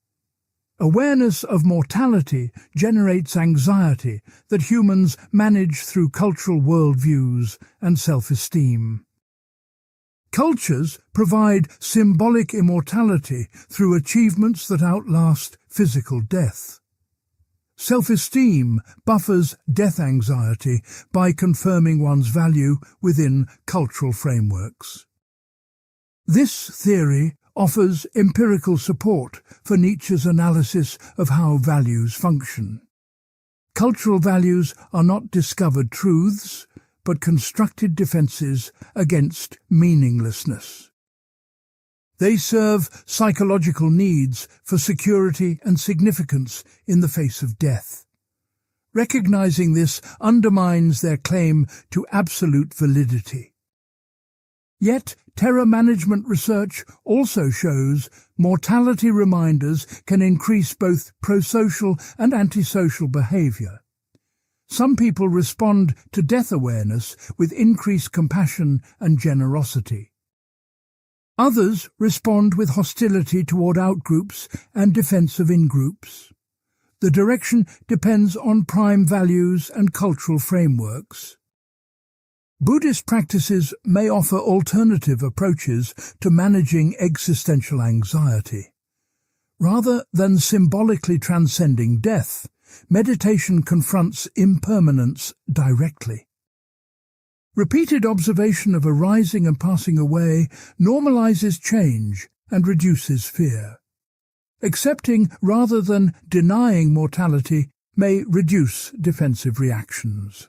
Awareness of mortality generates anxiety that humans manage through cultural worldviews and self-esteem. Cultures provide symbolic immortality through achievements that outlast physical death. Self-esteem buffers death anxiety by confirming one's value within cultural frameworks. This theory offers empirical support for Nietzsche's analysis of how values function. Cultural values are not discovered truths, but constructed defenses against meaninglessness. They serve psychological needs for security and significance in the face of death. Recognizing this undermines their claim to absolute validity. Yet, terror management research also shows mortality reminders can increase both prosocial and antisocial behavior. Some people respond to death awareness with increased compassion and generosity. Others respond with hostility toward outgroups and defense of in-groups. The direction depends on prime values and cultural frameworks. Buddhist practices may offer alternative approaches to managing existential anxiety. Rather than symbolically transcending death, meditation confronts impermanence directly. Repeated observation of arising and passing away normalizes change and reduces fear. Accepting rather than denying mortality may reduce defensive reactions.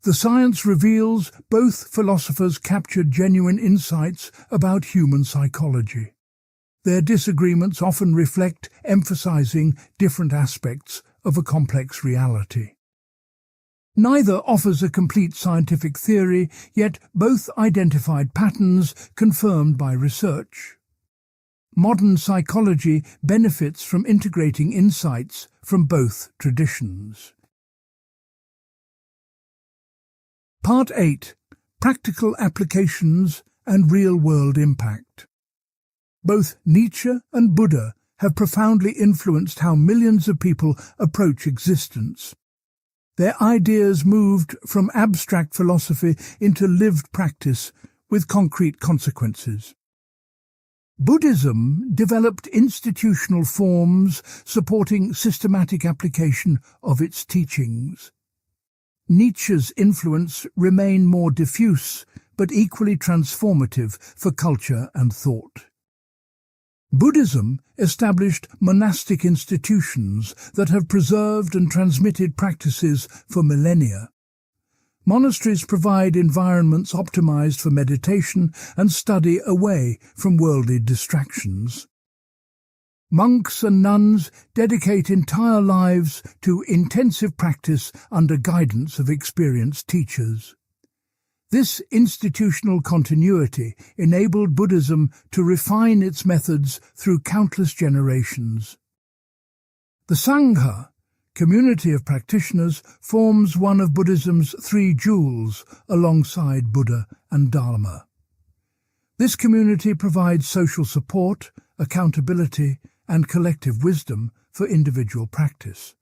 The science reveals both philosophers captured genuine insights about human psychology. Their disagreements often reflect emphasizing different aspects of a complex reality. Neither offers a complete scientific theory, yet both identified patterns confirmed by research. Modern psychology benefits from integrating insights from both traditions. Part 8. Practical Applications and Real-World Impact. Both Nietzsche and Buddha have profoundly influenced how millions of people approach existence. Their ideas moved from abstract philosophy into lived practice with concrete consequences. Buddhism developed institutional forms supporting systematic application of its teachings. Nietzsche's influence remained more diffuse but equally transformative for culture and thought. Buddhism established monastic institutions that have preserved and transmitted practices for millennia. Monasteries provide environments optimized for meditation and study away from worldly distractions. Monks and nuns dedicate entire lives to intensive practice under guidance of experienced teachers. This institutional continuity enabled Buddhism to refine its methods through countless generations. The Sangha, community of practitioners, forms one of Buddhism's three jewels alongside Buddha and Dharma. This community provides social support, accountability, and collective wisdom for individual practice.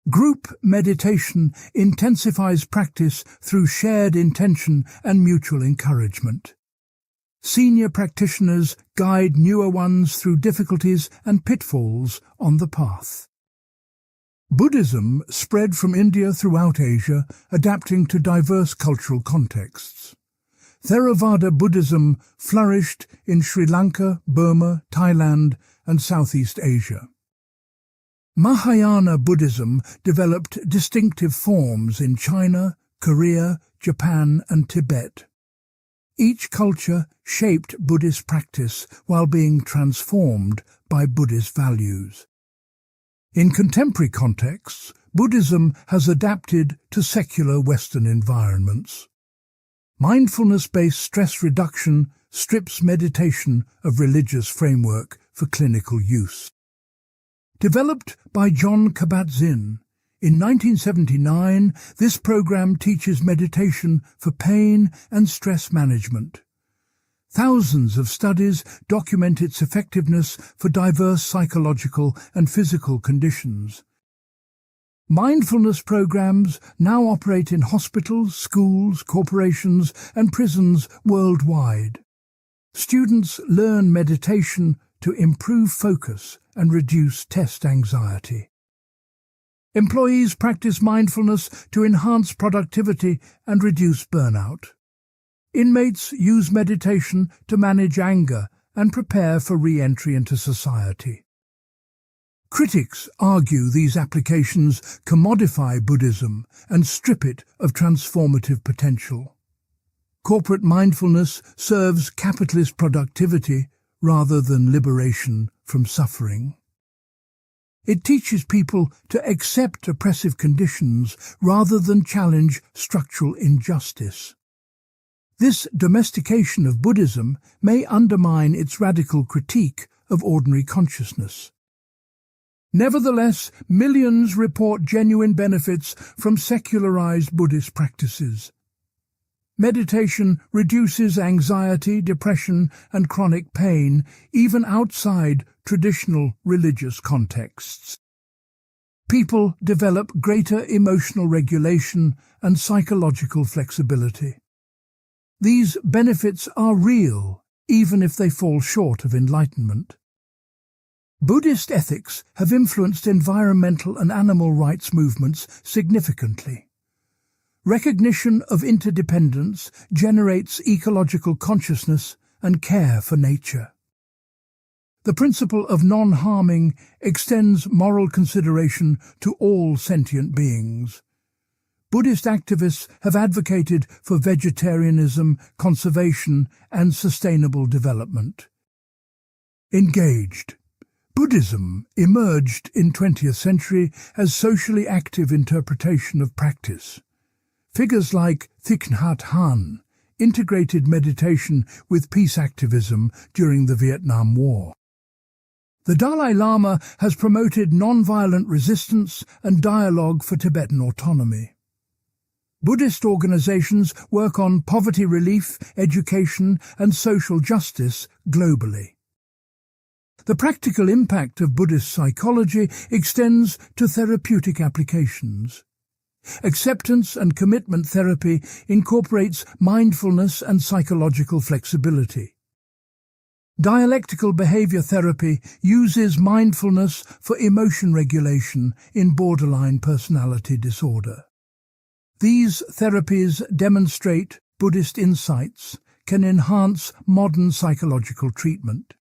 Group meditation intensifies practice through shared intention and mutual encouragement. Senior practitioners guide newer ones through difficulties and pitfalls on the path. Buddhism spread from India throughout Asia, adapting to diverse cultural contexts. Theravada Buddhism flourished in Sri Lanka, Burma, Thailand, and Southeast Asia. Mahayana Buddhism developed distinctive forms in China, Korea, Japan, and Tibet. Each culture shaped Buddhist practice while being transformed by Buddhist values. In contemporary contexts, Buddhism has adapted to secular Western environments. Mindfulness-based stress reduction strips meditation of religious framework for clinical use. Developed by John Kabat-Zinn, in 1979, this program teaches meditation for pain and stress management. Thousands of studies document its effectiveness for diverse psychological and physical conditions. Mindfulness programs now operate in hospitals, schools, corporations, and prisons worldwide. Students learn meditation to improve focus and reduce test anxiety. Employees practice mindfulness to enhance productivity and reduce burnout. Inmates use meditation to manage anger and prepare for re-entry into society. Critics argue these applications commodify Buddhism and strip it of transformative potential. Corporate mindfulness serves capitalist productivity rather than liberation from suffering. It teaches people to accept oppressive conditions rather than challenge structural injustice. This domestication of Buddhism may undermine its radical critique of ordinary consciousness. Nevertheless, millions report genuine benefits from secularized Buddhist practices. Meditation reduces anxiety, depression, and chronic pain, even outside traditional religious contexts. People develop greater emotional regulation and psychological flexibility. These benefits are real, even if they fall short of enlightenment. Buddhist ethics have influenced environmental and animal rights movements significantly. Recognition of interdependence generates ecological consciousness and care for nature. The principle of non-harming extends moral consideration to all sentient beings. Buddhist activists have advocated for vegetarianism, conservation, and sustainable development. Engaged. Buddhism emerged in 20th century as socially active interpretation of practice. Figures like Thich Nhat Hanh integrated meditation with peace activism during the Vietnam War. The Dalai Lama has promoted non-violent resistance and dialogue for Tibetan autonomy. Buddhist organizations work on poverty relief, education, and social justice globally. The practical impact of Buddhist psychology extends to therapeutic applications. Acceptance and commitment therapy incorporates mindfulness and psychological flexibility. Dialectical behavior therapy uses mindfulness for emotion regulation in borderline personality disorder. These therapies demonstrate Buddhist insights can enhance modern psychological treatment.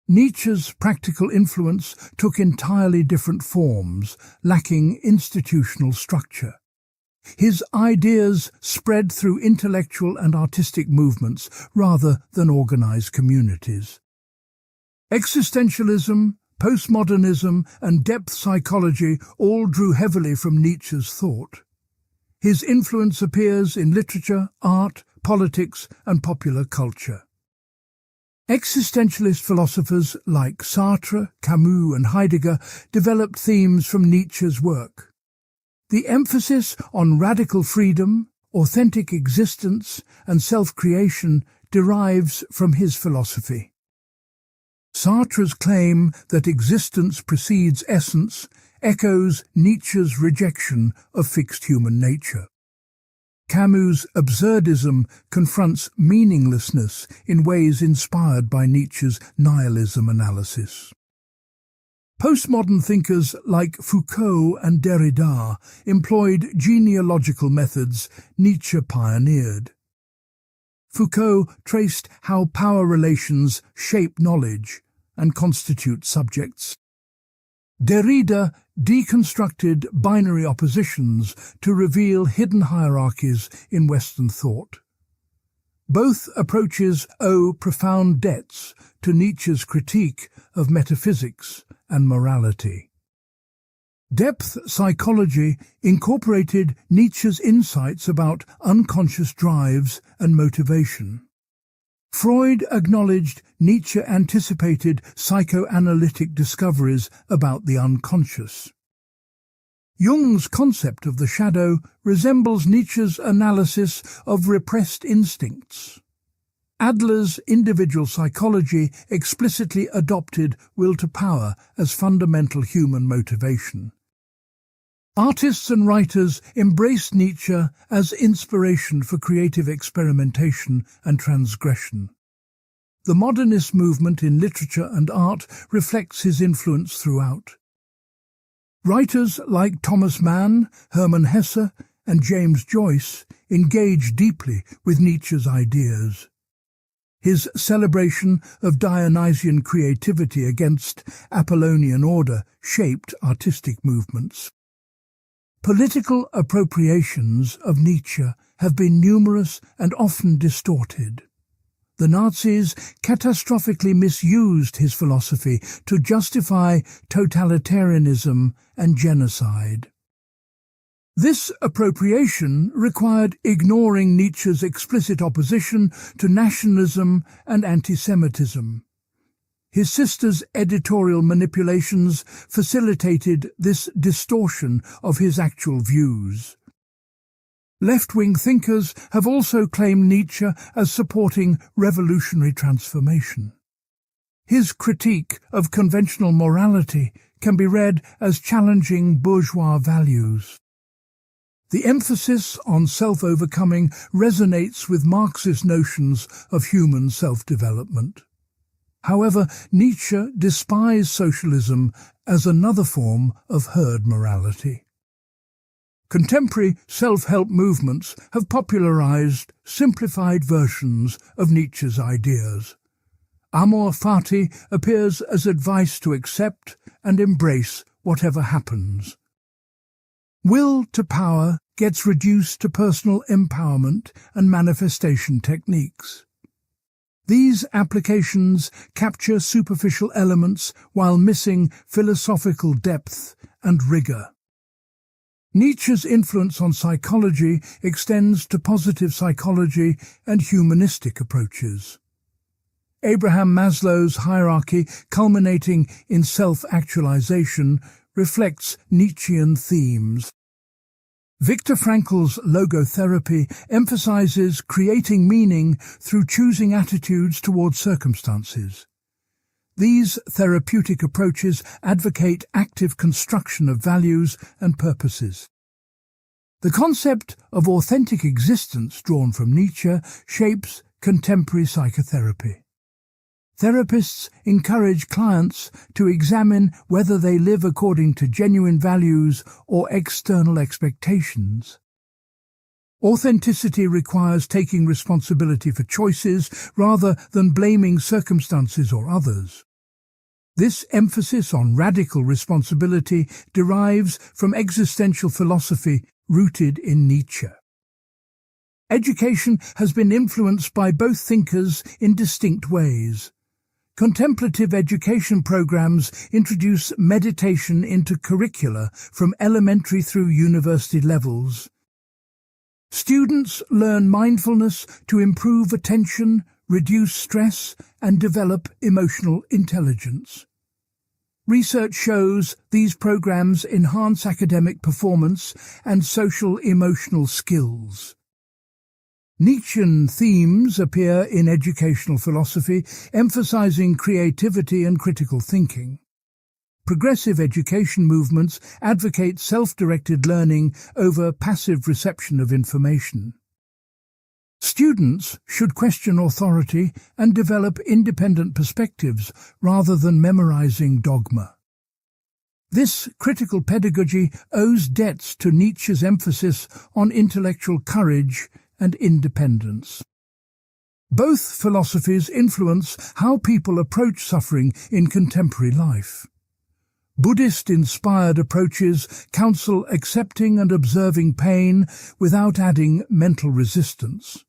Nietzsche's practical influence took entirely different forms, lacking institutional structure. His ideas spread through intellectual and artistic movements rather than organized communities. Existentialism, postmodernism, and depth psychology all drew heavily from Nietzsche's thought. His influence appears in literature, art, politics, and popular culture. Existentialist philosophers like Sartre, Camus, and Heidegger developed themes from Nietzsche's work. The emphasis on radical freedom, authentic existence, and self-creation derives from his philosophy. Sartre's claim that existence precedes essence echoes Nietzsche's rejection of fixed human nature. Camus' absurdism confronts meaninglessness in ways inspired by Nietzsche's nihilism analysis. Postmodern thinkers like Foucault and Derrida employed genealogical methods Nietzsche pioneered. Foucault traced how power relations shape knowledge and constitute subjects. Derrida deconstructed binary oppositions to reveal hidden hierarchies in Western thought. Both approaches owe profound debts to Nietzsche's critique of metaphysics and morality. Depth psychology incorporated Nietzsche's insights about unconscious drives and motivation. Freud acknowledged Nietzsche anticipated psychoanalytic discoveries about the unconscious. Jung's concept of the shadow resembles Nietzsche's analysis of repressed instincts. Adler's individual psychology explicitly adopted will to power as fundamental human motivation. Artists and writers embraced Nietzsche as inspiration for creative experimentation and transgression. The modernist movement in literature and art reflects his influence throughout. Writers like Thomas Mann, Hermann Hesse, and James Joyce engage deeply with Nietzsche's ideas. His celebration of Dionysian creativity against Apollonian order shaped artistic movements. Political appropriations of Nietzsche have been numerous and often distorted. The Nazis catastrophically misused his philosophy to justify totalitarianism and genocide. This appropriation required ignoring Nietzsche's explicit opposition to nationalism and anti-Semitism. His sister's editorial manipulations facilitated this distortion of his actual views. Left-wing thinkers have also claimed Nietzsche as supporting revolutionary transformation. His critique of conventional morality can be read as challenging bourgeois values. The emphasis on self-overcoming resonates with Marxist notions of human self-development. However, Nietzsche despised socialism as another form of herd morality. Contemporary self-help movements have popularized simplified versions of Nietzsche's ideas. Amor fati appears as advice to accept and embrace whatever happens. Will to power gets reduced to personal empowerment and manifestation techniques. These applications capture superficial elements while missing philosophical depth and rigor. Nietzsche's influence on psychology extends to positive psychology and humanistic approaches. Abraham Maslow's hierarchy, culminating in self-actualization, reflects Nietzschean themes. Viktor Frankl's logotherapy emphasizes creating meaning through choosing attitudes toward circumstances. These therapeutic approaches advocate active construction of values and purposes. The concept of authentic existence drawn from Nietzsche shapes contemporary psychotherapy. Therapists encourage clients to examine whether they live according to genuine values or external expectations. Authenticity requires taking responsibility for choices rather than blaming circumstances or others. This emphasis on radical responsibility derives from existential philosophy rooted in Nietzsche. Education has been influenced by both thinkers in distinct ways. Contemplative education programs introduce meditation into curricula from elementary through university levels. Students learn mindfulness to improve attention, reduce stress, and develop emotional intelligence. Research shows these programs enhance academic performance and social-emotional skills. Nietzschean themes appear in educational philosophy, emphasizing creativity and critical thinking. Progressive education movements advocate self-directed learning over passive reception of information. Students should question authority and develop independent perspectives rather than memorizing dogma. This critical pedagogy owes debts to Nietzsche's emphasis on intellectual courage and independence. Both philosophies influence how people approach suffering in contemporary life. Buddhist-inspired approaches counsel accepting and observing pain without adding mental resistance.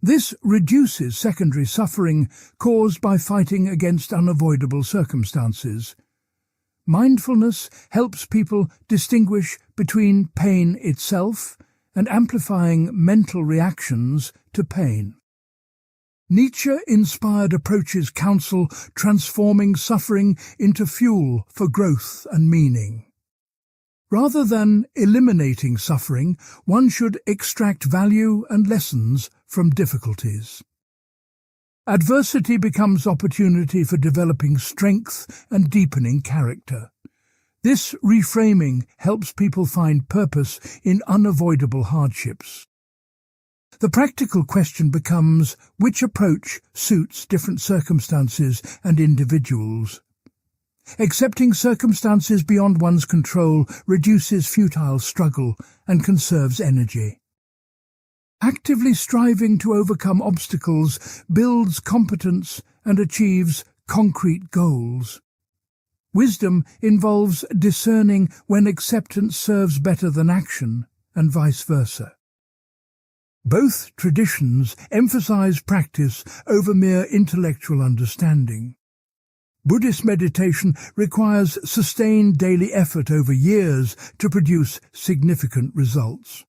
This reduces secondary suffering caused by fighting against unavoidable circumstances. Mindfulness helps people distinguish between pain itself and amplifying mental reactions to pain. Nietzsche-inspired approaches counsel transforming suffering into fuel for growth and meaning. Rather than eliminating suffering, one should extract value and lessons from difficulties. Adversity becomes opportunity for developing strength and deepening character. This reframing helps people find purpose in unavoidable hardships. The practical question becomes which approach suits different circumstances and individuals. Accepting circumstances beyond one's control reduces futile struggle and conserves energy. Actively striving to overcome obstacles builds competence and achieves concrete goals. Wisdom involves discerning when acceptance serves better than action, and vice versa. Both traditions emphasize practice over mere intellectual understanding. Buddhist meditation requires sustained daily effort over years to produce significant results.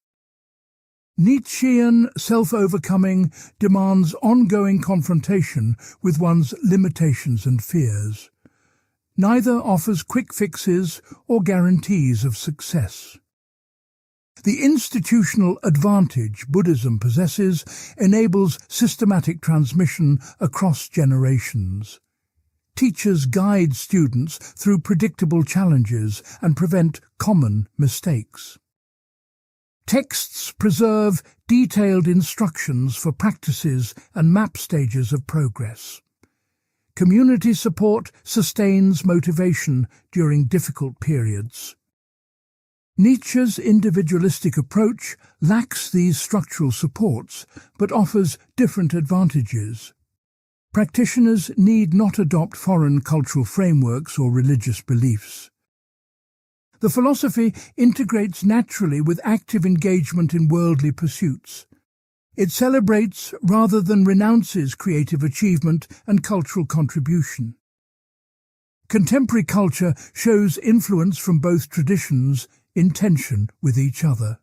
Nietzschean self-overcoming demands ongoing confrontation with one's limitations and fears. Neither offers quick fixes or guarantees of success. The institutional advantage Buddhism possesses enables systematic transmission across generations. Teachers guide students through predictable challenges and prevent common mistakes. Texts preserve detailed instructions for practices and map stages of progress. Community support sustains motivation during difficult periods. Nietzsche's individualistic approach lacks these structural supports, but offers different advantages. Practitioners need not adopt foreign cultural frameworks or religious beliefs. The philosophy integrates naturally with active engagement in worldly pursuits. It celebrates rather than renounces creative achievement and cultural contribution. Contemporary culture shows influence from both traditions in tension with each other.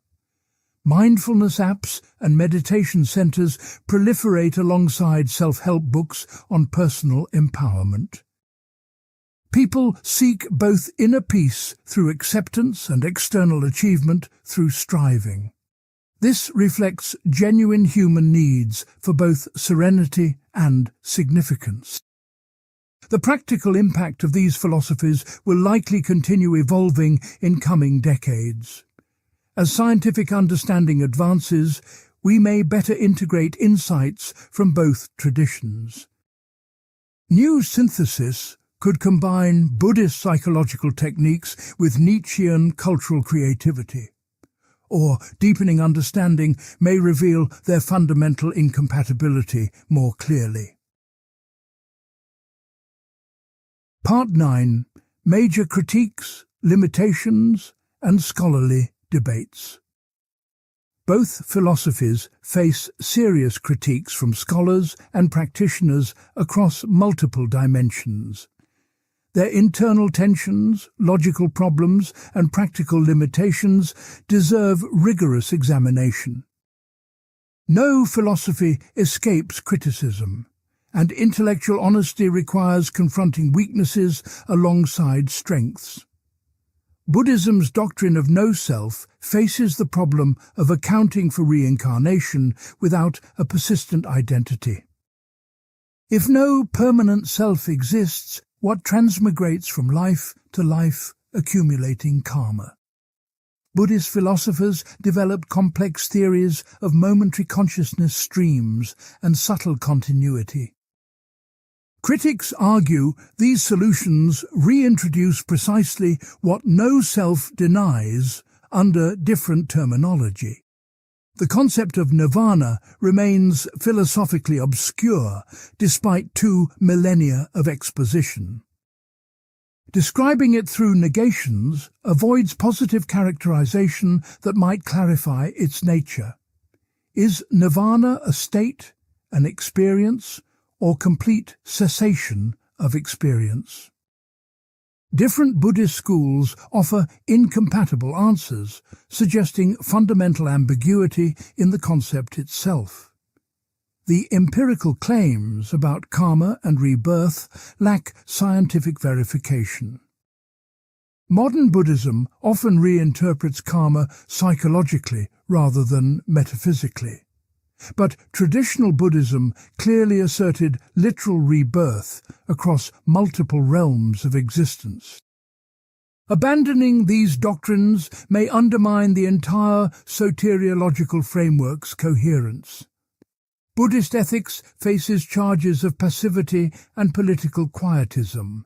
Mindfulness apps and meditation centers proliferate alongside self-help books on personal empowerment. People seek both inner peace through acceptance and external achievement through striving. This reflects genuine human needs for both serenity and significance. The practical impact of these philosophies will likely continue evolving in coming decades. As scientific understanding advances, we may better integrate insights from both traditions. New synthesis could combine Buddhist psychological techniques with Nietzschean cultural creativity, or deepening understanding may reveal their fundamental incompatibility more clearly. Part 9. Major critiques, limitations, and scholarly debates. Both philosophies face serious critiques from scholars and practitioners across multiple dimensions. Their internal tensions, logical problems, and practical limitations deserve rigorous examination. No philosophy escapes criticism, and intellectual honesty requires confronting weaknesses alongside strengths. Buddhism's doctrine of no-self faces the problem of accounting for reincarnation without a persistent identity. If no permanent self exists, what transmigrates from life to life, accumulating karma? Buddhist philosophers developed complex theories of momentary consciousness streams and subtle continuity. Critics argue these solutions reintroduce precisely what no self denies under different terminology. The concept of nirvana remains philosophically obscure despite 2 millennia of exposition. Describing it through negations avoids positive characterization that might clarify its nature. Is nirvana a state, an experience, or complete cessation of experience? Different Buddhist schools offer incompatible answers, suggesting fundamental ambiguity in the concept itself. The empirical claims about karma and rebirth lack scientific verification. Modern Buddhism often reinterprets karma psychologically rather than metaphysically. But traditional Buddhism clearly asserted literal rebirth across multiple realms of existence. Abandoning these doctrines may undermine the entire soteriological framework's coherence. Buddhist ethics faces charges of passivity and political quietism.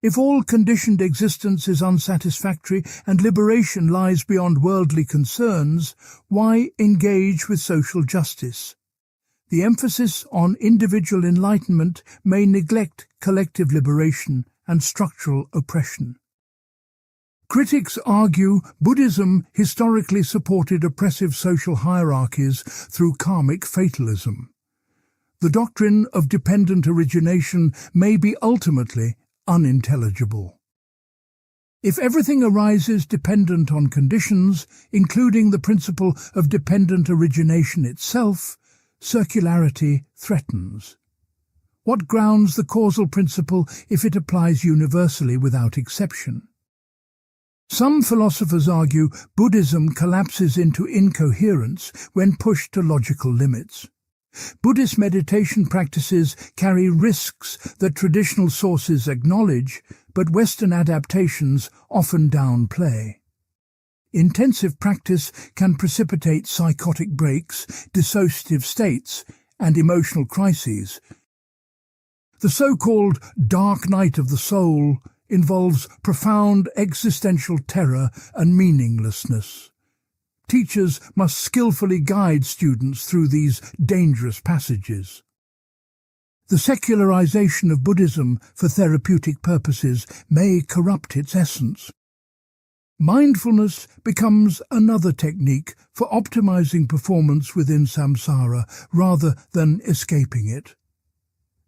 If all conditioned existence is unsatisfactory and liberation lies beyond worldly concerns, why engage with social justice? The emphasis on individual enlightenment may neglect collective liberation and structural oppression. Critics argue Buddhism historically supported oppressive social hierarchies through karmic fatalism. The doctrine of dependent origination may be ultimately unintelligible. If everything arises dependent on conditions, including the principle of dependent origination itself, circularity threatens. What grounds the causal principle if it applies universally without exception? Some philosophers argue Buddhism collapses into incoherence when pushed to logical limits. Buddhist meditation practices carry risks that traditional sources acknowledge, but Western adaptations often downplay. Intensive practice can precipitate psychotic breaks, dissociative states, and emotional crises. The so-called dark night of the soul involves profound existential terror and meaninglessness. Teachers must skillfully guide students through these dangerous passages. The secularization of Buddhism for therapeutic purposes may corrupt its essence. Mindfulness becomes another technique for optimizing performance within samsara rather than escaping it.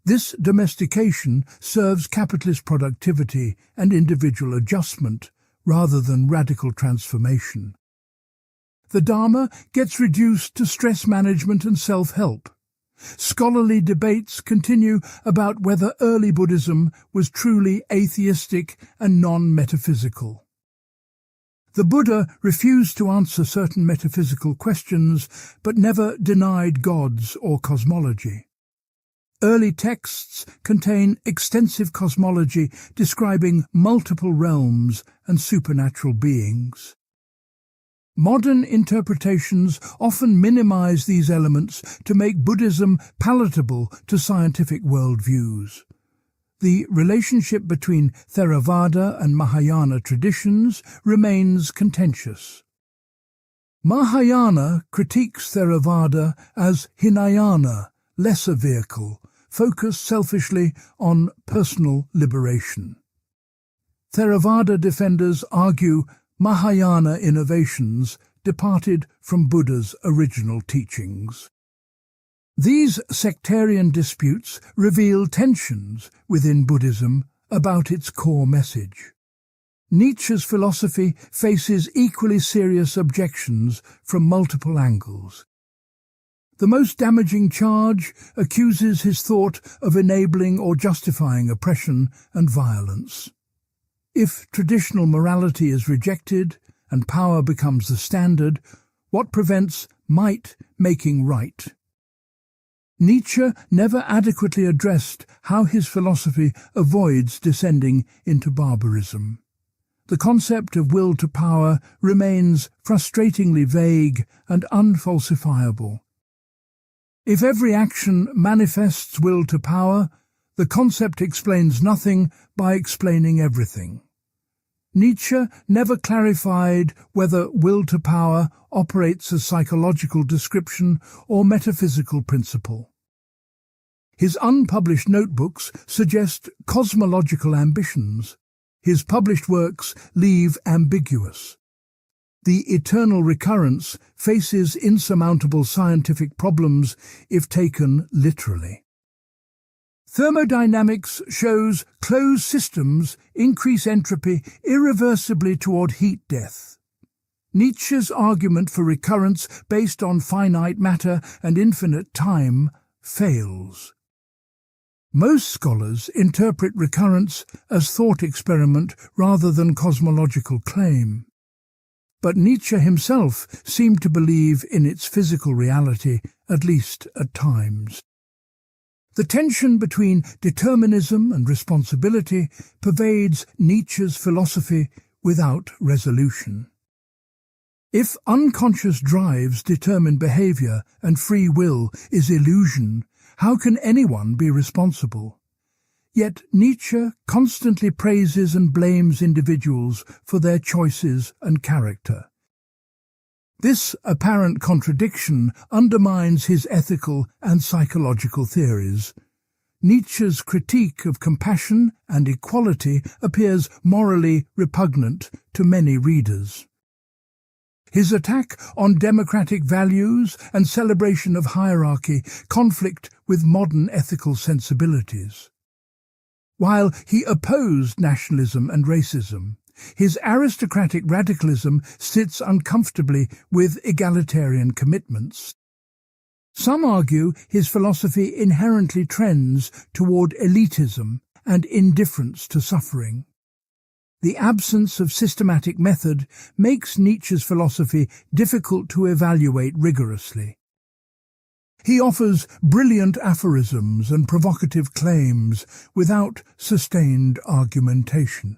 This domestication serves capitalist productivity and individual adjustment rather than radical transformation. The Dharma gets reduced to stress management and self-help. Scholarly debates continue about whether early Buddhism was truly atheistic and non-metaphysical. The Buddha refused to answer certain metaphysical questions, but never denied gods or cosmology. Early texts contain extensive cosmology describing multiple realms and supernatural beings. Modern interpretations often minimize these elements to make Buddhism palatable to scientific worldviews. The relationship between Theravada and Mahayana traditions remains contentious. Mahayana critiques Theravada as Hinayana, lesser vehicle, focused selfishly on personal liberation. Theravada defenders argue Mahayana innovations departed from Buddha's original teachings. These sectarian disputes reveal tensions within Buddhism about its core message. Nietzsche's philosophy faces equally serious objections from multiple angles. The most damaging charge accuses his thought of enabling or justifying oppression and violence. If traditional morality is rejected and power becomes the standard, what prevents might making right? Nietzsche never adequately addressed how his philosophy avoids descending into barbarism. The concept of will to power remains frustratingly vague and unfalsifiable. If every action manifests will to power, the concept explains nothing by explaining everything. Nietzsche never clarified whether will to power operates as psychological description or metaphysical principle. His unpublished notebooks suggest cosmological ambitions. His published works leave ambiguous. The eternal recurrence faces insurmountable scientific problems if taken literally. Thermodynamics shows closed systems increase entropy irreversibly toward heat death. Nietzsche's argument for recurrence based on finite matter and infinite time fails. Most scholars interpret recurrence as thought experiment rather than cosmological claim. But Nietzsche himself seemed to believe in its physical reality, at least at times. The tension between determinism and responsibility pervades Nietzsche's philosophy without resolution. If unconscious drives determine behavior and free will is illusion, how can anyone be responsible? Yet Nietzsche constantly praises and blames individuals for their choices and character. This apparent contradiction undermines his ethical and psychological theories. Nietzsche's critique of compassion and equality appears morally repugnant to many readers. His attack on democratic values and celebration of hierarchy conflict with modern ethical sensibilities. While he opposed nationalism and racism, his aristocratic radicalism sits uncomfortably with egalitarian commitments. Some argue his philosophy inherently trends toward elitism and indifference to suffering. The absence of systematic method makes Nietzsche's philosophy difficult to evaluate rigorously. He offers brilliant aphorisms and provocative claims without sustained argumentation.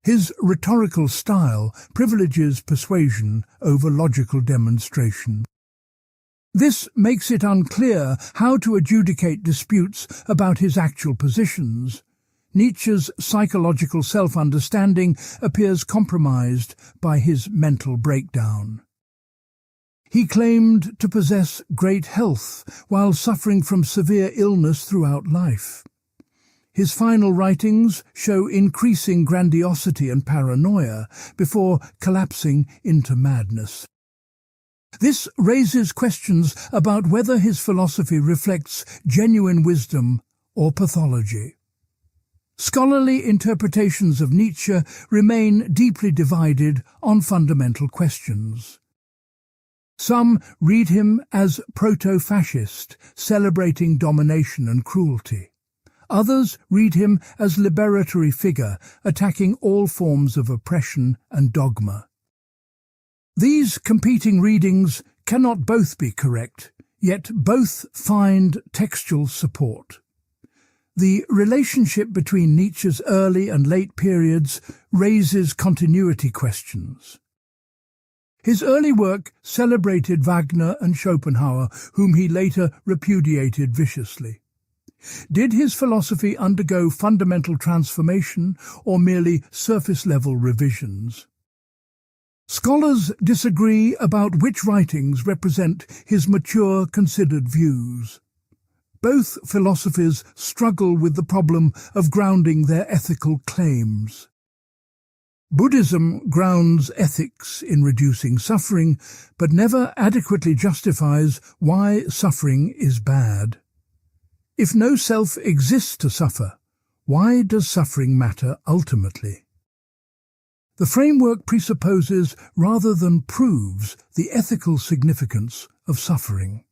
His rhetorical style privileges persuasion over logical demonstration. This makes it unclear how to adjudicate disputes about his actual positions. Nietzsche's psychological self-understanding appears compromised by his mental breakdown. He claimed to possess great health while suffering from severe illness throughout life. His final writings show increasing grandiosity and paranoia before collapsing into madness. This raises questions about whether his philosophy reflects genuine wisdom or pathology. Scholarly interpretations of Nietzsche remain deeply divided on fundamental questions. Some read him as proto-fascist, celebrating domination and cruelty. Others read him as liberatory figure, attacking all forms of oppression and dogma. These competing readings cannot both be correct, yet both find textual support. The relationship between Nietzsche's early and late periods raises continuity questions. His early work celebrated Wagner and Schopenhauer, whom he later repudiated viciously. Did his philosophy undergo fundamental transformation or merely surface-level revisions? Scholars disagree about which writings represent his mature, considered views. Both philosophies struggle with the problem of grounding their ethical claims. Buddhism grounds ethics in reducing suffering, but never adequately justifies why suffering is bad. If no self exists to suffer, why does suffering matter ultimately? The framework presupposes rather than proves the ethical significance of suffering.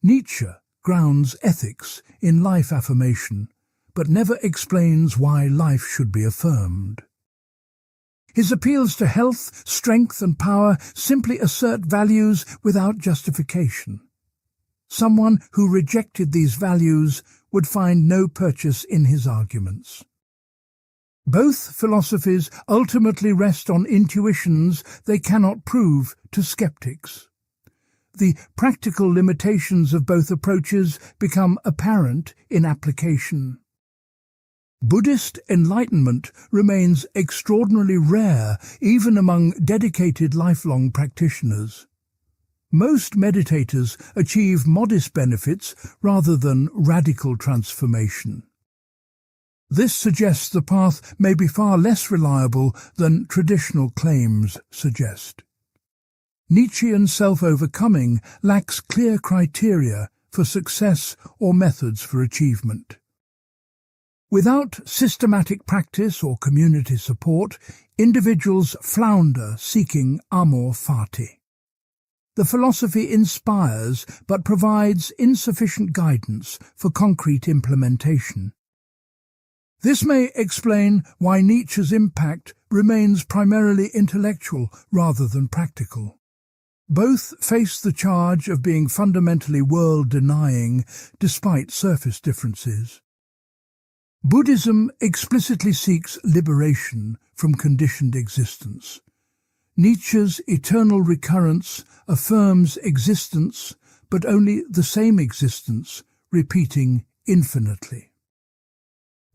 Nietzsche grounds ethics in life affirmation, but never explains why life should be affirmed. His appeals to health, strength and power simply assert values without justification. Someone who rejected these values would find no purchase in his arguments. Both philosophies ultimately rest on intuitions they cannot prove to skeptics. The practical limitations of both approaches become apparent in application. Buddhist enlightenment remains extraordinarily rare even among dedicated lifelong practitioners. Most meditators achieve modest benefits rather than radical transformation. This suggests the path may be far less reliable than traditional claims suggest. Nietzschean self-overcoming lacks clear criteria for success or methods for achievement. Without systematic practice or community support, individuals flounder seeking amor fati. The philosophy inspires but provides insufficient guidance for concrete implementation. This may explain why Nietzsche's impact remains primarily intellectual rather than practical. Both face the charge of being fundamentally world-denying despite surface differences. Buddhism explicitly seeks liberation from conditioned existence. Nietzsche's eternal recurrence affirms existence, but only the same existence, repeating infinitely.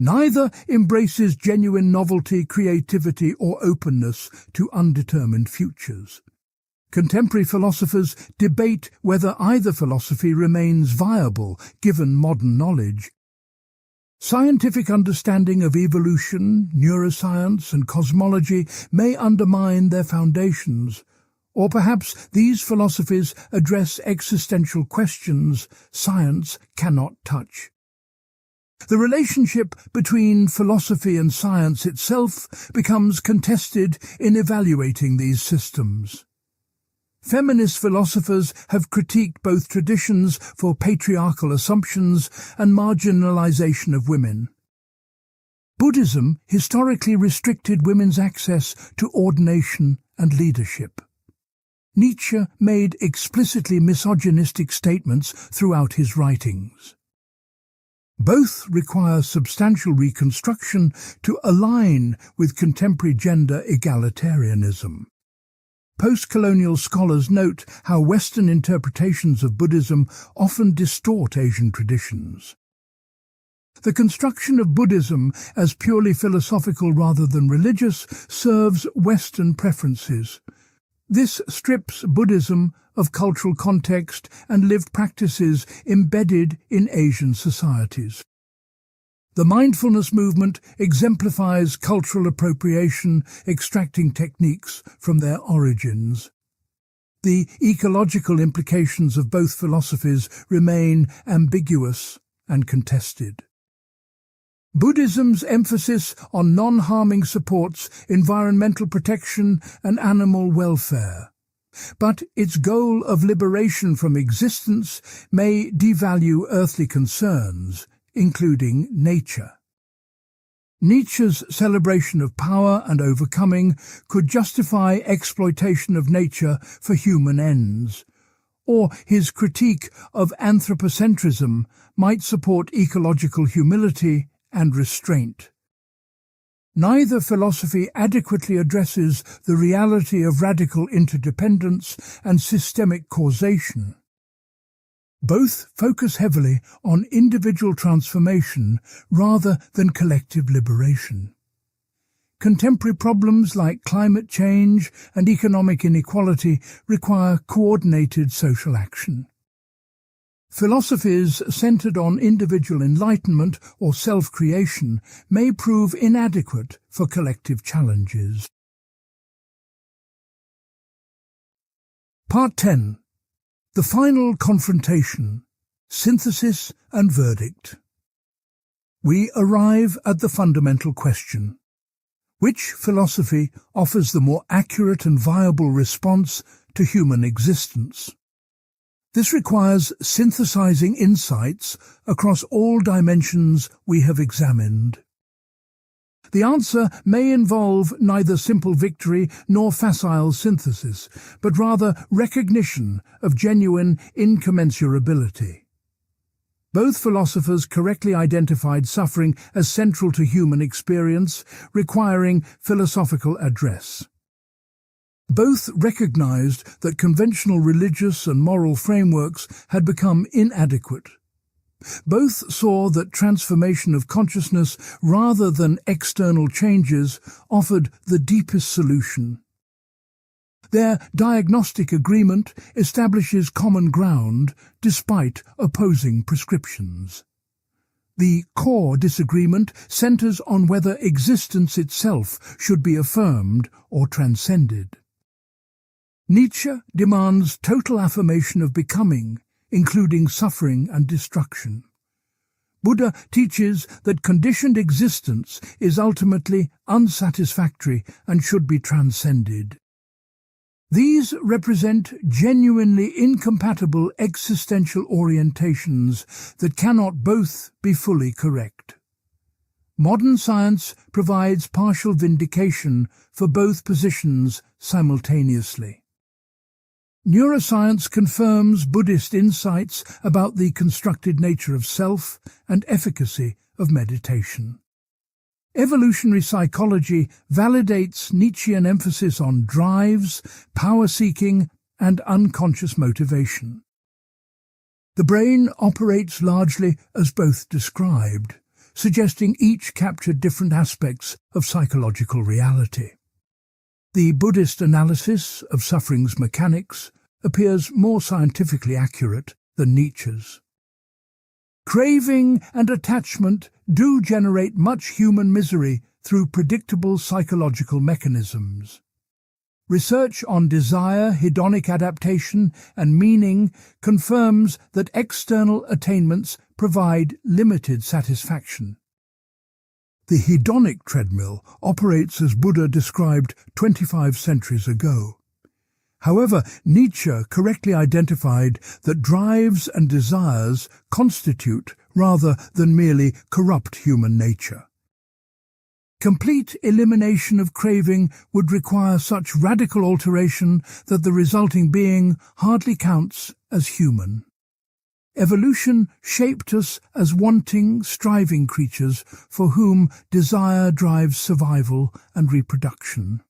Neither embraces genuine novelty, creativity, or openness to undetermined futures. Contemporary philosophers debate whether either philosophy remains viable given modern knowledge. Scientific understanding of evolution, neuroscience, and cosmology may undermine their foundations, or perhaps these philosophies address existential questions science cannot touch. The relationship between philosophy and science itself becomes contested in evaluating these systems. Feminist philosophers have critiqued both traditions for patriarchal assumptions and marginalization of women. Buddhism historically restricted women's access to ordination and leadership. Nietzsche made explicitly misogynistic statements throughout his writings. Both require substantial reconstruction to align with contemporary gender egalitarianism. Post-colonial scholars note how Western interpretations of Buddhism often distort Asian traditions. The construction of Buddhism as purely philosophical rather than religious serves Western preferences. This strips Buddhism of cultural context and lived practices embedded in Asian societies. The mindfulness movement exemplifies cultural appropriation, extracting techniques from their origins. The ecological implications of both philosophies remain ambiguous and contested. Buddhism's emphasis on non-harming supports environmental protection and animal welfare, but its goal of liberation from existence may devalue earthly concerns, including nature. Nietzsche's celebration of power and overcoming could justify exploitation of nature for human ends, or his critique of anthropocentrism might support ecological humility and restraint. Neither philosophy adequately addresses the reality of radical interdependence and systemic causation. Both focus heavily on individual transformation rather than collective liberation. Contemporary problems like climate change and economic inequality require coordinated social action. Philosophies centered on individual enlightenment or self-creation may prove inadequate for collective challenges. Part 10. The final confrontation, synthesis and verdict. We arrive at the fundamental question. Which philosophy offers the more accurate and viable response to human existence? This requires synthesizing insights across all dimensions we have examined. The answer may involve neither simple victory nor facile synthesis, but rather recognition of genuine incommensurability. Both philosophers correctly identified suffering as central to human experience, requiring philosophical address. Both recognized that conventional religious and moral frameworks had become inadequate. Both saw that transformation of consciousness rather than external changes offered the deepest solution. Their diagnostic agreement establishes common ground despite opposing prescriptions. The core disagreement centers on whether existence itself should be affirmed or transcended. Nietzsche demands total affirmation of becoming, including suffering and destruction. Buddha teaches that conditioned existence is ultimately unsatisfactory and should be transcended. These represent genuinely incompatible existential orientations that cannot both be fully correct. Modern science provides partial vindication for both positions simultaneously. Neuroscience confirms Buddhist insights about the constructed nature of self and efficacy of meditation. Evolutionary psychology validates Nietzschean emphasis on drives, power-seeking, and unconscious motivation. The brain operates largely as both described, suggesting each captured different aspects of psychological reality. The Buddhist analysis of suffering's mechanics appears more scientifically accurate than Nietzsche's. Craving and attachment do generate much human misery through predictable psychological mechanisms. Research on desire, hedonic adaptation, and meaning confirms that external attainments provide limited satisfaction. The hedonic treadmill operates as Buddha described 25 centuries ago. However, Nietzsche correctly identified that drives and desires constitute rather than merely corrupt human nature. Complete elimination of craving would require such radical alteration that the resulting being hardly counts as human. Evolution shaped us as wanting, striving creatures for whom desire drives survival and reproduction.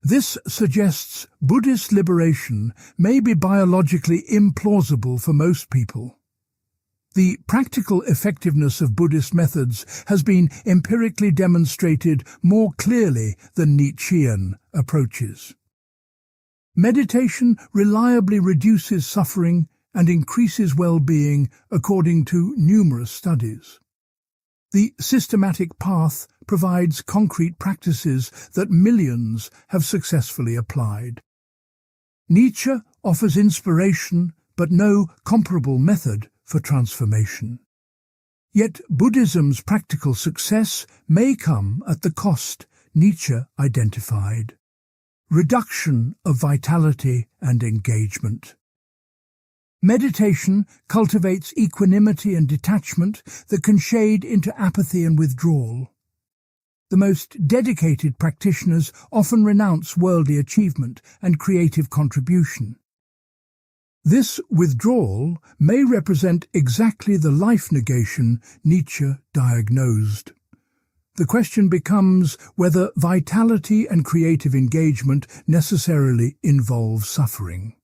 This suggests Buddhist liberation may be biologically implausible for most people. The practical effectiveness of Buddhist methods has been empirically demonstrated more clearly than Nietzschean approaches. Meditation reliably reduces suffering and increases well-being according to numerous studies. The systematic path provides concrete practices that millions have successfully applied. Nietzsche offers inspiration but no comparable method for transformation. Yet Buddhism's practical success may come at the cost Nietzsche identified: reduction of vitality and engagement. Meditation cultivates equanimity and detachment that can shade into apathy and withdrawal. The most dedicated practitioners often renounce worldly achievement and creative contribution. This withdrawal may represent exactly the life negation Nietzsche diagnosed. The question becomes whether vitality and creative engagement necessarily involve suffering.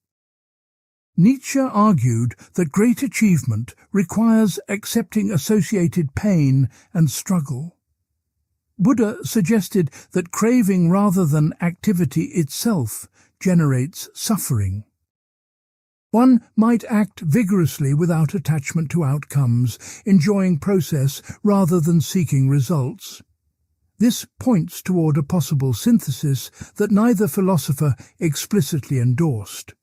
Nietzsche argued that great achievement requires accepting associated pain and struggle. Buddha suggested that craving rather than activity itself generates suffering. One might act vigorously without attachment to outcomes, enjoying process rather than seeking results. This points toward a possible synthesis that neither philosopher explicitly endorsed.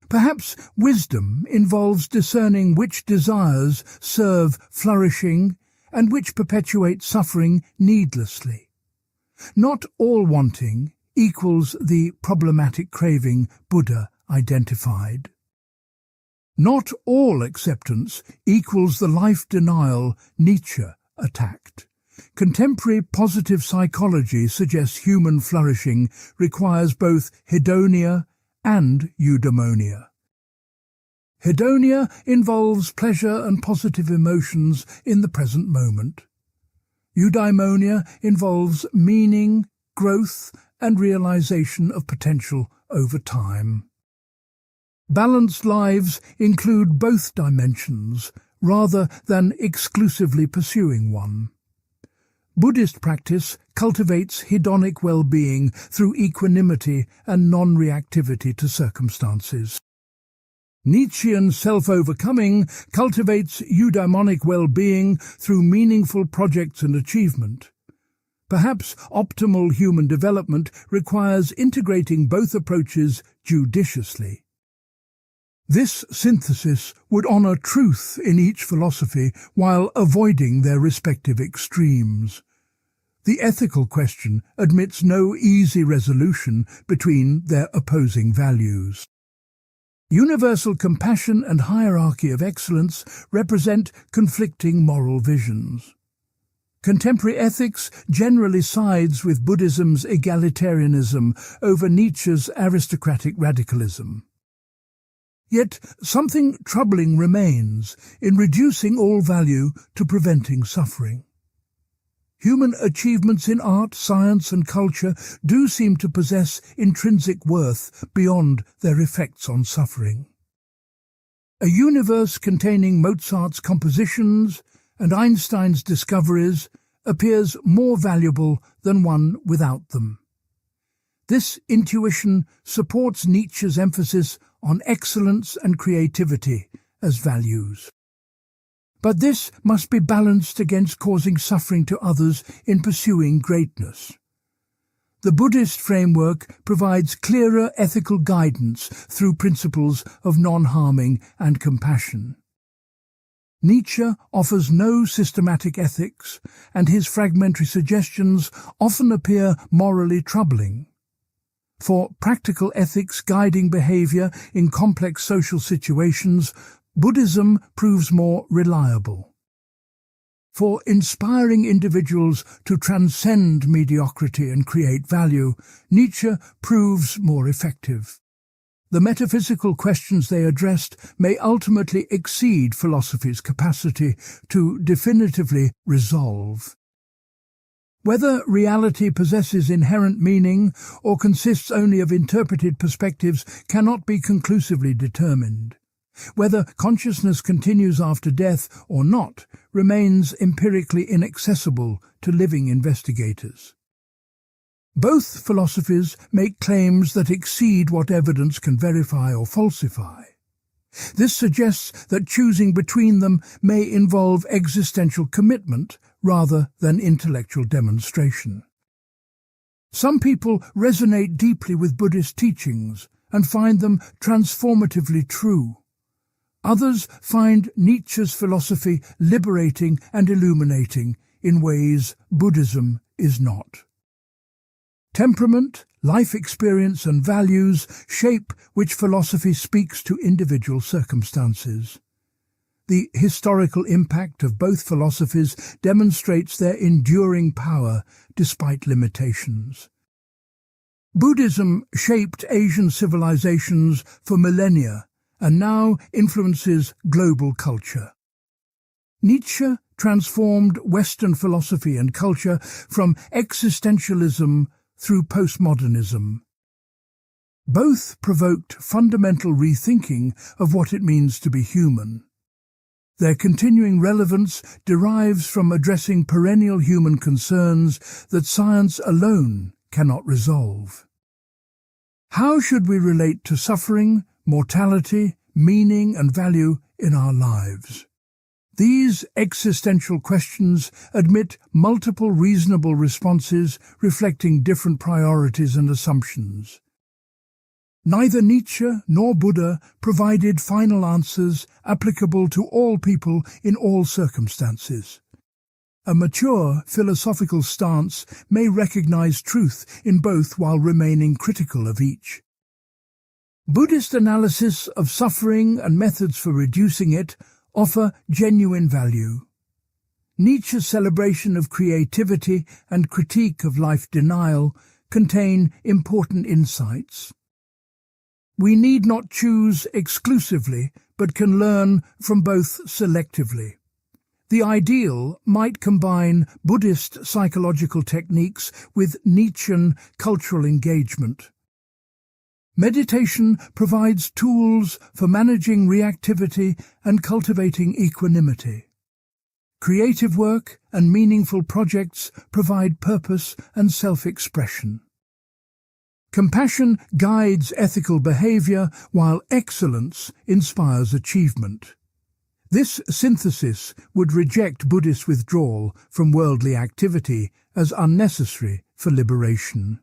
Perhaps wisdom involves discerning which desires serve flourishing and which perpetuate suffering needlessly. Not all wanting equals the problematic craving Buddha identified. Not all acceptance equals the life denial Nietzsche attacked. Contemporary positive psychology suggests human flourishing requires both hedonia and eudaimonia. Hedonia involves pleasure and positive emotions in the present moment. Eudaimonia involves meaning, growth, and realization of potential over time. Balanced lives include both dimensions, rather than exclusively pursuing one. Buddhist practice cultivates hedonic well-being through equanimity and non-reactivity to circumstances. Nietzschean self-overcoming cultivates eudaimonic well-being through meaningful projects and achievement. Perhaps optimal human development requires integrating both approaches judiciously. This synthesis would honor truth in each philosophy while avoiding their respective extremes. The ethical question admits no easy resolution between their opposing values. Universal compassion and hierarchy of excellence represent conflicting moral visions. Contemporary ethics generally sides with Buddhism's egalitarianism over Nietzsche's aristocratic radicalism. Yet something troubling remains in reducing all value to preventing suffering. Human achievements in art, science, and culture do seem to possess intrinsic worth beyond their effects on suffering. A universe containing Mozart's compositions and Einstein's discoveries appears more valuable than one without them. This intuition supports Nietzsche's emphasis on excellence and creativity as values. But this must be balanced against causing suffering to others in pursuing greatness. The Buddhist framework provides clearer ethical guidance through principles of non-harming and compassion. Nietzsche offers no systematic ethics, and his fragmentary suggestions often appear morally troubling. For practical ethics guiding behavior in complex social situations, Buddhism proves more reliable. For inspiring individuals to transcend mediocrity and create value, Nietzsche proves more effective. The metaphysical questions they addressed may ultimately exceed philosophy's capacity to definitively resolve. Whether reality possesses inherent meaning or consists only of interpreted perspectives cannot be conclusively determined. Whether consciousness continues after death or not remains empirically inaccessible to living investigators. Both philosophies make claims that exceed what evidence can verify or falsify. This suggests that choosing between them may involve existential commitment rather than intellectual demonstration. Some people resonate deeply with Buddhist teachings and find them transformatively true. Others find Nietzsche's philosophy liberating and illuminating in ways Buddhism is not. Temperament, life experience and values shape which philosophy speaks to individual circumstances. The historical impact of both philosophies demonstrates their enduring power despite limitations. Buddhism shaped Asian civilizations for millennia and now influences global culture. Nietzsche transformed Western philosophy and culture from existentialism through postmodernism. Both provoked fundamental rethinking of what it means to be human. Their continuing relevance derives from addressing perennial human concerns that science alone cannot resolve. How should we relate to suffering, mortality, meaning and value in our lives? These existential questions admit multiple reasonable responses reflecting different priorities and assumptions. Neither Nietzsche nor Buddha provided final answers applicable to all people in all circumstances. A mature philosophical stance may recognize truth in both while remaining critical of each. Buddhist analysis of suffering and methods for reducing it offer genuine value. Nietzsche's celebration of creativity and critique of life denial contain important insights. We need not choose exclusively, but can learn from both selectively. The ideal might combine Buddhist psychological techniques with Nietzschean cultural engagement. Meditation provides tools for managing reactivity and cultivating equanimity. Creative work and meaningful projects provide purpose and self-expression. Compassion guides ethical behavior, while excellence inspires achievement. This synthesis would reject Buddhist withdrawal from worldly activity as unnecessary for liberation.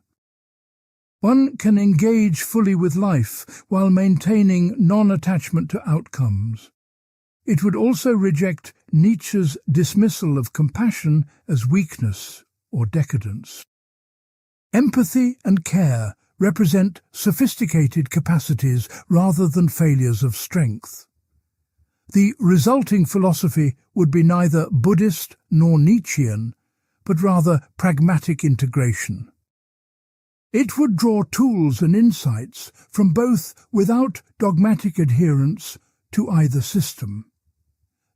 One can engage fully with life while maintaining non-attachment to outcomes. It would also reject Nietzsche's dismissal of compassion as weakness or decadence. Empathy and care represent sophisticated capacities rather than failures of strength. The resulting philosophy would be neither Buddhist nor Nietzschean, but rather pragmatic integration. It would draw tools and insights from both without dogmatic adherence to either system.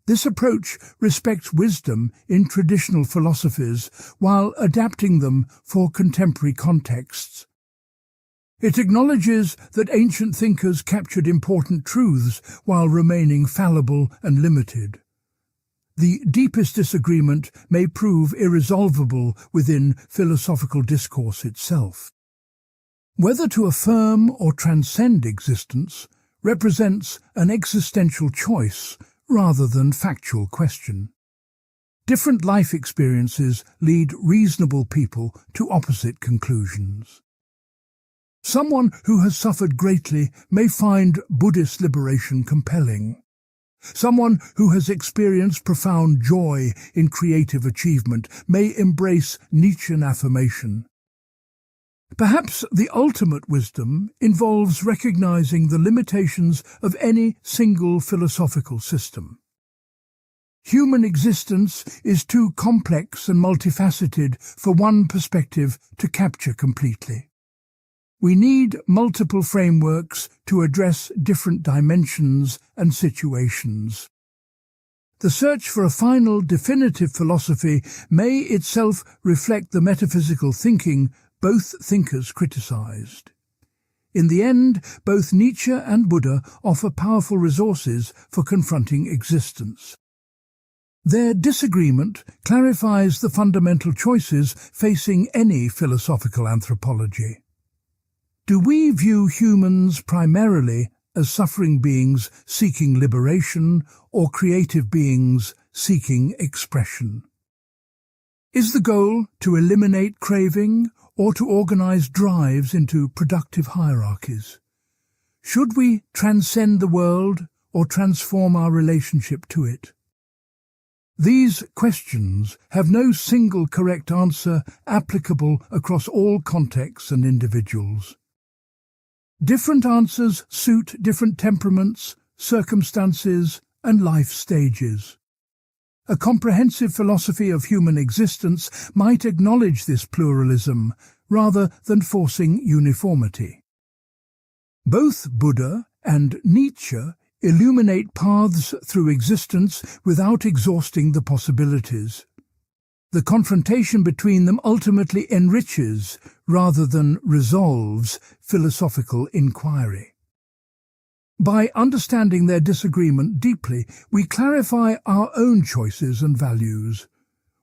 This approach respects wisdom in traditional philosophies while adapting them for contemporary contexts. It acknowledges that ancient thinkers captured important truths while remaining fallible and limited. The deepest disagreement may prove irresolvable within philosophical discourse itself. Whether to affirm or transcend existence represents an existential choice rather than factual question. Different life experiences lead reasonable people to opposite conclusions. Someone who has suffered greatly may find Buddhist liberation compelling. Someone who has experienced profound joy in creative achievement may embrace Nietzschean affirmation. Perhaps the ultimate wisdom involves recognizing the limitations of any single philosophical system. Human existence is too complex and multifaceted for one perspective to capture completely. We need multiple frameworks to address different dimensions and situations. The search for a final, definitive philosophy may itself reflect the metaphysical thinking both thinkers criticized. In the end, both Nietzsche and Buddha offer powerful resources for confronting existence. Their disagreement clarifies the fundamental choices facing any philosophical anthropology. Do we view humans primarily as suffering beings seeking liberation or creative beings seeking expression? Is the goal to eliminate craving or to organize drives into productive hierarchies? Should we transcend the world or transform our relationship to it? These questions have no single correct answer applicable across all contexts and individuals. Different answers suit different temperaments, circumstances, and life stages. A comprehensive philosophy of human existence might acknowledge this pluralism rather than forcing uniformity. Both Buddha and Nietzsche illuminate paths through existence without exhausting the possibilities. The confrontation between them ultimately enriches, rather than resolves, philosophical inquiry. By understanding their disagreement deeply, we clarify our own choices and values.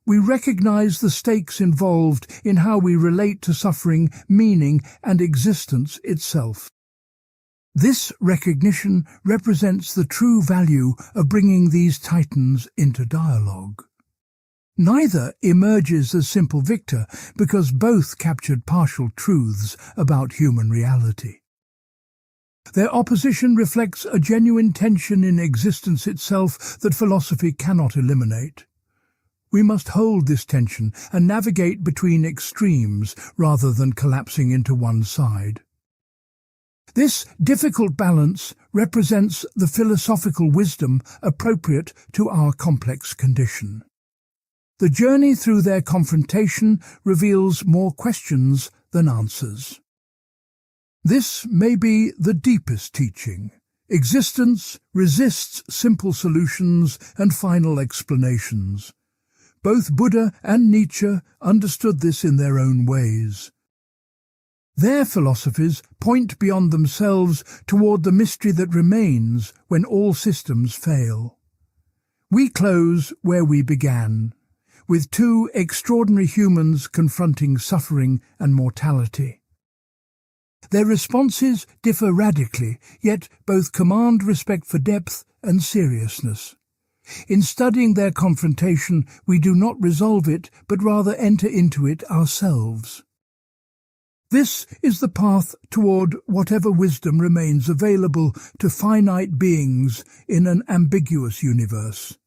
We recognize the stakes involved in how we relate to suffering, meaning, and existence itself. This recognition represents the true value of bringing these titans into dialogue. Neither emerges as simple victor because both captured partial truths about human reality. Their opposition reflects a genuine tension in existence itself that philosophy cannot eliminate. We must hold this tension and navigate between extremes rather than collapsing into one side. This difficult balance represents the philosophical wisdom appropriate to our complex condition. The journey through their confrontation reveals more questions than answers. This may be the deepest teaching. Existence resists simple solutions and final explanations. Both Buddha and Nietzsche understood this in their own ways. Their philosophies point beyond themselves toward the mystery that remains when all systems fail. We close where we began, with two extraordinary humans confronting suffering and mortality. Their responses differ radically, yet both command respect for depth and seriousness. In studying their confrontation, we do not resolve it, but rather enter into it ourselves. This is the path toward whatever wisdom remains available to finite beings in an ambiguous universe.